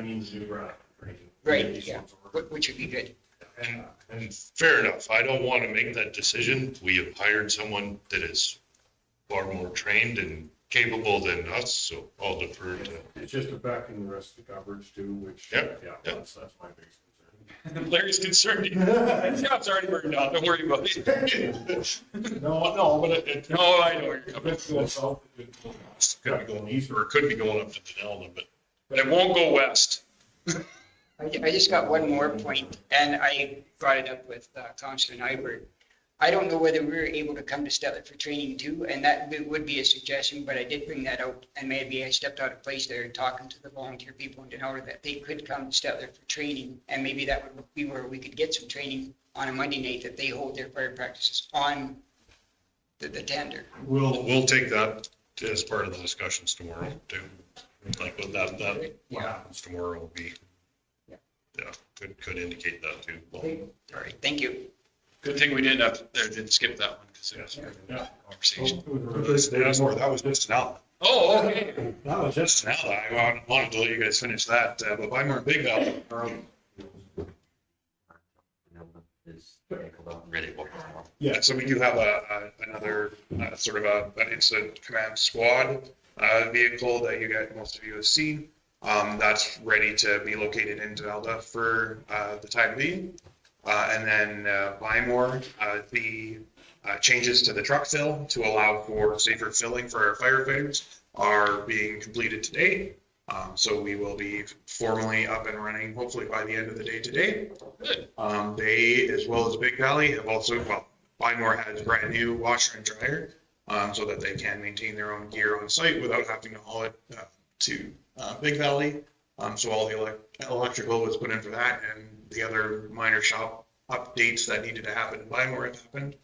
mean the new brat. right, yeah, which would be good. And fair enough. I don't want to make that decision. We have hired someone that is far more trained and capable than us, so I'll defer to. It's just affecting the rest of the coverage too, which, Yep. that's my biggest concern. Larry's concerned. His job's already burned down. Don't worry about it. No, but it. No, I know where you're coming It's going south, it could be going east, or it could be going up to Denelda, but it won't go west. I just got one more point, and I brought it up with Councilor Nyberg. I don't know whether we were able to come to Stettler for training too, and that would be a suggestion, but I did bring that out, and maybe I stepped out of place there and talking to the volunteer people in Denver that they could come to Stettler for training, and maybe that would be where we could get some training on a Monday night that they hold their fire practices on the tender. We'll take that as part of the discussions tomorrow too. Like what that what happens tomorrow will be. Yeah, could indicate that too. All right, thank you. Good thing we didn't skip that one because it was a Yeah. conversation. That was just now. Oh, okay. That was just now. I wanted to let you guys finish that, but by more Big Valley. Ready. Yeah, so we do have another sort of an incident command squad vehicle that most of you have seen. That's ready to be located in Delta for the time being. And then Bymore, the changes to the truck fill to allow for safer filling for our firefighters are being completed today. So we will be formally up and running hopefully by the end of the day today. Good. They, as well as Big Valley, have also, Bymore has a brand new washer and dryer so that they can maintain their own gear on site without having to haul it to Big Valley. So all the electrical was put in for that, and the other minor shop updates that needed to happen in Bymore have happened.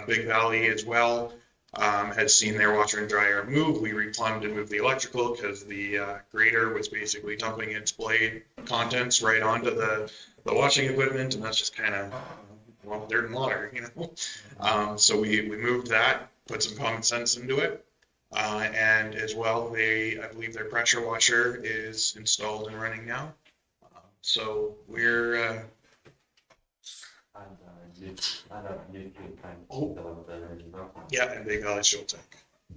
Big Valley as well has seen their washer and dryer move. We replumbed and moved the electrical because the grader was basically dumping its blade contents right onto the washing equipment, and that's just kind of dirt and water, you know. So we moved that, put some common sense into it. And as well, I believe their pressure washer is installed and running now. So we're, yeah, and Big Valley Fuel Tank.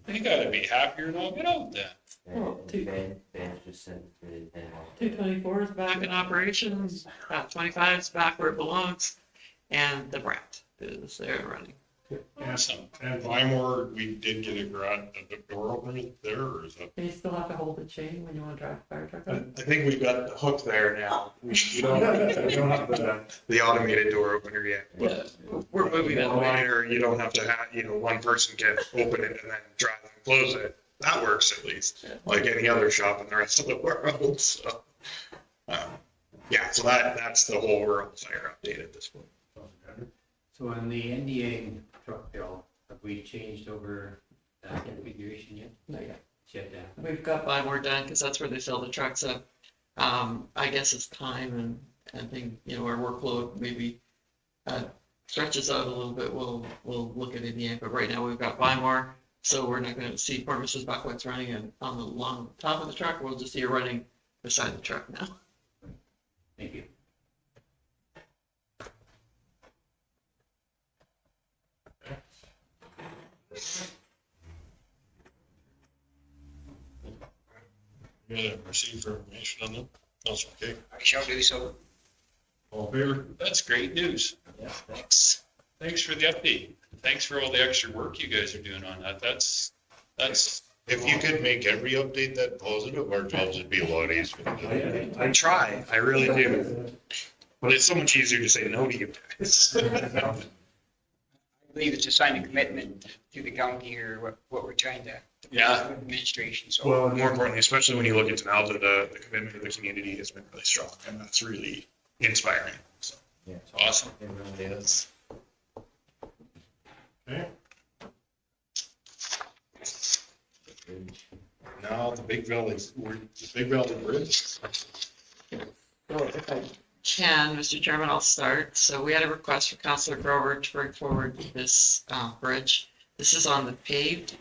You gotta be happier than get out there. Well, 224 is back in operations, 25 is back where it belongs, and the Brat is there running. Awesome. And Bymore, we did get a door opener there, or is that? Do you still have to hold the chain when you want to drive a fire truck? I think we've got the hook there now. We don't have the automated door opener yet. Yeah, we're moving that way. Or you don't have to have, one person can open it and then drive and close it. That works at least, like any other shop in the rest of the world. So, yeah, so that's the whole rural fire update at this point. So on the NDA truck bill, have we changed over that configuration yet? Not yet. Yet, yeah. We've got Bymore done because that's where they fill the trucks up. I guess it's time and thing, our workload maybe stretches out a little bit. We'll look at NDA, but right now we've got Bymore. So we're not going to see poor Mrs. Buckwheat's running and on the long top of the truck. We'll just see her running beside the truck now. Thank you. You gonna receive for information on them? That's okay. I shall do so. All in favor? That's great news. Yeah, Thanks. Thanks for the update. Thanks for all the extra work you guys are doing on that. That's, If you could make every update that positive, our jobs would be a lot easier. I try, I really do. But it's so much easier to say no to you guys. I believe it's a sign of commitment to the county or what we're trying to. Yeah. Administration, so. Well, and more importantly, especially when you look into Alta, the commitment of the community has been really strong, and that's really inspiring. So. Yeah. Awesome. It really is. Okay. Now, the Big Valley Bridge. So if I can, Mr. Chairman, I'll start. So we had a request from Councillor Grover to bring forward this bridge. This is on the paved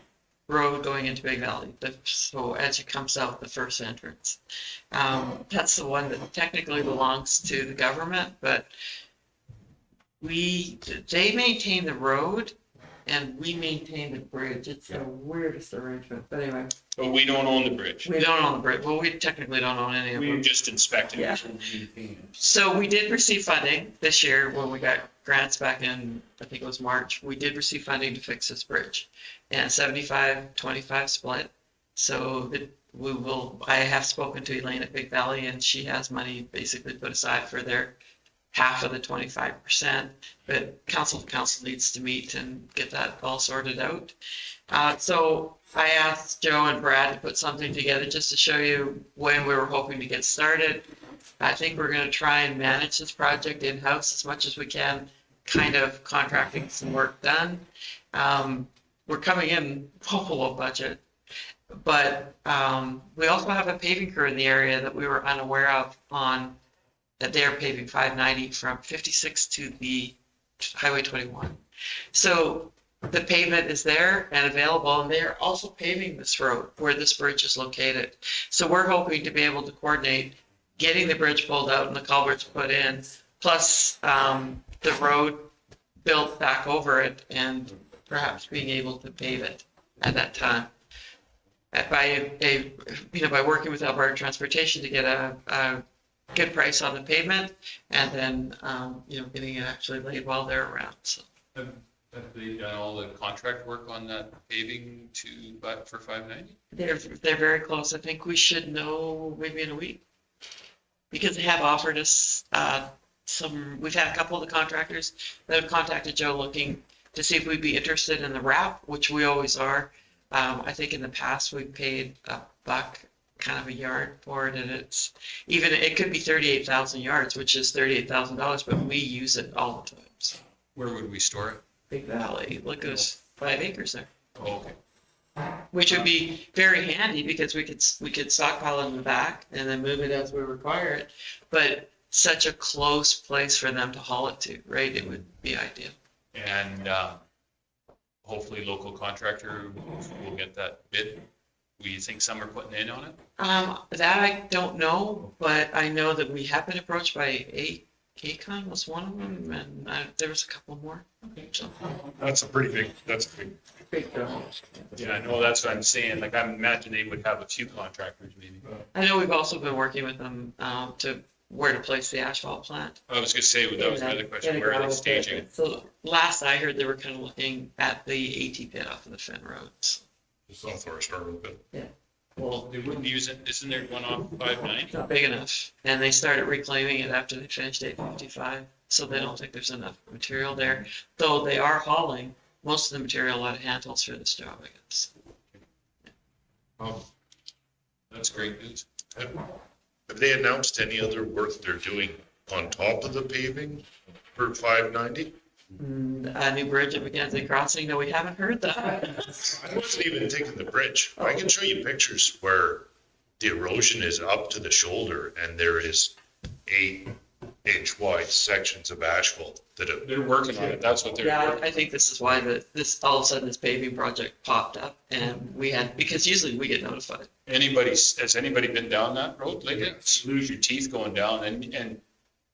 road going into Big Valley. So as you come south, the first entrance. That's the one that technically belongs to the government, but they maintain the road and we maintain the bridge. It's the weirdest arrangement, but anyway. But we don't own the bridge. We don't own the bridge. Well, we technically don't own any of We them. just inspected Yeah. it. So we did receive funding this year when we got grants back in, I think it was March. We did receive funding to fix this bridge and 75-25 split. So that I have spoken to Elaine at Big Valley and she has money basically put aside for their half of the 25%, but council needs to meet and get that all sorted out. So I asked Joe and Brad to put something together just to show you when we were hoping to get started. I think we're going to try and manage this project in-house as much as we can, kind of contracting some work done. we're coming in well below budget. But we also have a paving crew in the area that we were unaware of that they're paving 590 from 56 to the Highway 21. So the pavement is there and available, and they're also paving this road where this bridge is located. So we're hoping to be able to coordinate getting the bridge pulled out and the culverts put in, plus the road built back over it and perhaps being able to pave it at that time. By working with Alberta Transportation to get a good price on the pavement, and then getting it actually laid while they're around. So Have they done all the contract work on that paving for 590? they're very close. I think we should know maybe in a week, because they have offered us we've had a couple of the contractors that have contacted Joe looking to see if we'd be interested in the wrap, which we always are. I think in the past we paid $1 kind of a yard for it, and it could be 38,000 yards, which is $38,000, but we use it all the time. So. Where would we store it? Big Valley, look, there's 5 acres there. Oh, okay. Which would be very handy because we could stockpile it in the back and then move it as we require it. But such a close place for them to haul it to, right? It would be ideal. And hopefully local contractor will get that bid. Do you think some are putting in on it? That I don't know, but I know that we have been approached by ACON was one of them, and there was a couple more. Okay. So, That's a big. big deal. Yeah, I know, that's what I'm saying. Like, I imagine they would have a few contractors maybe. I know we've also been working with them where to place the asphalt plant. I was gonna say, that was my other question, where are they staging it? So last I heard, they were kind of looking at the AT pit off of the Finn Road. So, Southwest Urban Bit. well, They wouldn't use it, isn't there one off 590? it's not big enough, and they started reclaiming it after they finished 855. So they don't think there's enough material there, though they are hauling most of the material out of handles for this job, I guess. That's great news. Have they announced any other work they're doing on top of the paving for 590? A new bridge at Mackenzie Crossing. No, we haven't heard that. I wasn't even thinking the bridge. I can show you pictures where the erosion is up to the shoulder and there is 8-inch wide sections of asphalt that have. They're working on it, that's what they're Yeah, working. I think this is why this all of a sudden this paving project popped up, and because usually we get notified. Has anybody been down that road? Like, it's lose your teeth going down, and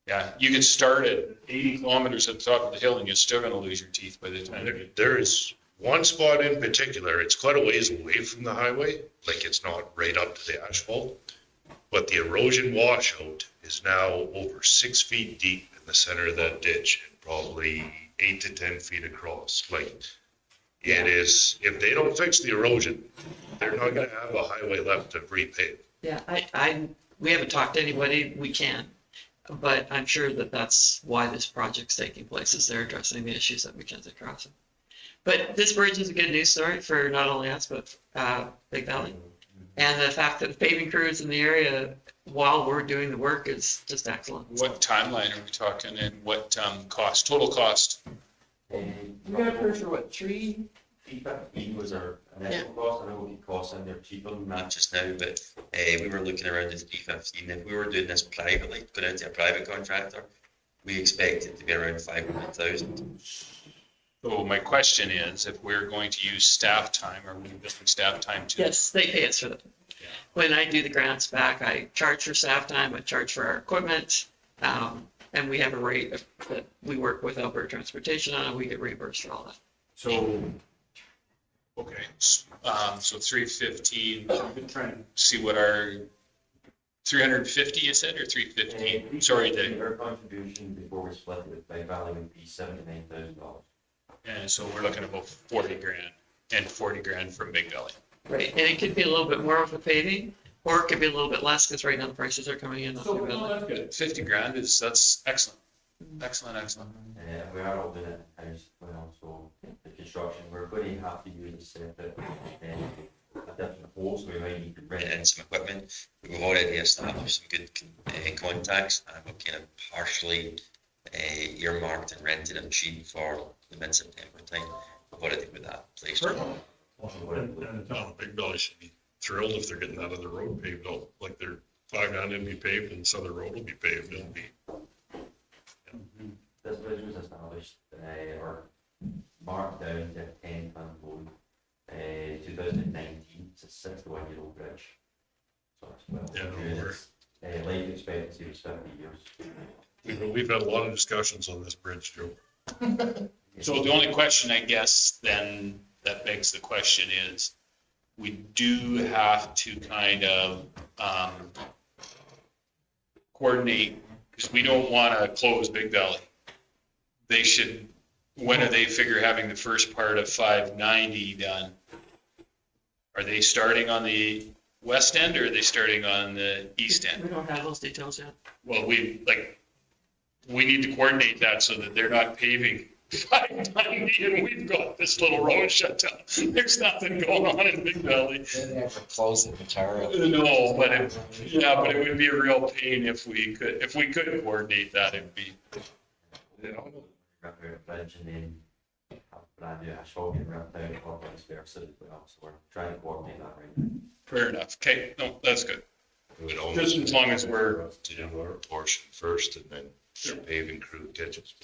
yeah, you can start at 80 kilometers at the top of the hill and you're still gonna lose your teeth by the time. There is one spot in particular, it's quite a ways away from the highway, like it's not right up to the asphalt. But the erosion washout is now over 6 feet deep in the center of that ditch, and probably 8 to 10 feet across. Like, it is, if they don't fix the erosion, they're not gonna have a highway left to repave. Yeah, we haven't talked to anybody. We can, but I'm sure that that's why this project's taking place, is they're addressing the issues at Mackenzie Crossing. But this bridge is a good news story for not only us, but Big Valley. And the fact that the paving crews in the area while we're doing the work is just excellent. What timeline are we talking, and what cost, total cost? We got a purchase for what, 3? He was our initial cost. I know what he costs in there cheaper than that just now, but we were looking around at 315. If we were doing this privately, put out to a private contractor, we expect it to be around 500,000. So my question is, if we're going to use staff time, are we billing staff time too? Yes, they pay us for that. Yeah. When I do the grants back, I charge for staff time, I charge for our equipment, and we have a rate that we work with Alberta Transportation on, and we get reimbursed for all that. So, okay, so 315, I'm been trying to see what our 350 you said, or 315? Sorry, Our contribution before we split it with Big Valley would be $79,000. and so we're looking at about 40 grand, and 40 grand from Big Valley. Right, and it could be a little bit more with the paving, or it could be a little bit less, because right now the prices are coming in. So, no, that's good. 50 grand that's excellent. Excellent. We are all doing it in-house well, so the construction, we're going to have to use a separate a different hole, so we might need to bring in some equipment. We've already established some good contacts, and we've kind of partially earmarked and rented a machine for the mid-September time. what I think with that, please. No, Big Belly should be thrilled if they're getting out of the road paved out, like their 5 9 will be paved and Southern Road will be paved. It'll be. This bridge was established, or marked down to 10-ton road, 2019. It's a 61-year-old bridge. So it's well. Yeah, no worries. Life expectancy was 50 years. We've had a lot of discussions on this bridge, Joe. So the only question, I guess, then that begs the question is, we do have to kind of coordinate, because we don't want to close Big Valley. They should, when do they figure having the first part of 590 done? Are they starting on the west end or are they starting on the east end? We don't have those details yet. Well, we need to coordinate that so that they're not paving 590 and we've got this little road shut down. There's nothing going on in Big Valley. Then they have to close the entire. No, but it would be a real pain if we could coordinate that. It'd be. Bridge and then have brand new asphalt getting ripped out or vice versa as well. So we're trying to coordinate that right now. Fair enough. Okay, no, that's good. It would Just as long as we're. To do our portion first and then the paving crew catches.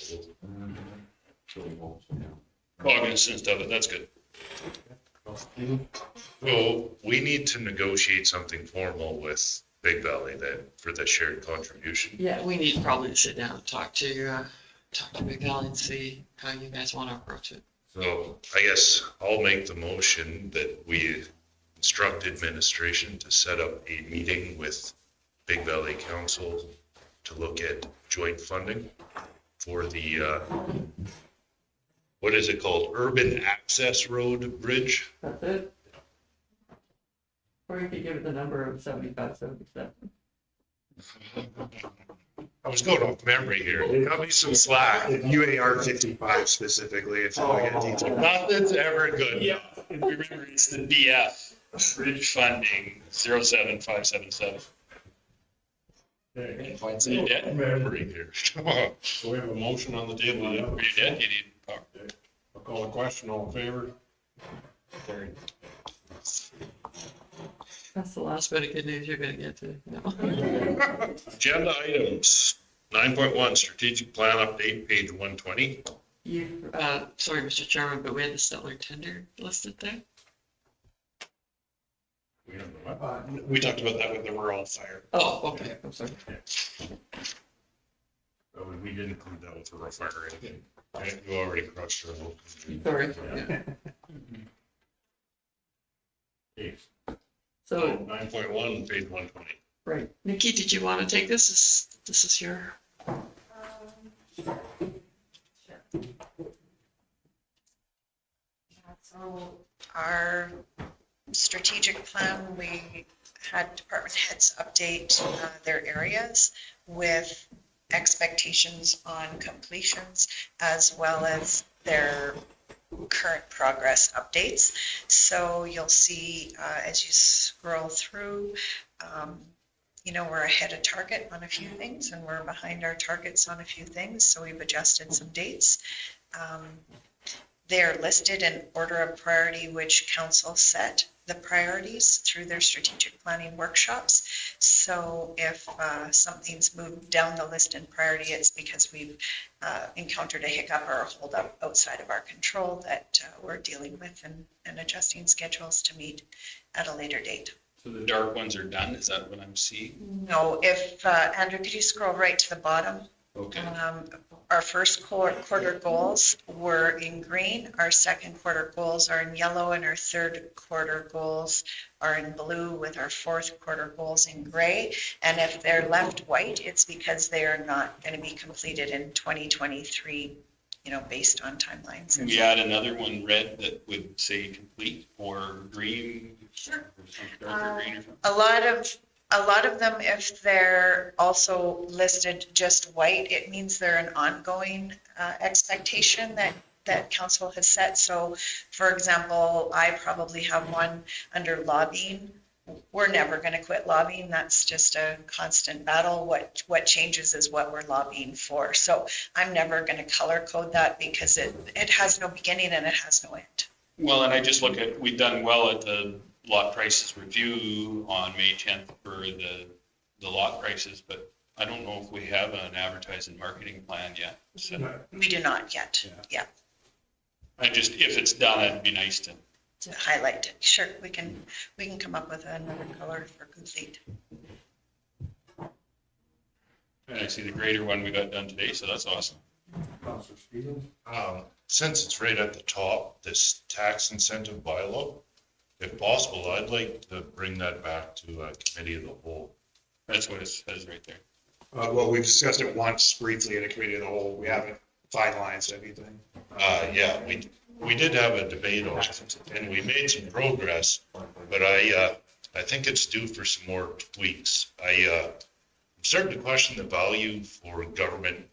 Cognizant of it, that's good. Well, we need to negotiate something formal with Big Valley then for the shared contribution. Yeah, we need probably to sit down and talk to Big Valley and see how you guys want to approach it. So I guess I'll make the motion that we instruct administration to set up a meeting with Big Valley Council to look at joint funding for the, what is it called? Urban Access Road Bridge? That's it. Or you could give it the number of 75, 77. I was going off memory here. Cut me some slack. UAR 55 specifically, if you want to get detailed. Nothing's ever good. Yeah. Remember, it's the DF, bridge funding 07577. Okay. Find some debt. Memory here. So we have a motion on the table. Yeah. Are you dead? You need power. I'll call a question. All in favor? Carried. That's the last bit of good news you're gonna get to. No. Agenda items, 9.1 strategic plan update, page 120. You, sorry, Mr. Chairman, but we had the Stettler tender listed there. We talked about that with the rural fire. Oh, okay, I'm sorry. Oh, we didn't include that with the rough fire or anything. You already crushed her. Sorry. Yeah. So, 9.1, page 120. right. Nikki, did you want to take this? This is your. So our strategic plan, we had department heads update their areas with expectations on completions as well as their current progress updates. So you'll see as you scroll through, we're ahead of target on a few things and we're behind our targets on a few things. So we've adjusted some dates. They're listed in order of priority, which council set the priorities through their strategic planning workshops. So if something's moved down the list in priority, it's because we've encountered a hiccup or a holdup outside of our control that we're dealing with and adjusting schedules to meet at a later date. So the dark ones are done, is that what I'm seeing? No, if, Andrew, could you scroll right to the bottom? Okay. Our first quarter goals were in green, our second quarter goals are in yellow, and our third quarter goals are in blue, with our fourth quarter goals in gray. And if they're left white, it's because they are not going to be completed in 2023, based on timelines. Can we add another one red that would say complete or green? Sure. Or some darker green or something? A lot of them, if they're also listed just white, it means they're an ongoing expectation that council has set. So, for example, I probably have one under lobbying we're never going to quit lobbying. That's just a constant battle. What changes is what we're lobbying for. So I'm never going to color code that because it has no beginning and it has no end. Well, and I just look at, we've done well at the lot prices review on May 10th for the lot prices, but I don't know if we have an advertising marketing plan yet. So We do not yet. Yeah. I just, if it's done, it'd be nice to. To highlight it. Sure, we can come up with another color for complete. And I see the greater one we got done today, so that's awesome. Since it's right at the top, this tax incentive bylaw, if possible, I'd like to bring that back to a committee of the whole. That's what it says right there. Well, we've discussed it once briefly in a committee of the whole. We haven't finalized anything. Yeah, we did have a debate on it, and we made some progress, but I think it's due for some more tweaks. I'm starting to question the value for government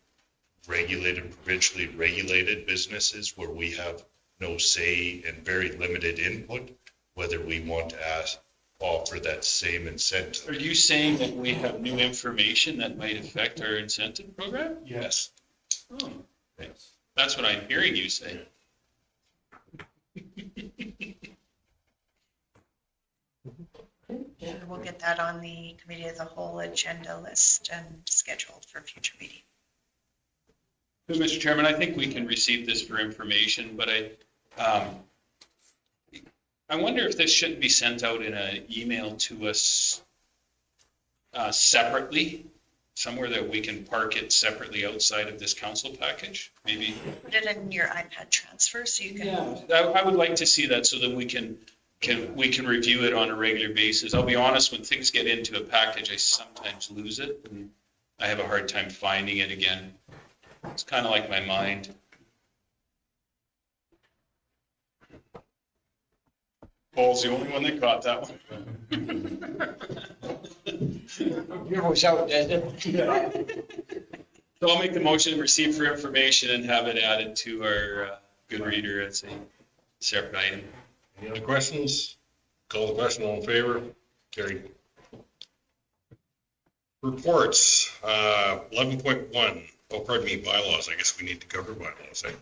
regulated, provincially regulated businesses where we have no say and very limited input, whether we want to offer that same incentive. Are you saying that we have new information that might affect our incentive program? Yes. Oh, that's what I'm hearing you say. We'll get that on the committee of the whole agenda list and scheduled for future meeting. Mr. Chairman, I think we can receive this for information, but I wonder if this shouldn't be sent out in an email to us separately, somewhere that we can park it separately outside of this council package, maybe. Put it in your iPad transfer so you can. Yeah, I would like to see that so that we can review it on a regular basis. I'll be honest, when things get into a package, I sometimes lose it and I have a hard time finding it again. It's kind of like my mind. Paul's the only one that caught that one. Yours out, Ed. So I'll make the motion to receive for information and have it added to our good reader as a separate item. Any other questions? Call the question, all in favor? Carried. Reports, 11.1, oh, pardon me, bylaws. I guess we need to cover bylaws, eh?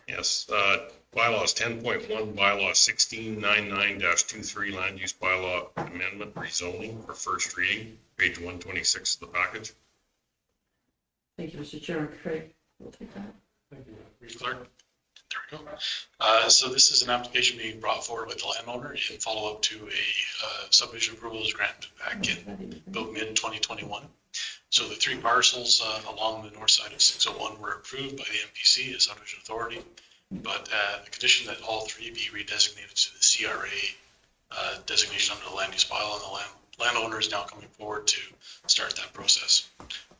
Yes, bylaws 10.1, bylaw 1699-23, land use bylaw amendment rezoning for first reading, page 126 of the package. Thank you, Mr. Chairman. Craig, we'll take that. Thank you. Reed Clark. There we go. So this is an application being brought forward with the landowner in follow-up to a subdivision approval was granted back in about mid-2021. So the three parcels along the north side of 601 were approved by the MPC as subdivision authority, but the condition that all three be redesignated to the CRA designation under the land use bylaw, and the landowner is now coming forward to start that process.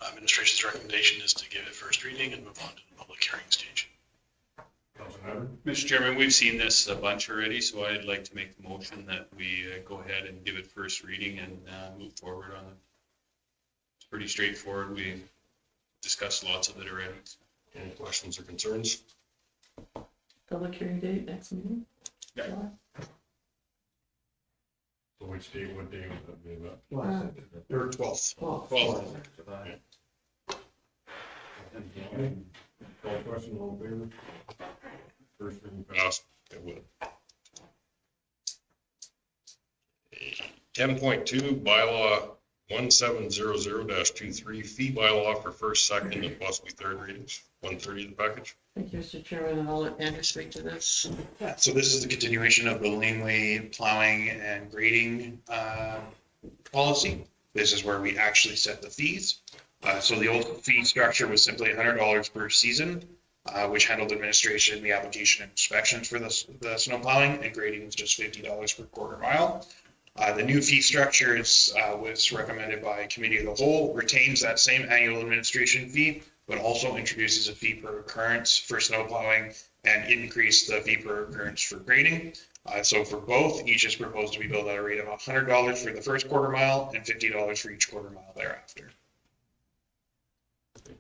Administration's recommendation is to give it first reading and move on to the public hearing stage. Mr. Chairman, we've seen this a bunch already, so I'd like to make the motion that we go ahead and give it first reading and move forward on it. It's pretty straightforward. We've discussed lots of it already. Any questions or concerns? Public hearing date, next meeting? Yeah. So which date, what day would that be about? Or 12th. Well, Call the question, all in favor? First reading passed. It would. 10.2, bylaw 1700-23, fee bylaw for first, second, and possibly third readings, 130 of the package. Thank you, Mr. Chairman, and I'll let Andrew speak to this. Yeah, so this is the continuation of the laneway plowing and grading policy. This is where we actually set the fees. So the old fee structure was simply $100 per season, which handled administration, the application and inspections for the snow plowing, and grading was just $50 per quarter mile. The new fee structure was recommended by committee of the whole, retains that same annual administration fee, but also introduces a fee per occurrence for snow plowing and increase the fee per occurrence for grading. So for both, each is proposed to be billed at a rate of $100 for the first quarter mile and $50 for each quarter mile thereafter.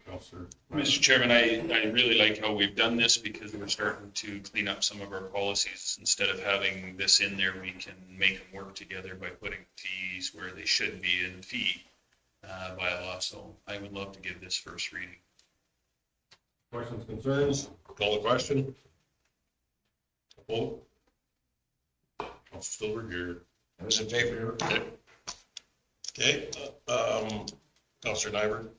Counselor. Mr. Chairman, I really like how we've done this because we're starting to clean up some of our policies. Instead of having this in there, we can make them work together by putting fees where they should be in fee bylaw. So I would love to give this first reading. Questions, concerns? Call the question. Vote. Counselor Stillberg, you're. Those in favor? Okay, Counselor Nyberg.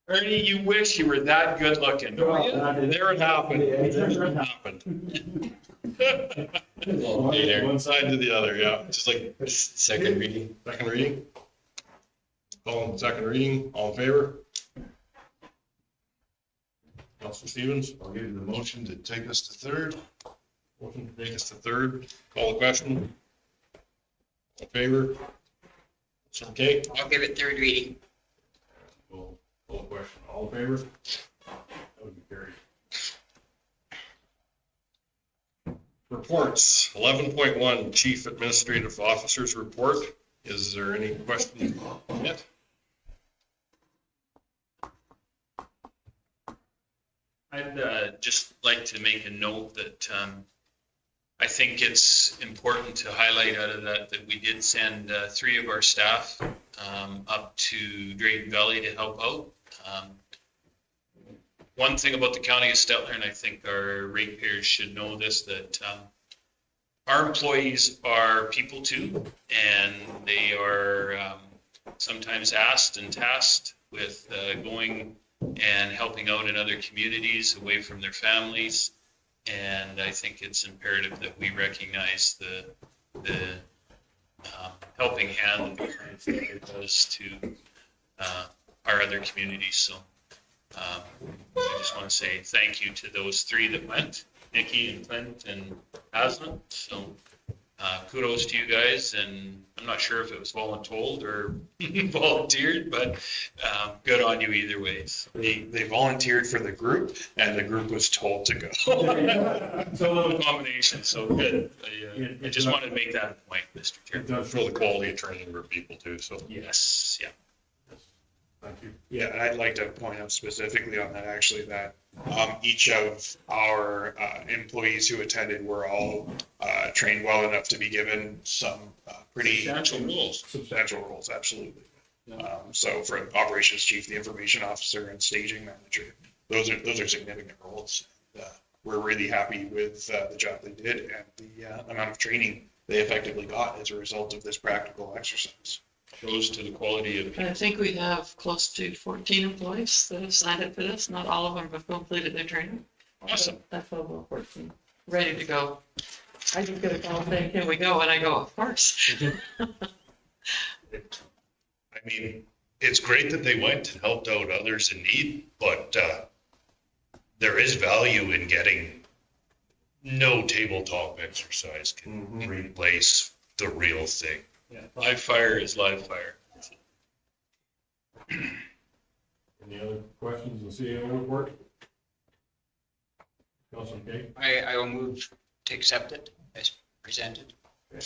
Ernie, you wish you were that good looking. There it happened. There it happened. One side to the other, yeah, just like. Second reading. Second reading. Call second reading, all in favor? Counselor Stevens? I'll give you the motion to take us to third. Motion to take us to third. Call the question. All in favor? It's okay. I'll give it third reading. Call the question. All in favor? That would be carried. Reports, 11.1, Chief Administrative Officer's Report. Is there any questions on it? I'd just like to make a note that I think it's important to highlight out of that we did send 3 of our staff up to Drayton Valley to help out. One thing about the county of Stettler, and I think our ratepayers should know this, that our employees are people too, and they are sometimes asked and tasked with going and helping out in other communities away from their families. And I think it's imperative that we recognize the helping hand that it does to our other communities. So I just want to say thank you to those 3 that went, Nikki and Clint and Aslan. So kudos to you guys, and I'm not sure if it was voluntold or volunteered, but good on you either way. So. They volunteered for the group, and the group was told to go. It's a little combination, so good. I just wanted to make that point, Mr. Chair. It does show the quality of training for people too, so. Yes, yeah. Thank you. Yeah, and I'd like to point out specifically on that, actually, that each of our employees who attended were all trained well enough to be given some pretty substantial roles, absolutely. So for operations chief, the information officer, and staging manager, those are significant roles. We're really happy with the job they did and the amount of training they effectively got as a result of this practical exercise. Shows to the quality of. I think we have close to 14 employees that have signed up for this. Not all of them have completed their training. Awesome. That's over 14. Ready to go. I just get a call saying, can we go? And I go, of course. I mean, it's great that they went and helped out others in need, but there is value in getting no tabletop exercise can replace the real thing. Yeah, live fire is live fire. Any other questions on the CAO report? Councilor Kay? I will move to accept it as presented. Okay.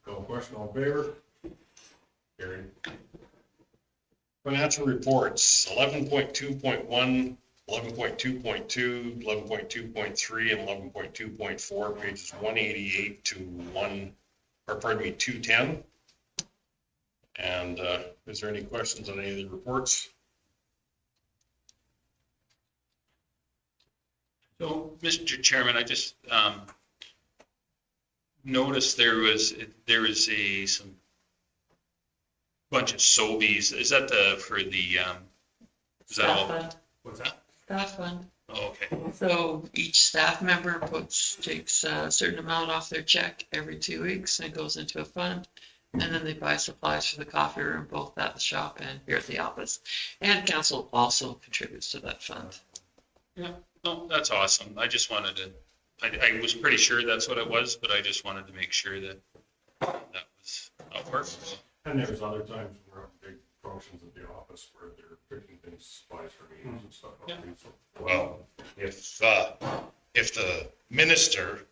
Call the question, all in favor? Carried. Financial reports, 11.2.1, 11.2.2, 11.2.3, and 11.2.4, pages 188 to 210. And is there any questions on any of the reports? So, Mr. Chairman, I just noticed there was some bunch of SOBIs. Is that for the, is that all? Staff fund. What's that? Staff fund. Oh, okay. So each staff member takes a certain amount off their check every 2 weeks and it goes into a fund. And then they buy supplies for the coffee room, both at the shop and here at the office. And council also contributes to that fund. Yeah, no, that's awesome. I just wanted to, I was pretty sure that's what it was, but I just wanted to make sure that that was how it worked. And there's other times where big functions at the office where they're picking things, supplies for meetings and stuff. Yeah. Well, if the minister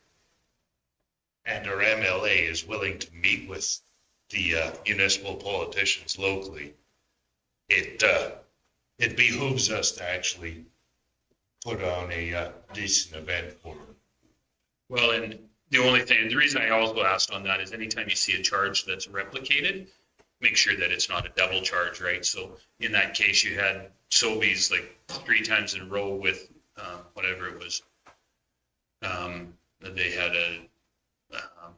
and our MLA is willing to meet with the municipal politicians locally, it behooves us to actually put on a decent event for them. Well, and the only thing, the reason I also asked on that is anytime you see a charge that's replicated, make sure that it's not a double charge, right? So in that case, you had Sobeys like 3 times in a row with whatever it was. They had a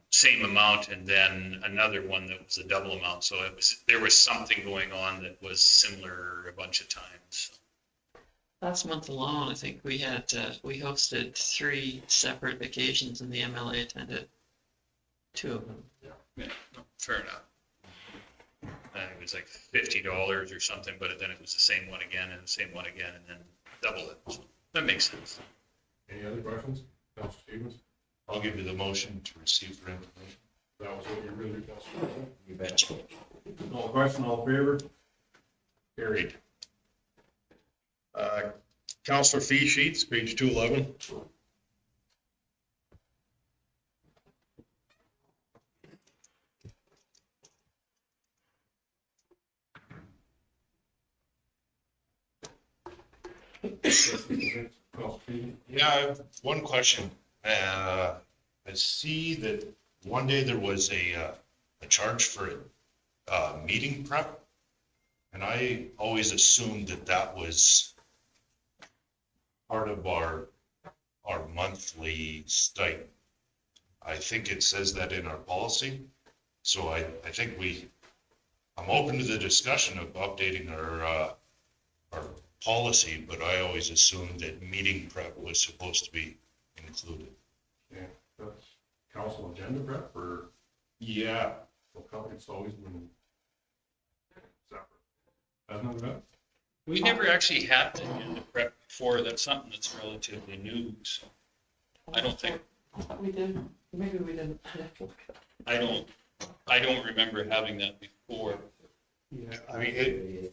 same amount and then another one that was a double amount. So there was something going on that was similar a bunch of times. Last month alone, I think we hosted 3 separate occasions and the MLA attended 2 of them. Yeah, no, fair enough. And it was like $50 or something, but then it was the same one again and the same one again and then double it. So that makes sense. Any other questions? Councilor Stevens? I'll give you the motion to receive for information. That was what you really, Councilor? You betcha. No question, all in favor? Carried. Councilor fee sheets, page 211. Yeah, I have one question. I see that one day there was a charge for meeting prep. And I always assumed that that was part of our monthly stipend. I think it says that in our policy. So I think I'm open to the discussion of updating our policy, but I always assumed that meeting prep was supposed to be included. Yeah, that's council agenda prep or? Yeah. It's always been separate. Hasn't it been? We never actually had the agenda prep before. That's something that's relatively new. So I don't think, I thought we did, maybe we didn't. I don't remember having that before. Yeah. I mean,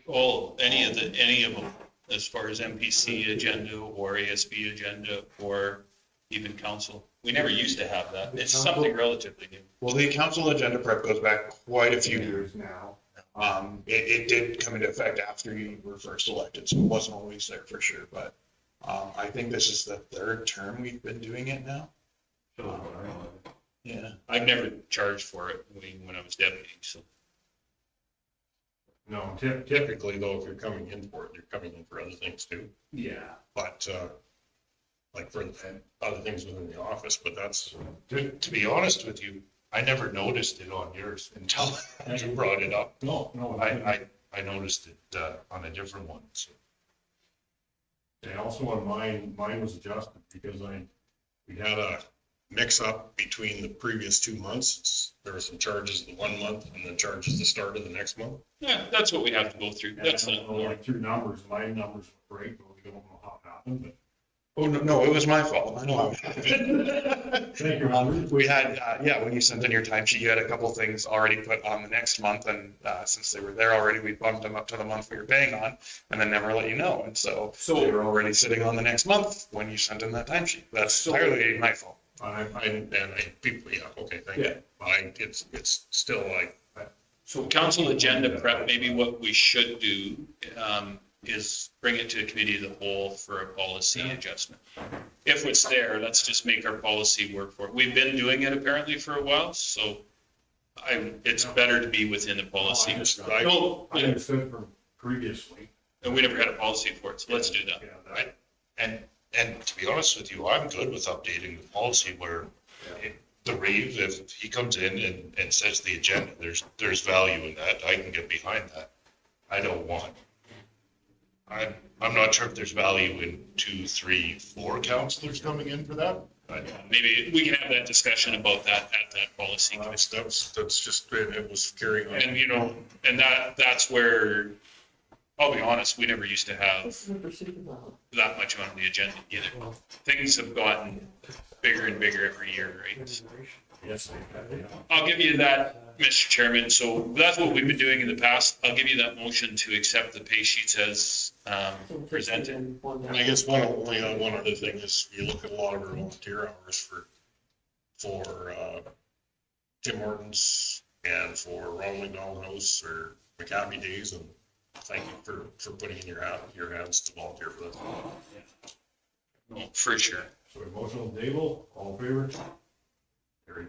Well, any of them, as far as MPC agenda or ASB agenda or even council. We never used to have that. It's something relatively new. Well, the council agenda prep goes back quite a few years now. It did come into effect after you were first elected, so it wasn't always there for sure, but I think this is the 3rd term we've been doing it now. Yeah, I've never charged for it when I was deputy, so. No, typically though, if you're coming in for it, you're coming in for other things too. Yeah. But, like for other things within the office, but that's. to be honest with you, I never noticed it on yours until you brought it up. No. I noticed it on a different one, so. And also on mine was adjusted because we had a mix up between the previous 2 months. There were some charges the 1 month and then charges the start of the next month. Yeah, that's what we have to go through. That's not going through numbers. My numbers were great, but we don't know how it happened, but. Oh, no, it was my fault. I know. Thank you. We had, when you sent in your timesheet, you had a couple things already put on the next month, and since they were there already, we bumped them up to the month we were paying on, and then never let you know, and so they were already sitting on the next month when you sent in that timesheet. That's entirely my fault. People, yeah, okay, thank you. It's still like. So council agenda prep, maybe what we should do is bring it to a committee of the whole for a policy adjustment. If it's there, let's just make our policy work for it. We've been doing it apparently for a while, so it's better to be within the policy. I understood from previously. And we never had a policy for it, so let's do that. And to be honest with you, I'm good with updating the policy where the rave, if he comes in and sets the agenda, there's value in that. I can get behind that. I don't want. I'm not sure if there's value in 2, 3, 4 counselors coming in for that. Maybe we can have that discussion about that at that policy. That's just, it was carrying on. And, and that's where, I'll be honest, we never used to have that much on the agenda either. Things have gotten bigger and bigger every year, right? Yes. I'll give you that, Mr. Chairman. So that's what we've been doing in the past. I'll give you that motion to accept the pay sheets as presented. And I guess one other thing is you look at a lot of our volunteer hours for Tim Hortons and for Ronald McDonald House or McCabe Days, and thank you for putting in your hands to volunteer for that. No, for sure. So emotional table, all in favor? Carried.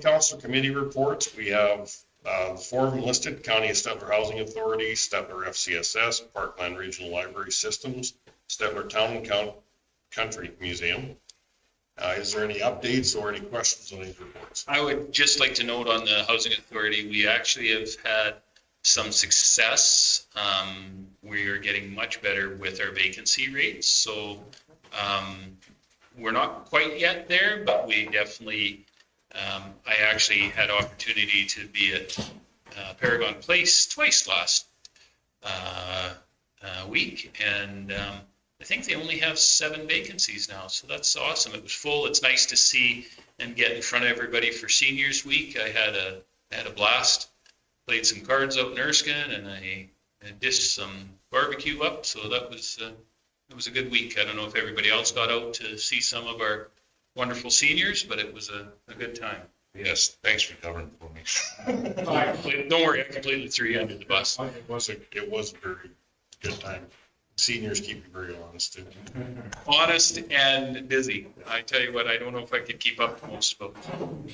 Council committee reports, we have four of them listed: County of Stettler Housing Authority, Stettler FCSS, Parkland Regional Library Systems, Stettler Town and Country Museum. Is there any updates or any questions on these reports? I would just like to note on the Housing Authority, we actually have had some success. We are getting much better with our vacancy rates. So we're not quite yet there, but we definitely, I actually had opportunity to be at Paragon Place twice last week. And I think they only have 7 vacancies now. So that's awesome. It was full. It's nice to see and get in front of everybody for Seniors Week. I had a blast. Played some cards out in Erskine, and I dished some barbecue up. So that was it was a good week. I don't know if everybody else got out to see some of our wonderful seniors, but it was a good time. Yes, thanks for covering for me. Don't worry, I completely threw you under the bus. It was a very good time. Seniors keep you very honest too. Honest and busy. I tell you what, I don't know if I could keep up with most of them.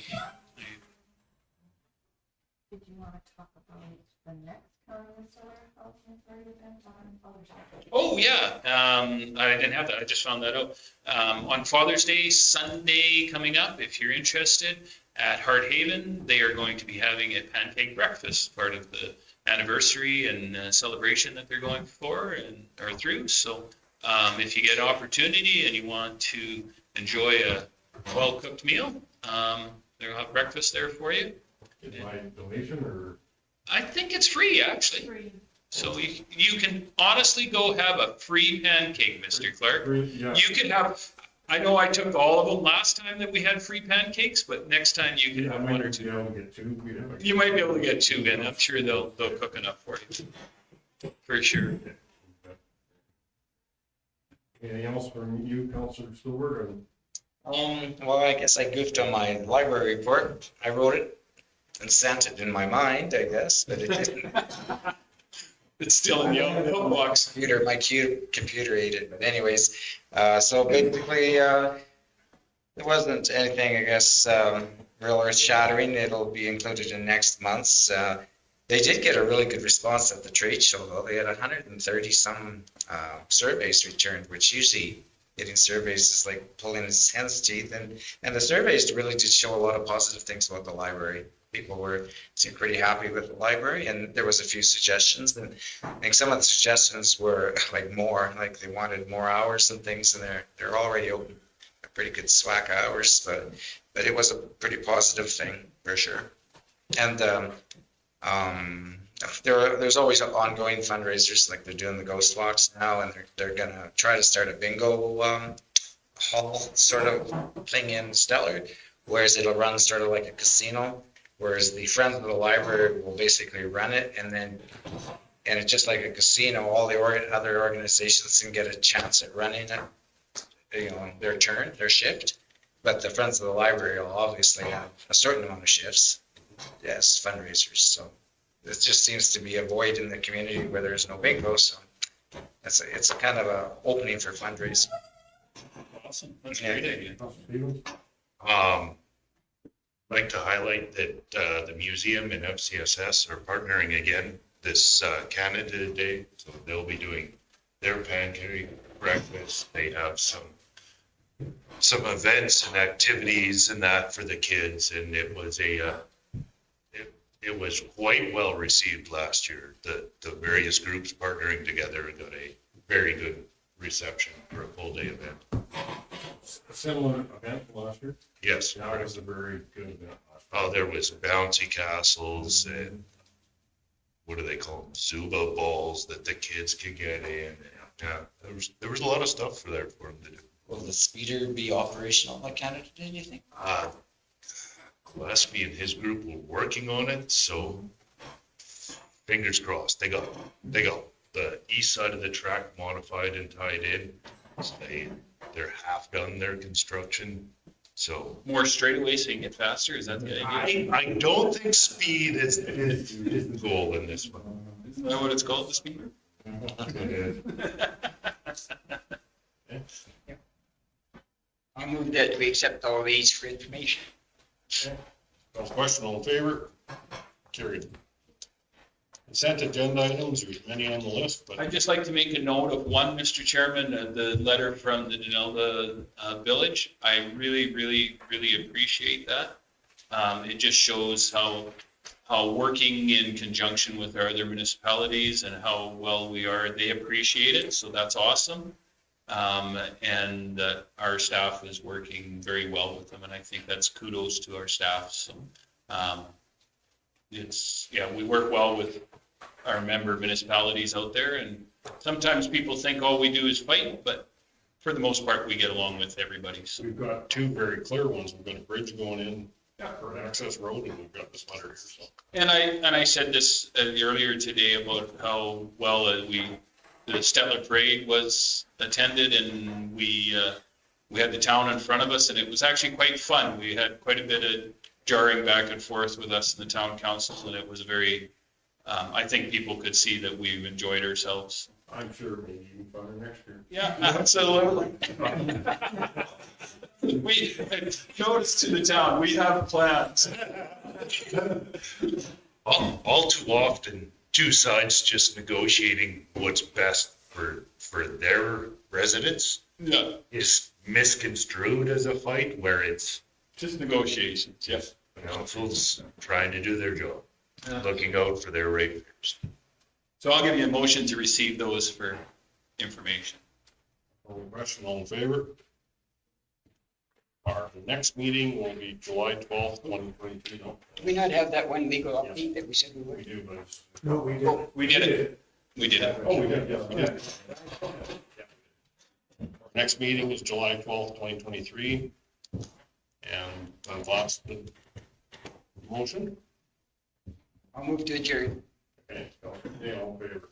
Did you want to talk about the next county solar housing authority event on Father's Day? Oh, yeah. I didn't have that. I just found that out. On Father's Day, Sunday coming up, if you're interested, at Hart Haven, they are going to be having a pancake breakfast, part of the anniversary and celebration that they're going for and or through. So if you get an opportunity and you want to enjoy a well-cooked meal, they'll have breakfast there for you. Is my donation or? I think it's free, actually. So you can honestly go have a free pancake, Mr. Clark. Yeah. You could have, I know I took all of them last time that we had free pancakes, but next time you can have one or two. You might be able to get 2, and I'm sure they'll cook enough for you. For sure. Anything else from you, Councilor Stewart? Well, I guess I goofed on my library report. I wrote it and sent it in my mind, I guess, but it didn't. It's still in the old box. My computer ate it, but anyways, so basically, there wasn't anything, I guess, real earth shattering. It'll be included in next month's. They did get a really good response at the trade show, though. They had 130 some surveys returned, which usually getting surveys is like pulling his hen's teeth. And the surveys really did show a lot of positive things about the library. People seemed pretty happy with the library, and there was a few suggestions. And I think some of the suggestions were like they wanted more hours and things, and they're already open a pretty good swag hours, but it was a pretty positive thing for sure. And there's always ongoing fundraisers, like they're doing the Ghost Walks now, and they're gonna try to start a bingo hall sort of thing in Stettler, whereas it'll run sort of like a casino. Whereas the Friends of the Library will basically run it, and it's just like a casino. All the other organizations can get a chance at running it, their turn, their shift. But the Friends of the Library will obviously have a certain amount of shifts, yes, fundraisers. So it just seems to be a void in the community where there's no bingo. So it's a kind of a opening for fundraising. Awesome, that's a great idea. I'd like to highlight that the museum and FCSS are partnering again this Canada Day. So they'll be doing their pancake breakfast. They have some events and activities and that for the kids. And it was it was quite well received last year. The various groups partnering together got a very good reception for a full day event. Similar event last year? Yes. Yeah, it was a very good event last year. Oh, there was bouncy castles and what do they call them? Zuba balls that the kids could get in. Yeah, there was a lot of stuff for them to do. Will the speeder be operational by Canada Day, do you think? Gillespie and his group were working on it, so fingers crossed. They got the east side of the track modified and tied in. So they're half done their construction. So More straightaway so you can get faster, is that the idea? I don't think speed is the goal in this one. Isn't that what it's called, the speeder? I move that we accept all these for information. No question, all in favor? Carried. Consent agenda items, there's many on the list, but I'd just like to make a note of one, Mr. Chairman, the letter from the Denelda Village. I really, really, really appreciate that. It just shows how working in conjunction with our other municipalities and how well we are, they appreciate it, so that's awesome. And our staff is working very well with them, and I think that's kudos to our staff, so. We work well with our member municipalities out there, and sometimes people think all we do is fight, but for the most part, we get along with everybody, so. we've got two very clear ones. We've got a bridge going in for an access road, and we've got this letter here, so. And I said this earlier today about how well the Stettler parade was attended, and we had the town in front of us, and it was actually quite fun. We had quite a bit of jarring back and forth with us in the town council, and it was very, I think people could see that we've enjoyed ourselves. I'm sure maybe you can find her next year. Yeah, absolutely. We, notice to the town, we have plans. All too often, two sides just negotiating what's best for their residents Yeah, is misconstrued as a fight where it's just negotiations, yes. councils trying to do their job, Yeah. looking out for their ratepayers. So I'll give you a motion to receive those for information. No question, all in favor? Our next meeting will be July 12th, 2023. Do we not have that one legal update that we said we We would? do, but it's. No, we did. We did it. We did it. Oh, we did, yes, we did. Our next meeting is July 12th, 2023. And I've lost the motion. I'll move to adjourn. Okay, so, all in favor?